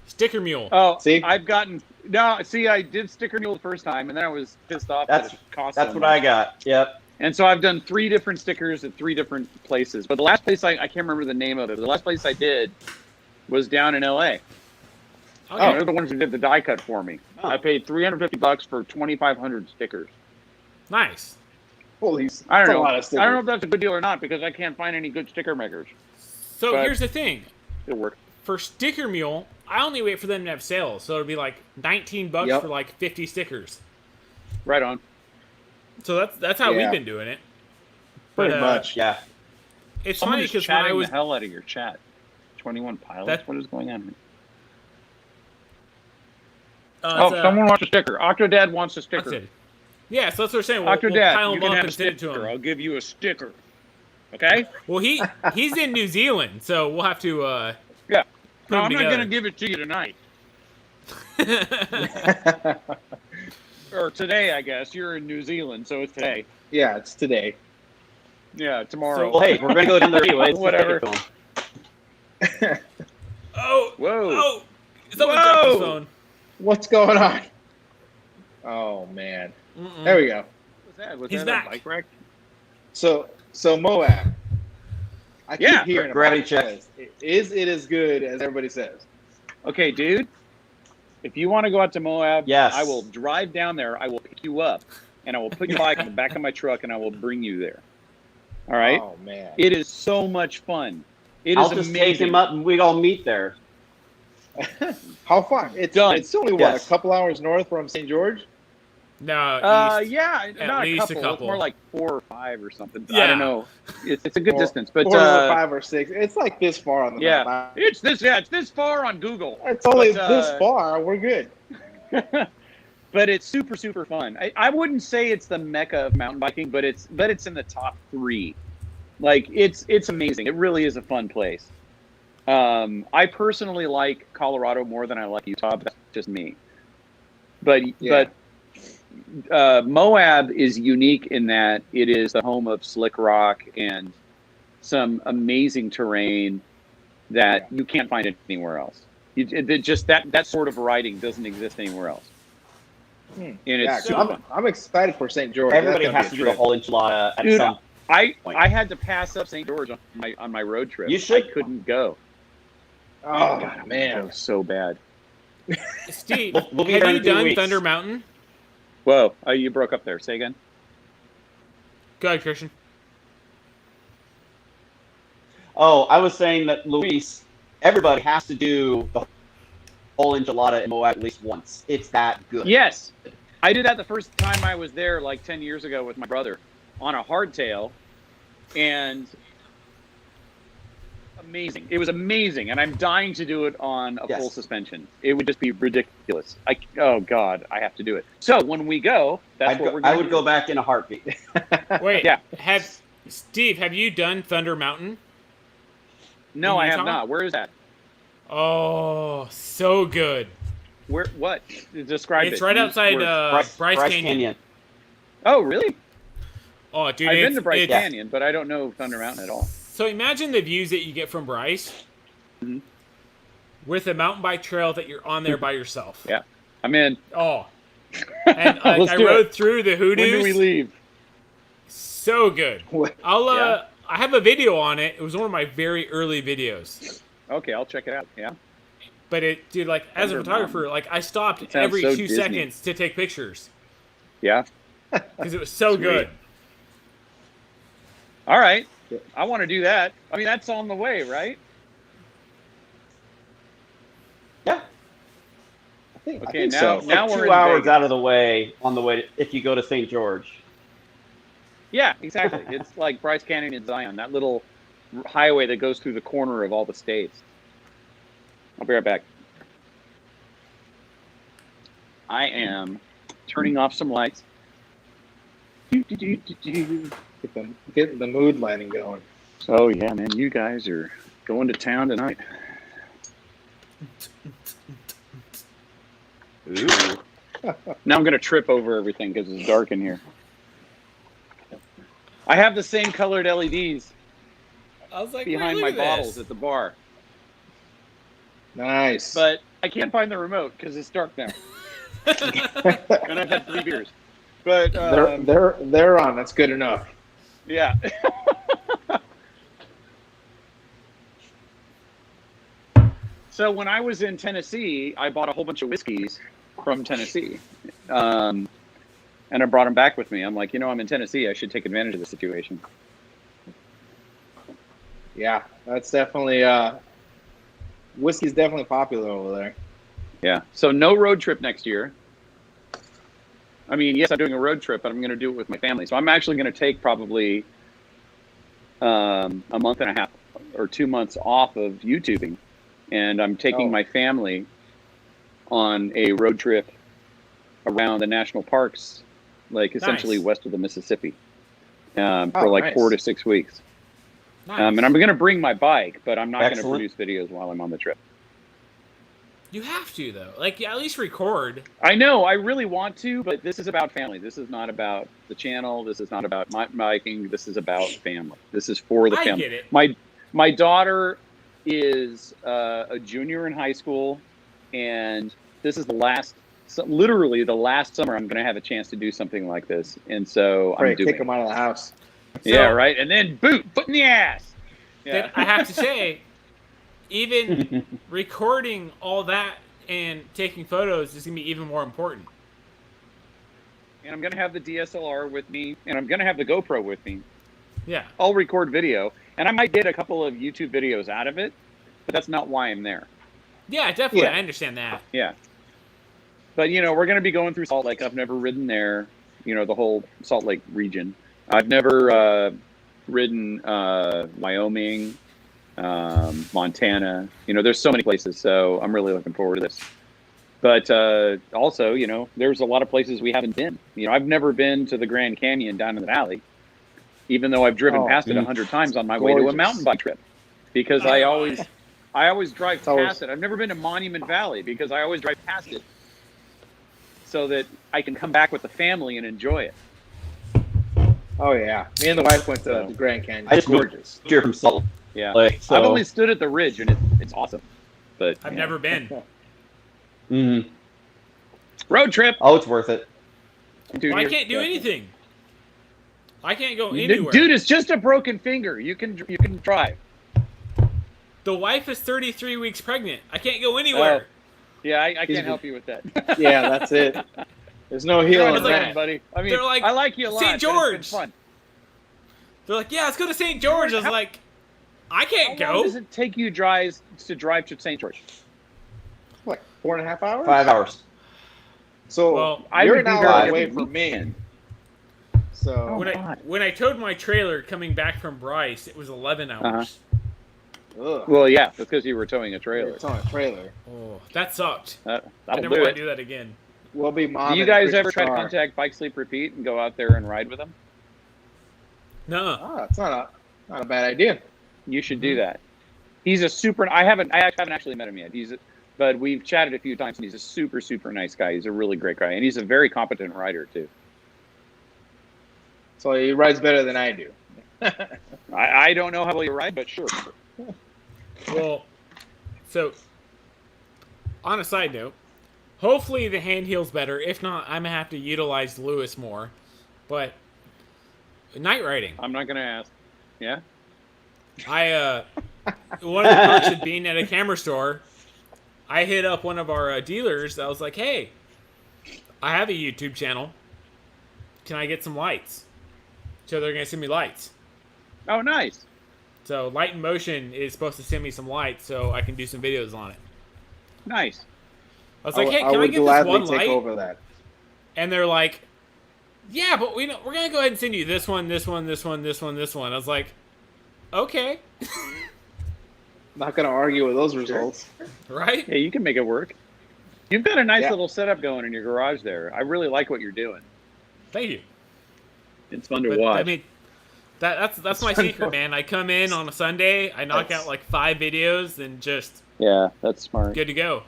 Sticker Mule. Oh, See? I did Sticker Mule the first time, and then I was pissed off that it cost so That's what much. I got. Yep. And so I've done 3 different stickers at 3 different places. But the last place I can't remember the name of it. The last place I did was down in LA. Okay. They're the ones who did the die cut for me. Oh. I paid $350 for 2,500 stickers. Nice. Holy, I don't that's a know. lot of I don't stickers. know if that's a good deal or not because I can't find any good sticker makers. So But- here's the thing. It'll work. For Sticker Mule, I only wait for them to have sales. So it'll be like $19 Yep. for like 50 stickers. Right on. So that's how we've Yeah. been doing it. Pretty But, much. Yeah. It's Someone funny is because when I chatting was the hell out of your chat. 21 pilots. What is going on here? Someone wants a sticker. Octodad wants a sticker. That's it. Yeah, so that's what we're saying. We'll Octodad, pile you them can up have a and send it to sticker. him. I'll give you a sticker. Okay? Well, he's in New Zealand, so we'll have to. Yeah. Put No, 'em I'm not together. going to give it to you tonight. Or today, I guess. You're in New Zealand, so it's today. Yeah, it's today. Yeah, tomorrow. Well, hey, we're gonna go down there anyways. Whatever. Oh! Whoa. Oh! Someone dropped his Whoa! phone. What's going on? Oh man. Mm-mm. There we go. What's that? Was He's that back. a bike rack? So Moab. I keep Yeah, hearing gravity about check. this. Is it as good as everybody says? Okay, dude. If you want to go out to Moab, Yes. I will drive down there. I will pick you up, and I will put your bike in the back of my truck, and I will bring you there. All right? Oh man. It is so much fun. It is I'll just amazing. take him up and we all meet there. How far? It's Done. It's only what, Yes. a couple hours north from St. George. No, east. Yeah, not least a a couple. It's couple. more like 4 or 5 or something. I Yeah. don't know. It's a good Four- distance, but 4 or 5 or 6. It's like this far on the yeah, map. it's this far on Google. It's only but, this far. We're good. But it's super fun. I wouldn't say it's the mecca of mountain biking, but it's in the top 3. Like it's amazing. It really is a fun place. I personally like Colorado more than I like Utah, but that's just me. But Moab is unique in that it is the home of slick rock and some amazing terrain that you can't find anywhere else. That sort of riding doesn't exist anywhere else. And it's super fun. I'm excited for St. George. Everybody That's gonna has be to a do the trip. whole enchilada at Dude, some point. I had to pass up St. George on my road trip. You should. I couldn't go. Oh God, man. that was so bad. Steve, We'll be there have in you 2 done weeks. Thunder Mountain? Whoa, you broke up there. Say again. Go ahead, Christian. Oh, I was saying that Luis, everybody has to do the whole enchilada in Moab at least once. It's that good. Yes, I did that the first time I was there, like 10 years ago, with my brother on a hardtail, and amazing. It was amazing, and I'm dying to do it on a full suspension. It would just be ridiculous. Oh God, I have to do it. So when we go, that's what we're going to do. I would go back in a heartbeat. Wait, Yeah. Steve, have you done Thunder Mountain? No, I have Utah? not. Where is that? Oh, so good. Where? What? Describe it. It's right outside Bryce Bryce Canyon. Oh, really? Oh, dude, I've been to it's- Bryce it's- Canyon, but I don't know Thunder Mountain at all. So imagine the views that you get from Bryce Mhm. with a mountain bike trail that you're on there by yourself. Yeah, I'm in. Oh, and like, Let's I do rode it. through the hoodoos. When do we leave? So good. What? I have a video on it. It was one of my very early videos. Okay, I'll check it out. Yeah. But dude, like as a Thunder photographer, Mountain. like I stopped It sounds every so 2 Disney. seconds to take pictures Yeah. because it was so Sweet. good. All right. I want to do that. I mean, that's on the way, right? Yeah. I think Okay, so. now Like we're 2 in hours Vegas. out of the way on the way if you go to St. George. Yeah, exactly. It's like Bryce Canyon in Zion, that little highway that goes through the corner of all the states. I'll be right back. I am turning off some lights. Getting the mood lighting going. Oh, yeah, man. You guys are going to town tonight. Ooh. Now I'm going to trip over everything because it's dark in here. I have the same colored LEDs I was like, behind wait, my look at bottles this. at the bar, Nice. but I can't find the remote because it's dark now. And I've had 3 beers. But they're on. That's good enough. yeah. So when I was in Tennessee, I bought a whole bunch of whiskeys from Tennessee. And I brought them back with me. I'm like, I'm in Tennessee. I should take advantage of the situation. Yeah, that's definitely whiskey's definitely popular over there. Yeah. So no road trip next year. I mean, yes, I'm doing a road trip, but I'm going to do it with my family. So I'm actually going to take probably a month and a half or 2 months off of YouTubing. And I'm taking my family on a road trip around the national parks, like essentially Nice. west of the Mississippi, for like nice. 4 to 6 weeks. Nice. And I'm going to bring my bike, but I'm not going to Excellent. produce videos while I'm on the trip. You have to though. Like at least record. I know, I really want to, but this is about family. This is not about the channel. This is not about my biking. This is about family. This is for the I family. get it. My daughter is a junior in high school, and this is literally the last summer I'm going to have a chance to do something like this. And so I'm Right, doing kick it. them out of the house. Yeah, So- right. And then foot in the ass. Yeah. Then I have to say, even recording all that and taking photos is gonna be even more important. And I'm going to have the DSLR with me, and I'm going to have the GoPro with me. Yeah. I'll record video, and I might get a couple of YouTube videos out of it, but that's not why I'm there. Yeah, definitely. Yeah. I understand that. Yeah. But, we're going to be going through Salt Lake. I've never ridden there, the whole Salt Lake region. I've never ridden Wyoming, Montana. There's so many places, so I'm really looking forward to this. But also, there's a lot of places we haven't been. I've never been to the Grand Canyon down in the valley, even though I've driven past it 100 times on my way to a Gorgeous. mountain bike trip, because I always drive always- past it. I've never been to Monument Valley because I always drive past it so that I can come back with the family and enjoy it. Oh yeah, me and the wife went to the Grand Canyon. I just moved Gorgeous. here from Salt Yeah. Lake. So. I've only stood at the ridge, and it's awesome. But I've never been. Mhm. road trip. Oh, it's worth it. Dude, Well, I you're- can't do anything. I can't go Dude, anywhere. it's just a broken finger. You can drive. The wife is 33 weeks pregnant. I can't go anywhere. Yeah, I can't help you with that. Yeah, that's it. There's no You're healing on like- that. that, buddy. I mean, They're like, I like you a lot. St. but George. It's been fun. They're like, yeah, let's go to St. George. I was like, I can't How long go. does it take you to drive to St. George? Like 4.5 hours. 5 hours. So Well, I you're would an be there hour every away from me. weekend. So When I towed my trailer coming back from Bryce, it was 11 hours. Ugh. Well, yeah, because you were towing a trailer. It's on a trailer. Oh, that sucked. I That'll never do want it. to do that again. We'll be Do mobbing. you guys Chris ever try to Star. contact Bike Sleep Repeat and go out there and ride with them? No. Ah, it's not a bad idea. You should do that. He's a super. I haven't actually met him yet. But we've chatted a few times, and he's a super, super nice guy. He's a really great guy, and he's a very competent rider too. So he rides better than I do. I don't know how well you ride, but sure. Well, so on a side note, hopefully the hand heals better. If not, I'm gonna have to utilize Lewis more. But night riding, I'm not gonna ask. Yeah. I one of the perks of being at a camera store, I hit up one of our dealers. I was like, "Hey, I have a YouTube channel. Can I get some lights?" So they're gonna send me lights. Oh, nice. So Light in Motion is supposed to send me some lights so I can do some videos on it. Nice. I was like, "Hey, I can I would get this gladly one take light?" over that. And they're like, "Yeah, but we're gonna go ahead and send you this one, this one, this one, this one, this one." I was like, "Okay." Not gonna argue with those results. Right? Yeah, you can make it work. You've got a nice Yeah. little setup going in your garage there. I really like what you're doing. Thank you. It's fun to But, watch. I mean, that's my secret, man. I come in on a Sunday, I knock out like 5 videos, and just Yeah, that's smart. good to go.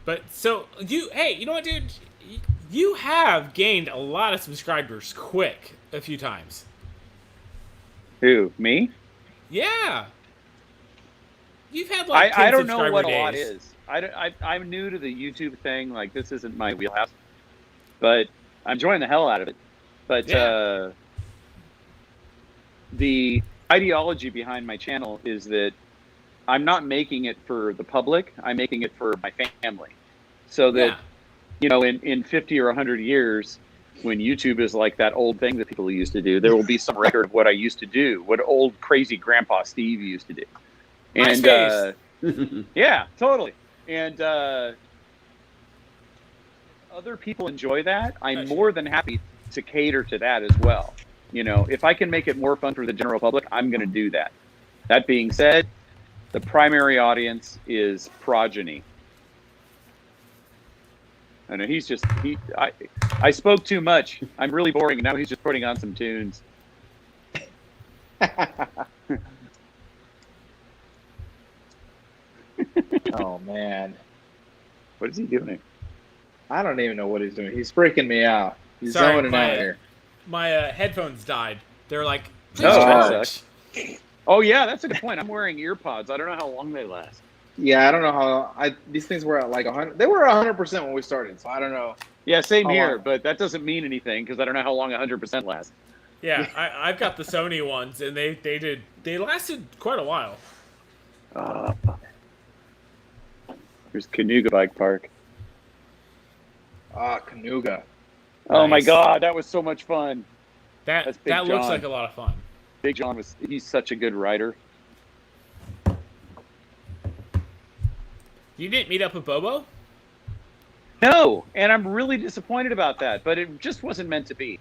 But so hey, you know what, dude? You have gained a lot of subscribers quick a few times. Who? Me? Yeah. You've had like 10 I don't know subscriber what days. a lot is. I'm new to the YouTube thing. Like, this isn't my wheelhouse. But I'm enjoying the hell out of it. But Yeah. the ideology behind my channel is that I'm not making it for the public. I'm making it for my family. So that, Yeah. you know, in 50 or 100 years, when YouTube is like that old thing that people used to do, there will be some record of what I used to do, what old crazy Grandpa Steve used to do. And MySpace. yeah, totally. And other people enjoy that. I'm That's more than happy to cater to that as well. You know, if I can make it more fun for the general public, I'm going to do that. That being said, the primary audience is progeny. I know he's just I spoke too much. I'm really boring. Now he's just putting on some tunes. Oh man, What is he doing? I don't even know what he's doing. He's freaking me out. He's Sorry, zoning out here. My headphones died. They're like, please Oh, that charge. sucks. Oh yeah, that's a good point. I'm wearing ear pods. I don't know how long they last. Yeah, I don't know how. These things were at like 100. They were 100% when we started, so I don't know. Yeah, same How here, long? but that doesn't mean anything because I don't know how long 100% lasts. Yeah, I've got the Sony ones, and they lasted quite a while. There's Canoga Bike Park. Ah, Canuga. Oh my Nice. God, that was so much fun. That That's Big looks John. like a lot of fun. Big John he's such a good rider. You didn't meet up with Bobo? No, and I'm really disappointed about that, but it just wasn't meant to be.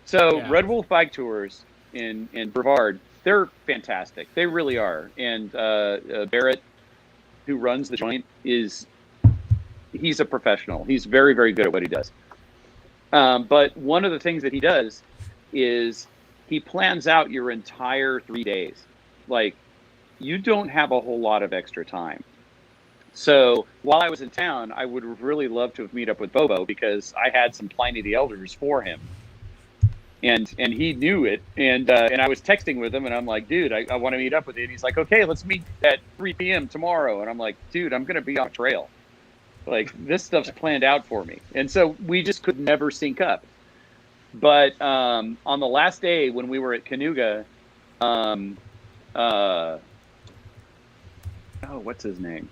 So Yeah. Red Wolf Bike Tours in Brevard, they're fantastic. They really are. And Barrett, who runs the joint, he's a professional. He's very, very good at what he does. But one of the things that he does is he plans out your entire 3 days. Like, you don't have a whole lot of extra time. So while I was in town, I would have really loved to have met up with Bobo because I had some Pliny the Elders for him. And he knew it. And I was texting with him, and I'm like, dude, I want to meet up with you. And he's like, okay, let's meet at 3 p.m. tomorrow. And I'm like, dude, I'm going to be on trail. Like, this stuff's planned out for me. And so we just could never sync up. But on the last day when we were at Canuga, what's his name?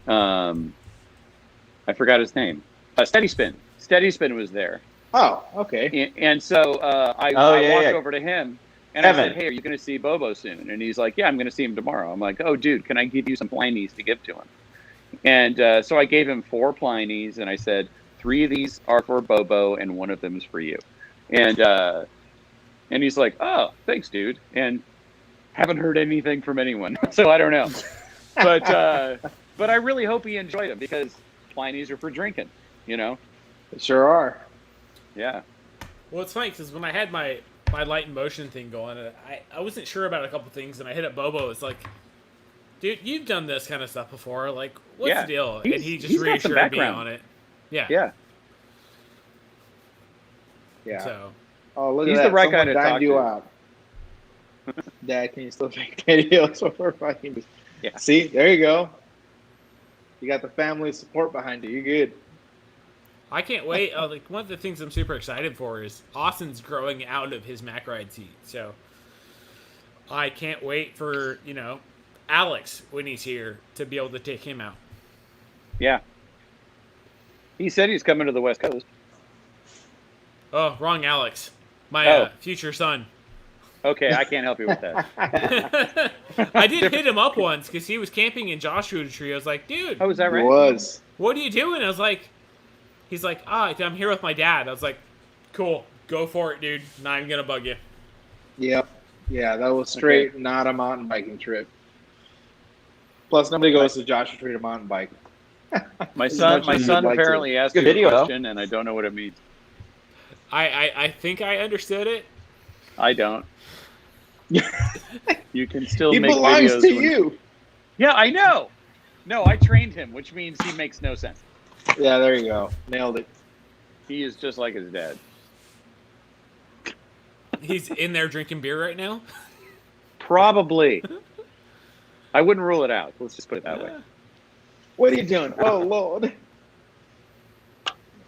I forgot his name. Steady Spin. Steady Spin was there. Oh, okay. And so I walked over to him and Kevin. I said, hey, are you going to see Bobo soon? And he's like, yeah, I'm going to see him tomorrow. I'm like, oh, dude, can I give you some Plinies to give to him? And so I gave him 4 Plinies, and I said, 3 of these are for Bobo, and 1 of them is for you. And he's like, oh, thanks, dude. And Haven't heard anything from anyone, so I don't know. But I really hope he enjoyed them because Pliny's are for drinking, you know? They sure are. Yeah. Well, it's funny because when I had my light and motion thing going, I wasn't sure about a couple things, and I hit up Bobo. It's like, dude, you've done this kind of stuff before. Like, what's Yeah. the deal? He's- And he just he's got some reassured me background. on it. Yeah. Yeah. Yeah. So, Oh, look He's at the that. right Someone guy to dined talk you to. out. Dad, can you still make videos for fucking? Yeah. See, there you go. You got the family support behind you. You're good. I can't wait. Like, one of the things I'm super excited for is Austin's growing out of his Mac ride seat. So, I can't wait for, Alex, when he's here, to be able to take him out. Yeah. He said he's coming to the West Coast. Oh, wrong Alex. My Oh. future son. Okay, I can't help you with that. I did hit him up once because he was camping in Joshua Tree. I was like, dude, Oh, is that It right? was. what are you doing? I was like, he's like, I'm here with my dad. I was like, cool, go for it, dude. Not even gonna bug you. Yep. Yeah, that was straight, not a mountain biking trip. Plus, nobody goes to Joshua Tree to mountain bike. My As son, much my as son you'd like to. apparently asked Good you video, a though. question, and I don't know what it means. I think I understood it. I don't. You can still He make belongs videos. to when- you. Yeah, I know. No, I trained him, which means he makes no sense. Yeah, there you go. Nailed it. He is just like his dad. He's in there drinking beer right now. Probably. I wouldn't rule it out. Let's just put it that way. What are you doing? Oh, Lord.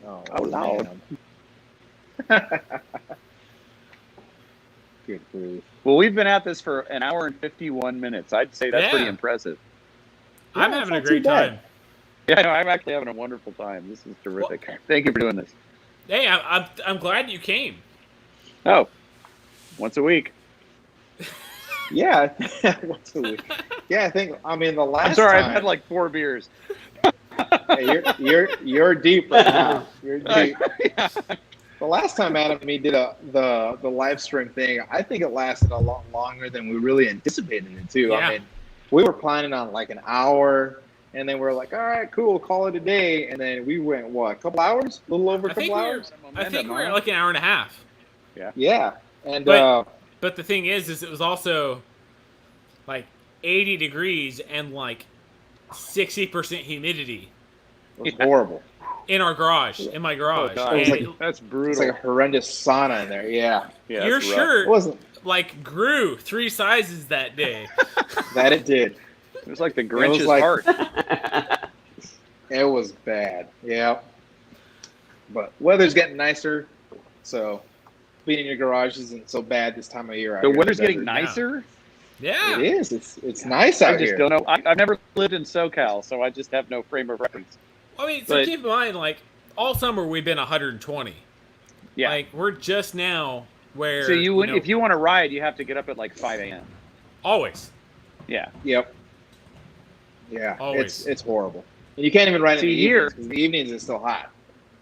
Oh, Lord. man. Good grief. Well, we've been at this for an hour and 51 minutes. I'd say that's pretty Yeah. impressive. I'm Yeah, having a it's not great too bad. time. Yeah, no, I'm actually having a wonderful time. This is terrific. Thank you for doing this. Hey, I'm glad you came. Oh, once a week. Yeah, once a week. Yeah, I mean, the last I'm sorry, time. I've had like 4 beers. Hey, you're deep right now. You're deep. Yeah. The last time Adam and me did the live stream thing, I think it lasted a lot longer than we really anticipated it to. Yeah. I mean, we were planning on like an hour, and then we're like, all right, cool, call it a day. And then we went, what, a couple hours? A little over a I think couple we're hours? at like an hour and a half. Yeah. And But the thing is it was also like 80 degrees and like 60% humidity it was horrible. in our garage, in my garage. Oh, God. And It was That's It's brutal. like a horrendous sauna in there. Yeah. Yeah, your it's rough. It shirt wasn't like grew 3 sizes that day. that it did. It was like the was Grinch's like- heart. It was bad. Yeah. But weather's getting nicer, so being in your garage isn't so bad this time of year. out The here in weather's desert. getting nicer. Yeah. It is. It's nice out I just here. don't know. I've never lived in SoCal, so I just have no frame of reference. I mean, so But- keep in mind, like, all summer we've been 120. Yeah. Like, we're just now where. So if you want to ride, you have to get up at like 5 a.m. Always. Yeah. Yep. Yeah. Always. It's horrible. And you can't even ride in the See, here- evenings because the evenings is still hot.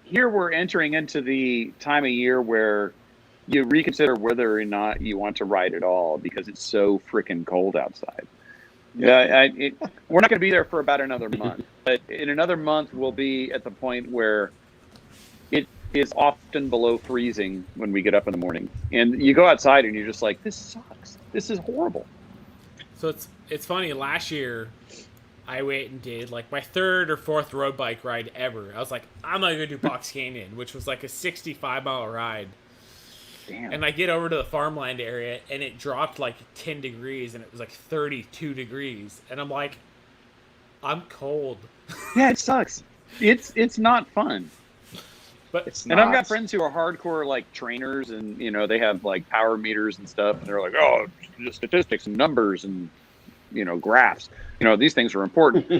Here we're entering into the time of year where you reconsider whether or not you want to ride at all because it's so freaking cold outside. Yeah, we're not going to be there for about another month, but in another month we'll be at the point where it is often below freezing when we get up in the morning, and you go outside and you're just like, this sucks. This is horrible. So it's funny. Last year, I went and did like my 3rd or 4th road bike ride ever. I was like, I'm gonna go do Box Canyon, which was like a 65-mile ride. Damn. And I get over to the farmland area, and it dropped like 10 degrees, and it was like 32 degrees, and I'm like, I'm cold. Yeah, it sucks. It's not fun. But It's And not. I've got friends who are hardcore like trainers, and they have like power meters and stuff, and they're like, oh, just statistics and numbers and graphs. These things are important.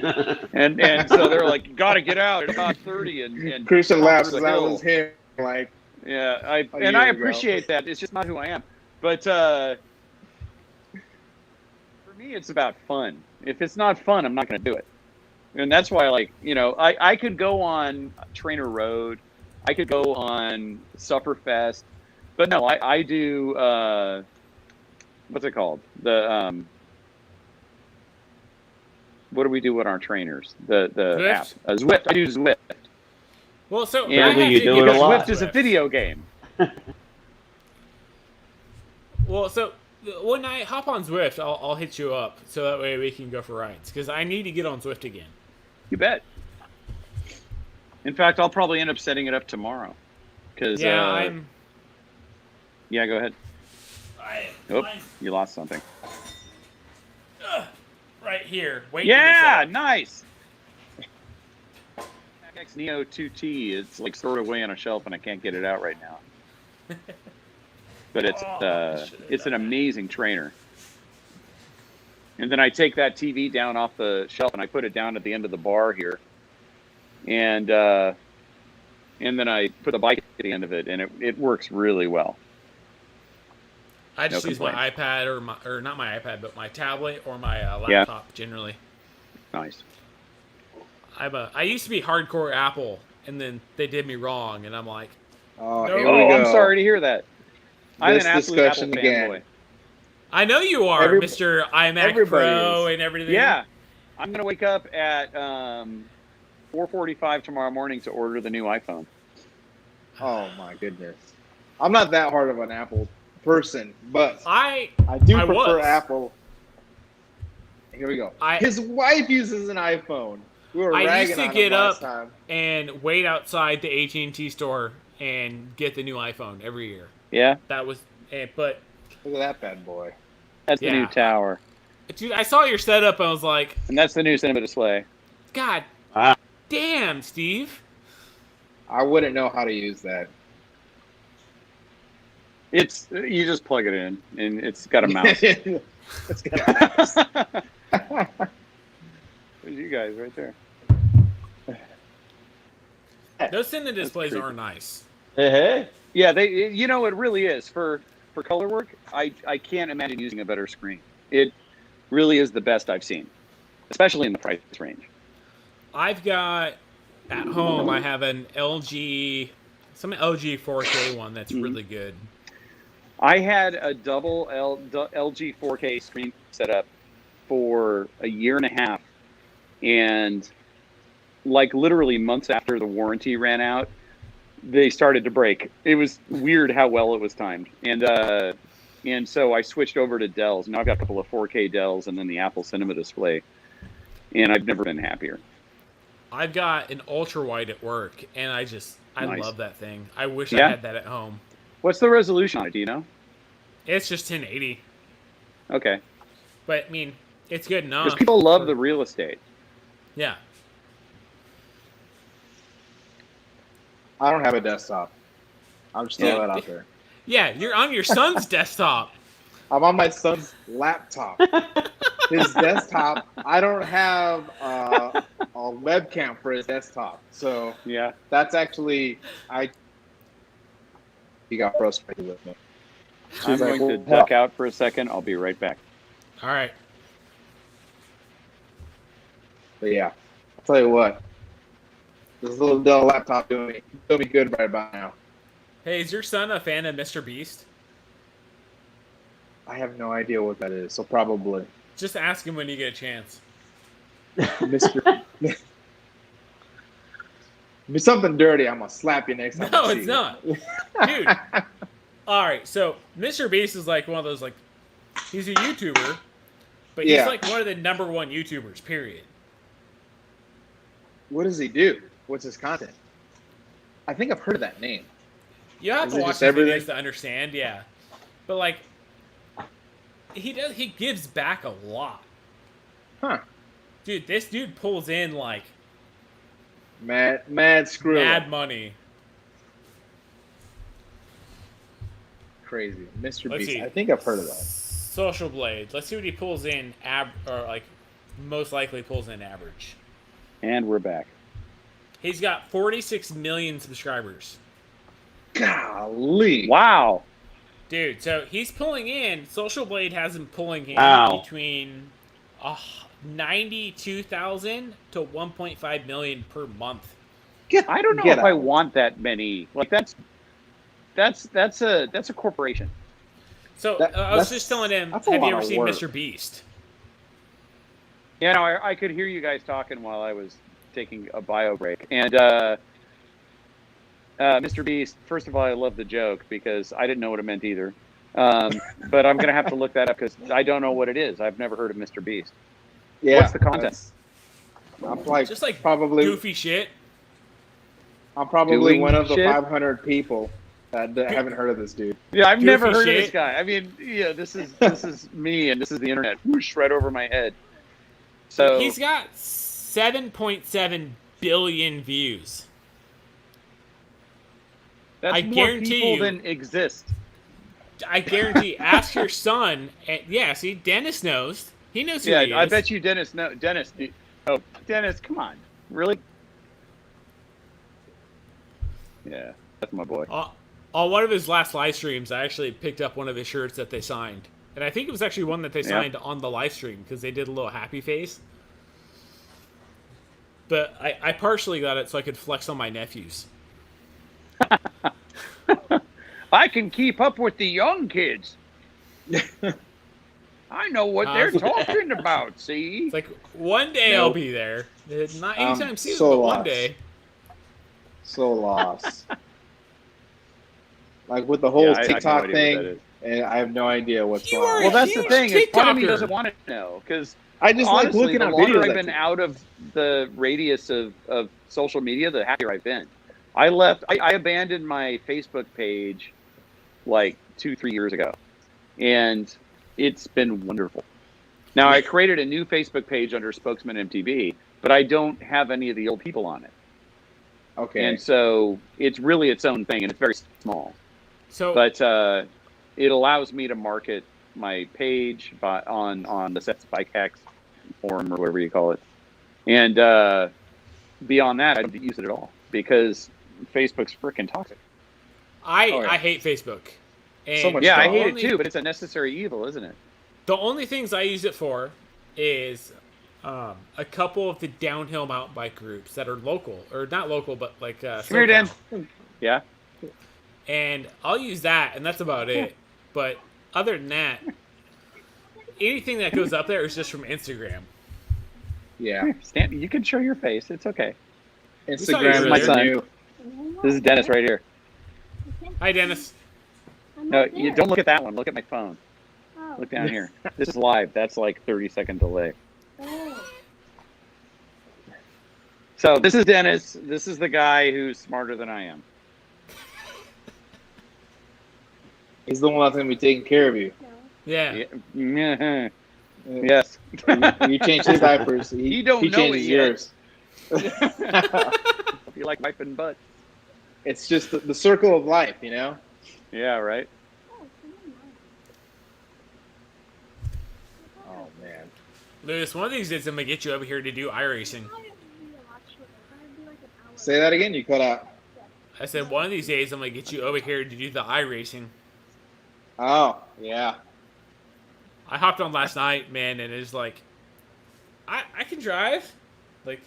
and so they're like, gotta get out. It's not 30 and Christian laughs conquer because the that hill. was him. Like, Yeah, A I year ago. appreciate that. It's just not who I am. But for me, it's about fun. If it's not fun, I'm not going to do it. And that's why, I could go on Trainer Road, I could go on Sufferfest, but no, I do what's it called? The what do we do with our trainers? The Zwift? app. Zwift. I do Zwift. Well, so And I have you to do give it a you lot. Zwift is a video game. Well, so when I hop on Zwift, I'll hit you up so that way we can go for rides because I need to get on Zwift again. You bet. In fact, I'll probably end up setting it up tomorrow. Cause, Yeah, Yeah, go ahead. Oh, you lost something. right here. Wait. Yeah, nice. X Neo 2T. It's like stored away on a shelf, and I can't get it out right now. But it's an amazing trainer. And then I take that TV down off the shelf and I put it down at the end of the bar here, and then I put the bike at the end of it, and it works really well. I just No use my complaints. iPad or not my iPad, but my tablet or my laptop generally. Nice. I used to be hardcore Apple, and then they did me wrong, and I'm like, Oh, No. here we Oh, go. I'm sorry to hear that. I'm This an absolute Apple discussion again. fanboy. I know you are, Every- Mr. iMac everybody Pro is. and everything. Yeah, I'm gonna wake up at 4:45 tomorrow morning to order the new iPhone. Oh my goodness. I'm not that hard of an Apple person, but I do I prefer was. Apple. Here we go. His wife uses an iPhone. We were I ragging used to on get him up last time. and wait outside the AT&T store and get the new iPhone every year. Yeah, That was, but Look at that bad boy. that's the Yeah. new tower, dude, I saw your setup and I was like, and that's the new cinema display. God Ah. damn, Steve. I wouldn't know how to use that. It's you just plug it in, and it's got a mouse. It's got There's you guys right there. Those cinema displays creepy. are nice. Hey. Yeah, it really is for color work. I can't imagine using a better screen. It really is the best I've seen, especially in the price range. I've got at home. I have an some LG 4K one that's really good. I had a double LG 4K screen set up for a year and a half, and like literally months after the warranty ran out, they started to break. It was weird how well it was timed, and so I switched over to Dells. Now I've got a couple of 4K Dells and then the Apple Cinema display, and I've never been happier. I've got an ultra wide at work, and I Nice. love that thing. I wish Yeah? I had that at home. What's the resolution on it? Do you know? It's just 1080, Okay, but I mean, it's good enough. because people love the real estate. Yeah. I don't have a desktop. I'm just throwing that out there. Yeah, you're on your son's desktop. I'm on my son's laptop. His desktop, I don't have a webcam for his desktop. So Yeah. that's actually, he got frustrated with me. I'm She's like, going to "Well, duck out for a second. I'll be right back. All right. But yeah, I'll tell you what. This little Dell laptop doing me good right about now. Hey, is your son a fan of Mr. Beast? I have no idea what that is, so probably. Just ask him when you get a chance. Mr. If it's something dirty, I'm going to slap you next time. No, I see it's you. not. Dude. All right, so Mr. Beast is like one of those, like, he's a YouTuber, but he's Yeah. like one of the number one YouTubers, period. What does he do? What's his content? I think I've heard of that name. You have Is to it watch just his everything? videos to understand, yeah. But, like, he gives back a lot. Huh. Dude, this dude pulls in, like, Mad Skrilla. mad money. Crazy. Mr. Let's Beast. see. I think I've heard of that. Social Blade. Let's see what he pulls in, most likely pulls in average. And we're back. He's got 46 million subscribers. Golly. Wow. Dude, so he's pulling in, Social Blade has him pulling in Wow. between 92,000 to 1.5 million per month. I don't know Get if I out. want that many. Like that's a corporation. So I was that's- just telling him, that's a have you lot ever of seen work. Mr. Beast? Yeah, no, I could hear you guys talking while I was taking a bio break. And Mr. Beast, first of all, I love the joke because I didn't know what it meant either. But I'm going to have to look that up because I don't know what it is. I've never heard of Mr. Beast. Yeah, What's the content? that's- I'm like Just like probably goofy shit. I'm probably doing one of the shit? 500 people that haven't heard of this dude. Yeah, I've never Goofy heard of shit. this guy. I mean, yeah, this is me and this is the internet. Whoosh, right over my head. So He's got 7.7 billion views. that's I more guarantee people you- than exist. I guarantee. Ask your son. And, yeah, see, Dennis knows. He knows who he is. Yeah, I bet you Dennis. No, Dennis. Oh, Dennis, come on, really? Yeah, that's my boy. On one of his last live streams, I actually picked up one of his shirts that they signed. And I think it was actually one that they signed on the live stream because they did a little happy face. But I partially got it so I could flex on my nephews. I can keep up with the young kids. I know what they're talking about. See? It's like, one day Nope. I'll be there. Not anytime soon, so but one lost. day. So lost. Like with the whole Yeah, I have no TikTok idea what that thing, is. and I have no idea what's You going are on. Well, that's the huge thing. Is part of me TikToker. doesn't want to know because I just like honestly, looking the at longer videos. I've like been this. out of the radius of social media, the happier I've been. I left. I abandoned my Facebook page like 2-3 years ago, and it's been wonderful. Now I created a new Facebook page under Spokesman MTB, but I don't have any of the old people on it, Okay. and so it's really its own thing, and it's very small. So, But it allows me to market my page on the Sets Bike Hacks forum or whatever you call it. And beyond that, I don't use it at all because Facebook's freaking toxic. I hate Facebook. And So much Yeah, I drama. hate only- it too, but it's a necessary evil, isn't it? The only things I use it for is a couple of the downhill mountain bike groups that are local, or not local, but like Come here, Dan. SoCal. Yeah. And I'll use that, and that's about it. But other than that, anything that goes up there is just from Instagram. Yeah. Stan, you can show your face. It's okay. Instagram my is son. new. This is Dennis right here. Hi, Dennis. No, you don't look at that one. Look at my phone. Look down here. This is live. That's like 30-second delay. So this is Dennis. This is the guy who's smarter than I am. He's the one that's gonna be taking care of you. Yeah. Yeah. Yes. You change his diapers. You don't he know changes it yet. yours. If you like wiping butt. It's just the circle of life, you know. Yeah, right. Oh man. Lewis, one of these days I'm going to get you over here to do iRacing. Say that again. You cut out. I said, one of these days I'm going to get you over here to do the iRacing. Oh yeah. I hopped on last night, man, and it's like, I can drive. Like,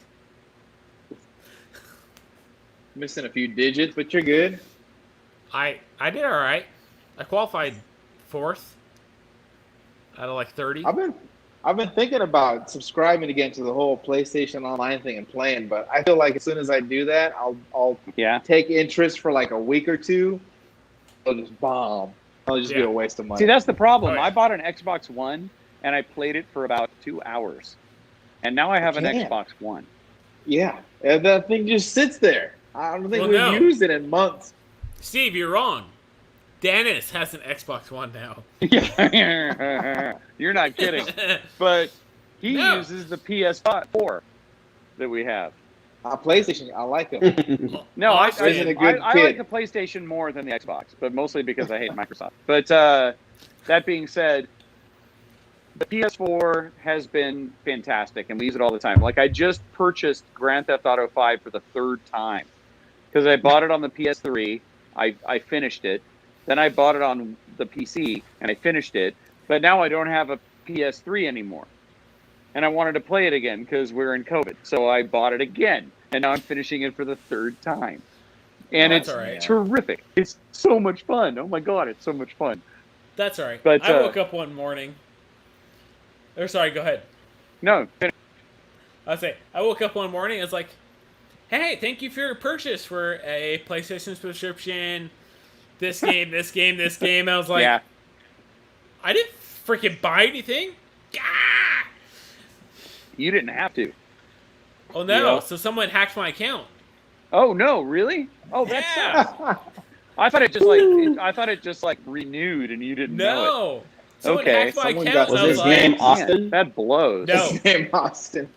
Missing a few digits, but you're good. I did all right. I qualified 4th out of like 30. I've been thinking about subscribing again to the whole PlayStation Online thing and playing, but I feel like as soon as I do that, I'll Yeah. take interest for like a week or two. It'll just bomb. It'll just be Yeah. a waste of money. See, that's the problem. Oh, yeah. I bought an Xbox One and I played it for about 2 hours, and now I have an Damn. Xbox One. Yeah, and that thing just sits there. I don't think Well, we've no. used it in months. Steve, you're wrong. Dennis has an Xbox One now. You're not kidding. But he No. uses the PS4 that we have. PlayStation, I like them. No, Awesome. Isn't a good I kid. like the PlayStation more than the Xbox, but mostly because I hate Microsoft. But that being said, the PS4 has been fantastic, and we use it all the time. Like, I just purchased Grand Theft Auto 5 for the 3rd time because I bought it on the PS3. I finished it. Then I bought it on the PC, and I finished it. But now I don't have a PS3 anymore. And I wanted to play it again because we're in COVID. So I bought it again, and now I'm finishing it for the 3rd time. And Oh, it's that's all right. terrific. It's so much fun. Oh, my God, it's so much fun. That's all right. But, I woke up one morning. Or sorry, go ahead. No, I woke up one morning. I was like, "Hey, thank you for your purchase for a PlayStation subscription. This game, this game, this game." I was like, yeah. "I didn't freaking buy anything." Ah! You didn't have to. Oh no! Yeah. So someone hacked my account. Oh no, really? Oh, that Yeah. sucks. I thought it just like renewed and you didn't know it. No. Someone Okay. hacked my Someone account. got And I Was was his like, name Man, Austin? that blows. No. His name Austin.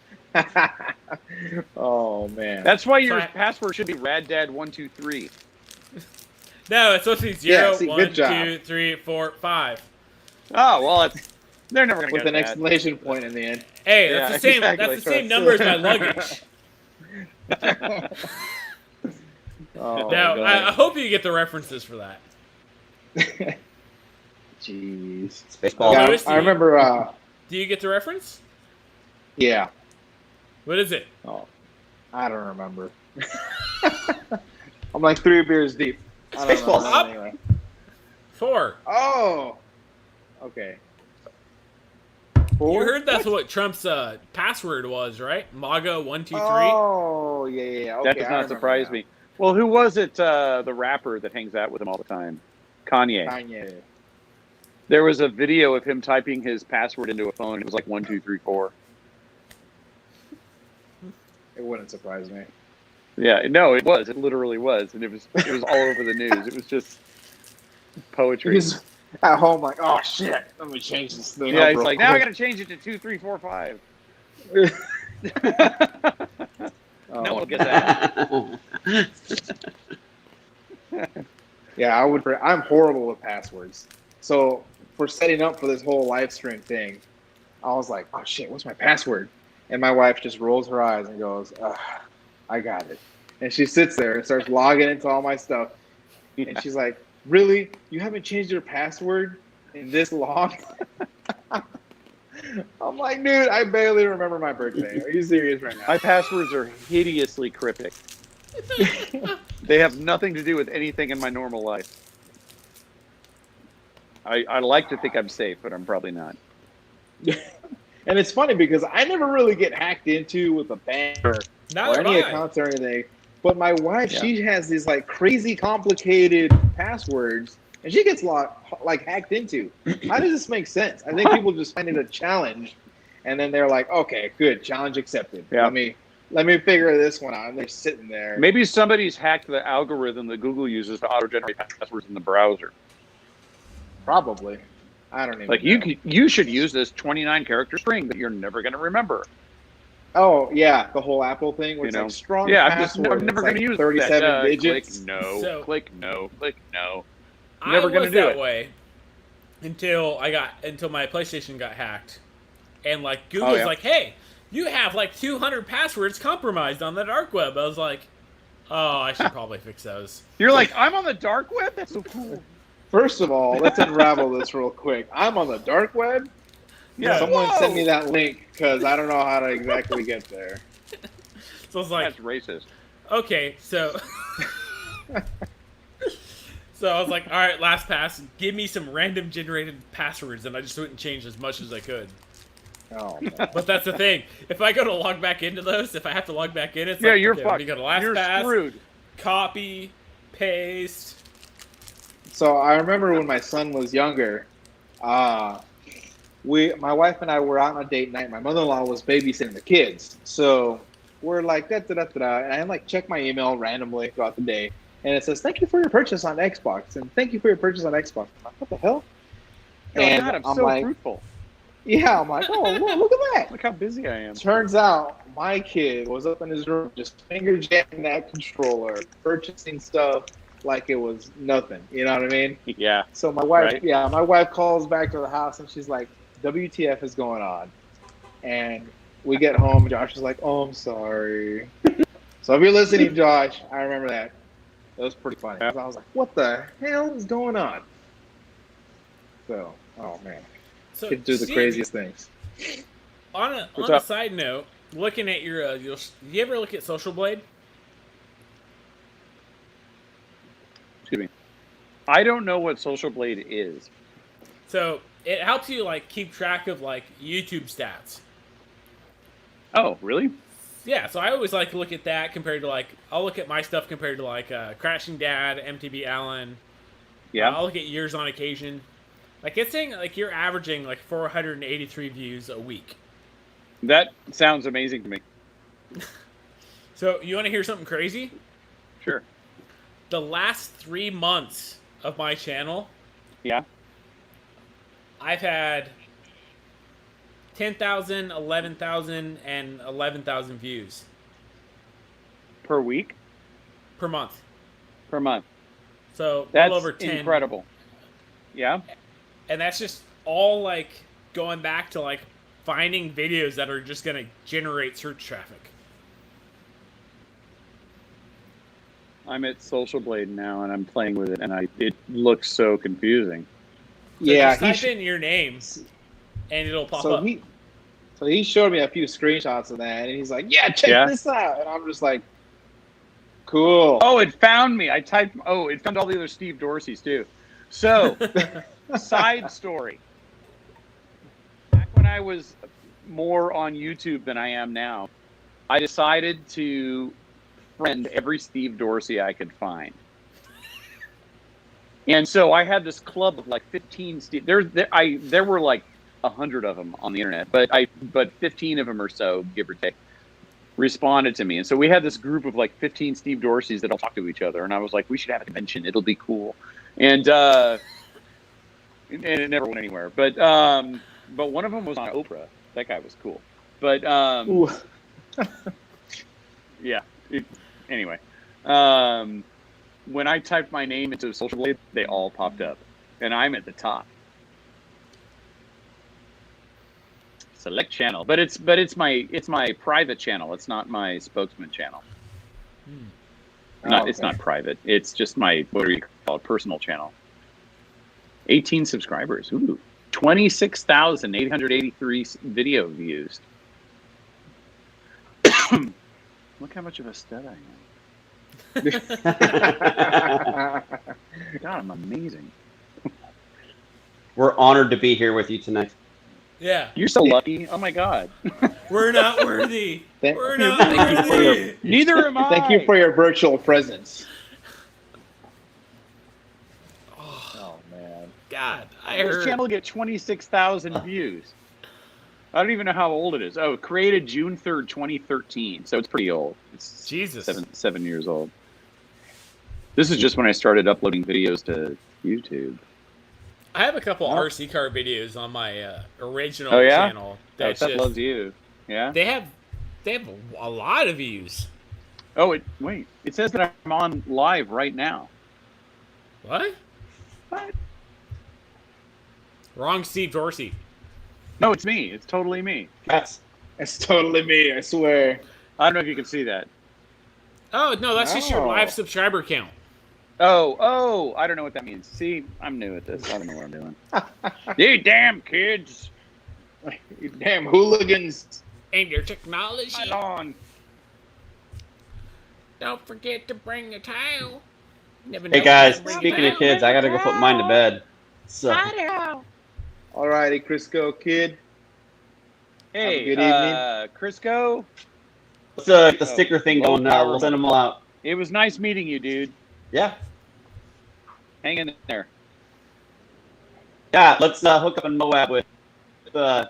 Oh man. That's why your Sorry. password should be raddad123. No, it's supposed to be 0, Yeah, see, 1, good job. 2, 3, 4, 5. Oh well, they're never gonna With get an that. exclamation point in the end. Hey, Yeah, that's the same. exactly. That's the same number as my luggage. Oh, Now, I God. hope you get the references for that. Jeez. Baseball. Yeah, Lewis, I remember. Do you get the reference? Yeah. What is it? Oh, I don't remember. I'm like 3 beers deep. I don't Baseball. remember Up. anyway. 4. Oh. Okay. 4? You heard that's what Trump's password was, right? MAGA123. Oh, yeah. Okay, That does I not remember surprise now. me. Well, who was it? The rapper that hangs out with him all the time, Kanye. Kanye. There was a video of him typing his password into a phone. It was like 1234. It wouldn't surprise me. Yeah, no, it was. It literally was, and it was all over the news. It was just poetry. He's at home like, oh shit, let me change this thing. Yeah, up he's real like, now I quick." got to change it to 2345. Oh, No one will get that. Yeah, I'm horrible with passwords. So for setting up for this whole live stream thing, I was like, oh shit, what's my password? And my wife just rolls her eyes and goes, I got it. And she sits there and starts logging into all my stuff. And she's like, really? You haven't changed your password in this long? I'm like, dude, I barely remember my birthday. Are you serious right now? My passwords are hideously cryptic. They have nothing to do with anything in my normal life. I like to think I'm safe, but I'm probably not. And it's funny because I never really get hacked into with a bank or Neither any am I. accounts or anything. But my wife, Yeah. she has these like crazy complicated passwords, and she gets hacked into. How does this make sense? I think people just find it a challenge, and then they're like, "Okay, good, challenge accepted. Yeah. Let me figure this one out." And they're sitting there. Maybe somebody's hacked the algorithm that Google uses to auto-generate passwords in the browser. Probably. I don't even. Like know. you should use this 29-character string that you're never going to remember. Oh yeah, the whole Apple thing where it's like strong Yeah, I'm password. never It's going to like use 37 that. digits. Click no, So- click no, click no. I Never gonna was do that it. way until my PlayStation got hacked, and like Google's yeah. like, "Hey, you have like 200 passwords compromised on the dark web." I was like, "Oh, I should probably fix those." You're like, I'm on the dark web? That's so cool. First of all, let's unravel this real quick. I'm on the dark web. Yeah, Someone whoa! send me that link because I don't know how to exactly get there. So I was like, That's racist. "Okay, so." So I was like, all right, LastPass, give me some random generated passwords, and I just went and changed as much as I could. Oh, But that's the thing. If I go to log back into those, if I have to log back in, it's Yeah, like, you're okay, fucked. You go to You're LastPass, screwed. copy, paste. So I remember when my son was younger, my wife and I were out on a date night. My mother-in-law was babysitting the kids. So we're like, da-da-da-da-da. And I like check my email randomly throughout the day. And it says, thank you for your purchase on Xbox. And thank you for your purchase on Xbox. I'm like, what the hell? Oh, And God, I'm I'm so like, fruitful. yeah, I'm like, oh, look at that. Look how busy I am. Turns out my kid was up in his room just finger jamming that controller, purchasing stuff like it was nothing. You know what I mean? Yeah. So my wife, Right. my wife calls back to the house and she's like, WTF is going on? And we get home, Josh is like, oh, I'm sorry. So if you're listening, Josh, I remember that. That was pretty funny. 'Cause I was like, what the hell is going on? So, oh man. So, Kids do the Steve, craziest things. On a What's up? side note, looking at your, do you ever look at Social Blade? Excuse me. I don't know what Social Blade is. So it helps you like keep track of like YouTube stats. Oh, really? Yeah, so I always like to look at that compared to like I'll look at my stuff compared to like Crashing Dad, MTB Allen. Yeah. I'll look at yours on occasion. Like it's saying like you're averaging like 483 views a week. That sounds amazing to me. So you want to hear something crazy? Sure. The last 3 months of my channel, Yeah. I've had 10,000, 11,000, and 11,000 views Per week? per month. Per month. So That's well over 10. incredible. Yeah. And that's just all like going back to like finding videos that are just going to generate search traffic. I'm at Social Blade now, and I'm playing with it, and it looks so confusing. So Yeah, just type in your name, and it'll pop up. So he showed me a few screenshots of that, and he's like, "Yeah, check this out," and I'm just like, "Cool." Oh, it found me. It found all the other Steve Dorseys too. So, side story. Back when I was more on YouTube than I am now, I decided to friend every Steve Dorsey I could find. And so I had this club of like 15 Steve. There were like 100 of them on the internet, but 15 of them or so, give or take, responded to me. And so we had this group of like 15 Steve Dorseys that all talk to each other. And I was like, we should have a convention. It'll be cool. And it never went anywhere. But one of them was on Oprah. That guy was cool. But yeah. Anyway, when I typed my name into Social Blade, they all popped up, and I'm at the top. Select channel, but it's my private channel. It's not my spokesman channel. It's not private. It's just my, what do you call it, personal channel. 18 subscribers. Ooh, 26,883 video views. Look how much of a stud I am. God, I'm amazing. We're honored to be here with you tonight. Yeah. You're so lucky. Oh my God. We're not worthy. We're not Thank you for worthy. Neither am I. Thank you for your virtual presence. Oh, man. God. I This heard. channel get 26,000 views. I don't even know how old it is. Oh, created June 3rd, 2013. So it's pretty old. It's Jesus. 7 years old. This is just when I started uploading videos to YouTube. I have a couple RC car videos on my original Oh, yeah? channel. That loves you. Yeah? They have a lot of views. Oh, wait. It says that I'm on live right now. What? What? Wrong Steve Dorsey. No, it's me. It's totally me. It's totally me, I swear. I don't know if you can see that. Oh, no, that's just your No. live subscriber count. Oh, I don't know what that means. See, I'm new at this. I don't know what I'm doing. You damn kids. You damn hooligans. And your technology. My lawn. Don't forget to bring a towel. Never Hey know guys, when to bring a speaking of towel. kids, I gotta go put mine to bed. So Alrighty, Crisco kid. Hey, good evening. Crisco. let's get the sticker thing going now. We'll send them all out. It was nice meeting you, dude. Yeah. Hang in there. Yeah, let's hook up in Moab with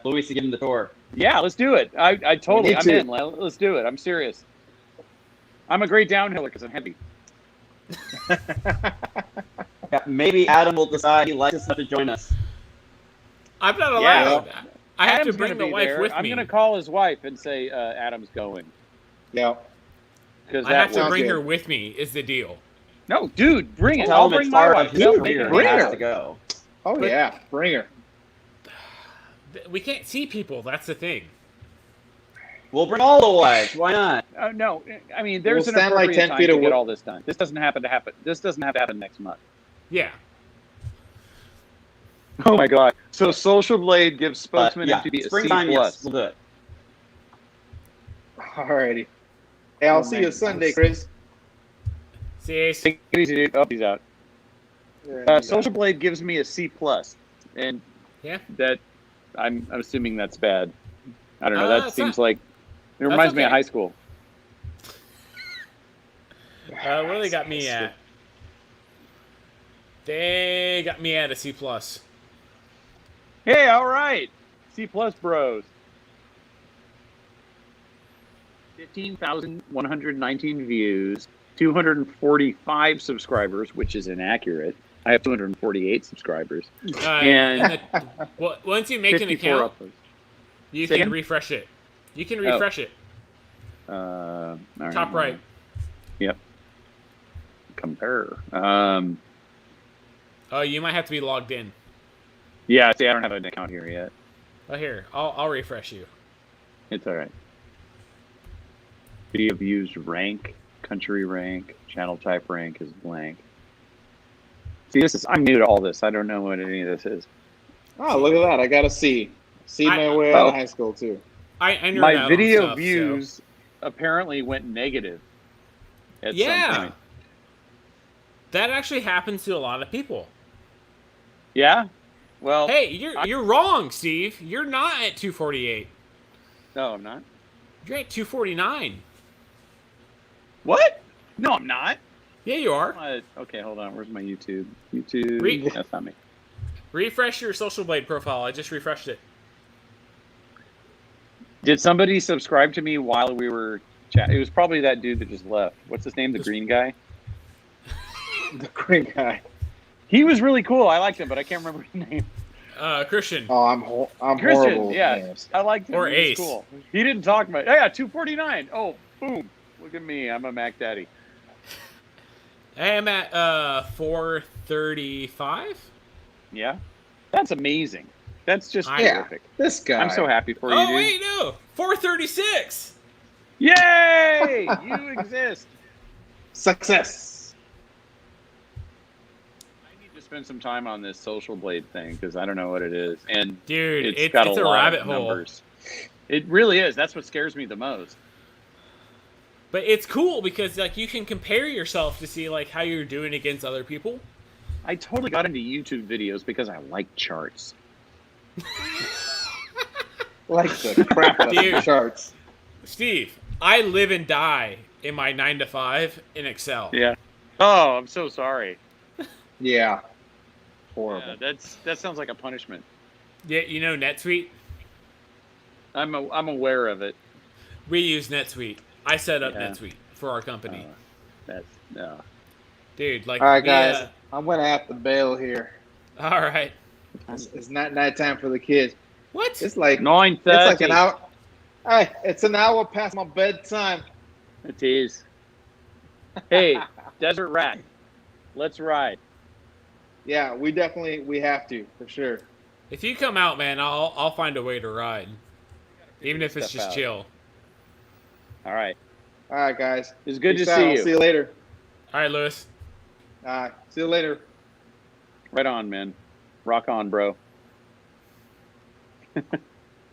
Luis to give him the tour. Yeah, let's do it. I'm need to. in. Let's do it. I'm serious. I'm a great downhiller because I'm heavy. Yeah, maybe Adam will decide he likes us enough to join us. I'm not Yeah. allowed. I have Adam's to bring gonna the be wife there. with I'm me. gonna call his wife and say Adam's going. Yeah. Because I have to sounds bring good. her with me. Is the deal? No, dude, bring it. Tell I'll him bring it's my part wife. of his They'll career. make He it. Bring has her. to go. Oh, But- yeah. Bring her. We can't see people. That's the thing. We'll bring all the wives. Why not? No, I mean there's We'll an stand like appropriate 10 time feet to away. get all this done. This doesn't have to happen. This doesn't have to happen next month. Yeah. Oh my God! So Social Blade gives Spokesman Yeah, MTB a C+. springtime, yes, we'll do it. Alrighty. Hey, I'll see you Sunday, Chris. See, Ace? Take it easy, dude. Oh, he's out. Social Blade gives me a C+. and Yeah. that I'm assuming that's bad. I don't know. That It's seems not- like it reminds me of okay. high school. What do they got me at? They got me at a C+. Hey, all right, C plus bros. 15,119 views, 245 subscribers, which is inaccurate. I have 248 subscribers. And Well, once you make an 54 account, uploads. you Say can again? refresh it. You can refresh it. All right, Top right. Yep. Compare. Oh, you might have to be logged in. Yeah, see, I don't have an account here yet. Oh, here. I'll refresh you. It's all right. Video views rank, country rank, channel type rank is blank. See, I'm new to all this. I don't know what any of this is. Oh, look at that! I got a C. C my way out of high school too. I nerd out My on video stuff, views apparently went negative at some Yeah. point. That actually happens to a lot of people. Yeah? Well, Hey, you're wrong, Steve. You're not at 248. no, I'm not. You're at 249. What? No, I'm not. Yeah, you are. Okay, hold on. Where's my YouTube? YouTube. Re- That's not me. Refresh your Social Blade profile. I just refreshed it. Did somebody subscribe to me while we were chatting? It was probably that dude that just left. What's his name? The green guy? The green guy. He was really cool. I liked him, but I can't remember his name. Christian. Oh, I'm Christian, horrible. with yeah. names. I liked him. Or He was Ace. cool. He didn't talk much. Yeah, 249. Oh, boom. Look at me. I'm a Mac Daddy. I am at 435. Yeah? That's amazing. That's just Yeah. terrific. This guy. I'm so happy for you, Oh dude. wait, no, 436. Yay! You exist. Success. I need to spend some time on this Social Blade thing because I don't know what it is. And Dude, it's it's got a lot rabbit of hole. numbers. It really is. That's what scares me the most. But it's cool because like you can compare yourself to see like how you're doing against other people. I totally got into YouTube videos because I like charts. Like the crap out of the Dude. charts. Steve, I live and die in my 9 to 5 in Excel. Yeah. Oh, I'm so sorry. Yeah. Horrible. Yeah, that sounds like a punishment. Yeah, you know NetSuite? I'm aware of it. We use NetSuite. I set up Yeah. NetSuite for our company. That's no. Dude, like All right, we, guys. I'm gonna have to bail here. all right. It's not night time for the kids. What? It's like 9:30. it's like an hour. Hey, it's an hour past my bedtime. It is. Hey, Desert Rat, let's ride. Yeah, we have to for sure. If you come out, man, I'll find a way to ride. Even if it's Step just out. chill. All right. All right, guys. It's good Peace to out. see I'll you. See you later. All right, Lewis. See you later. Right on, man. Rock on, bro.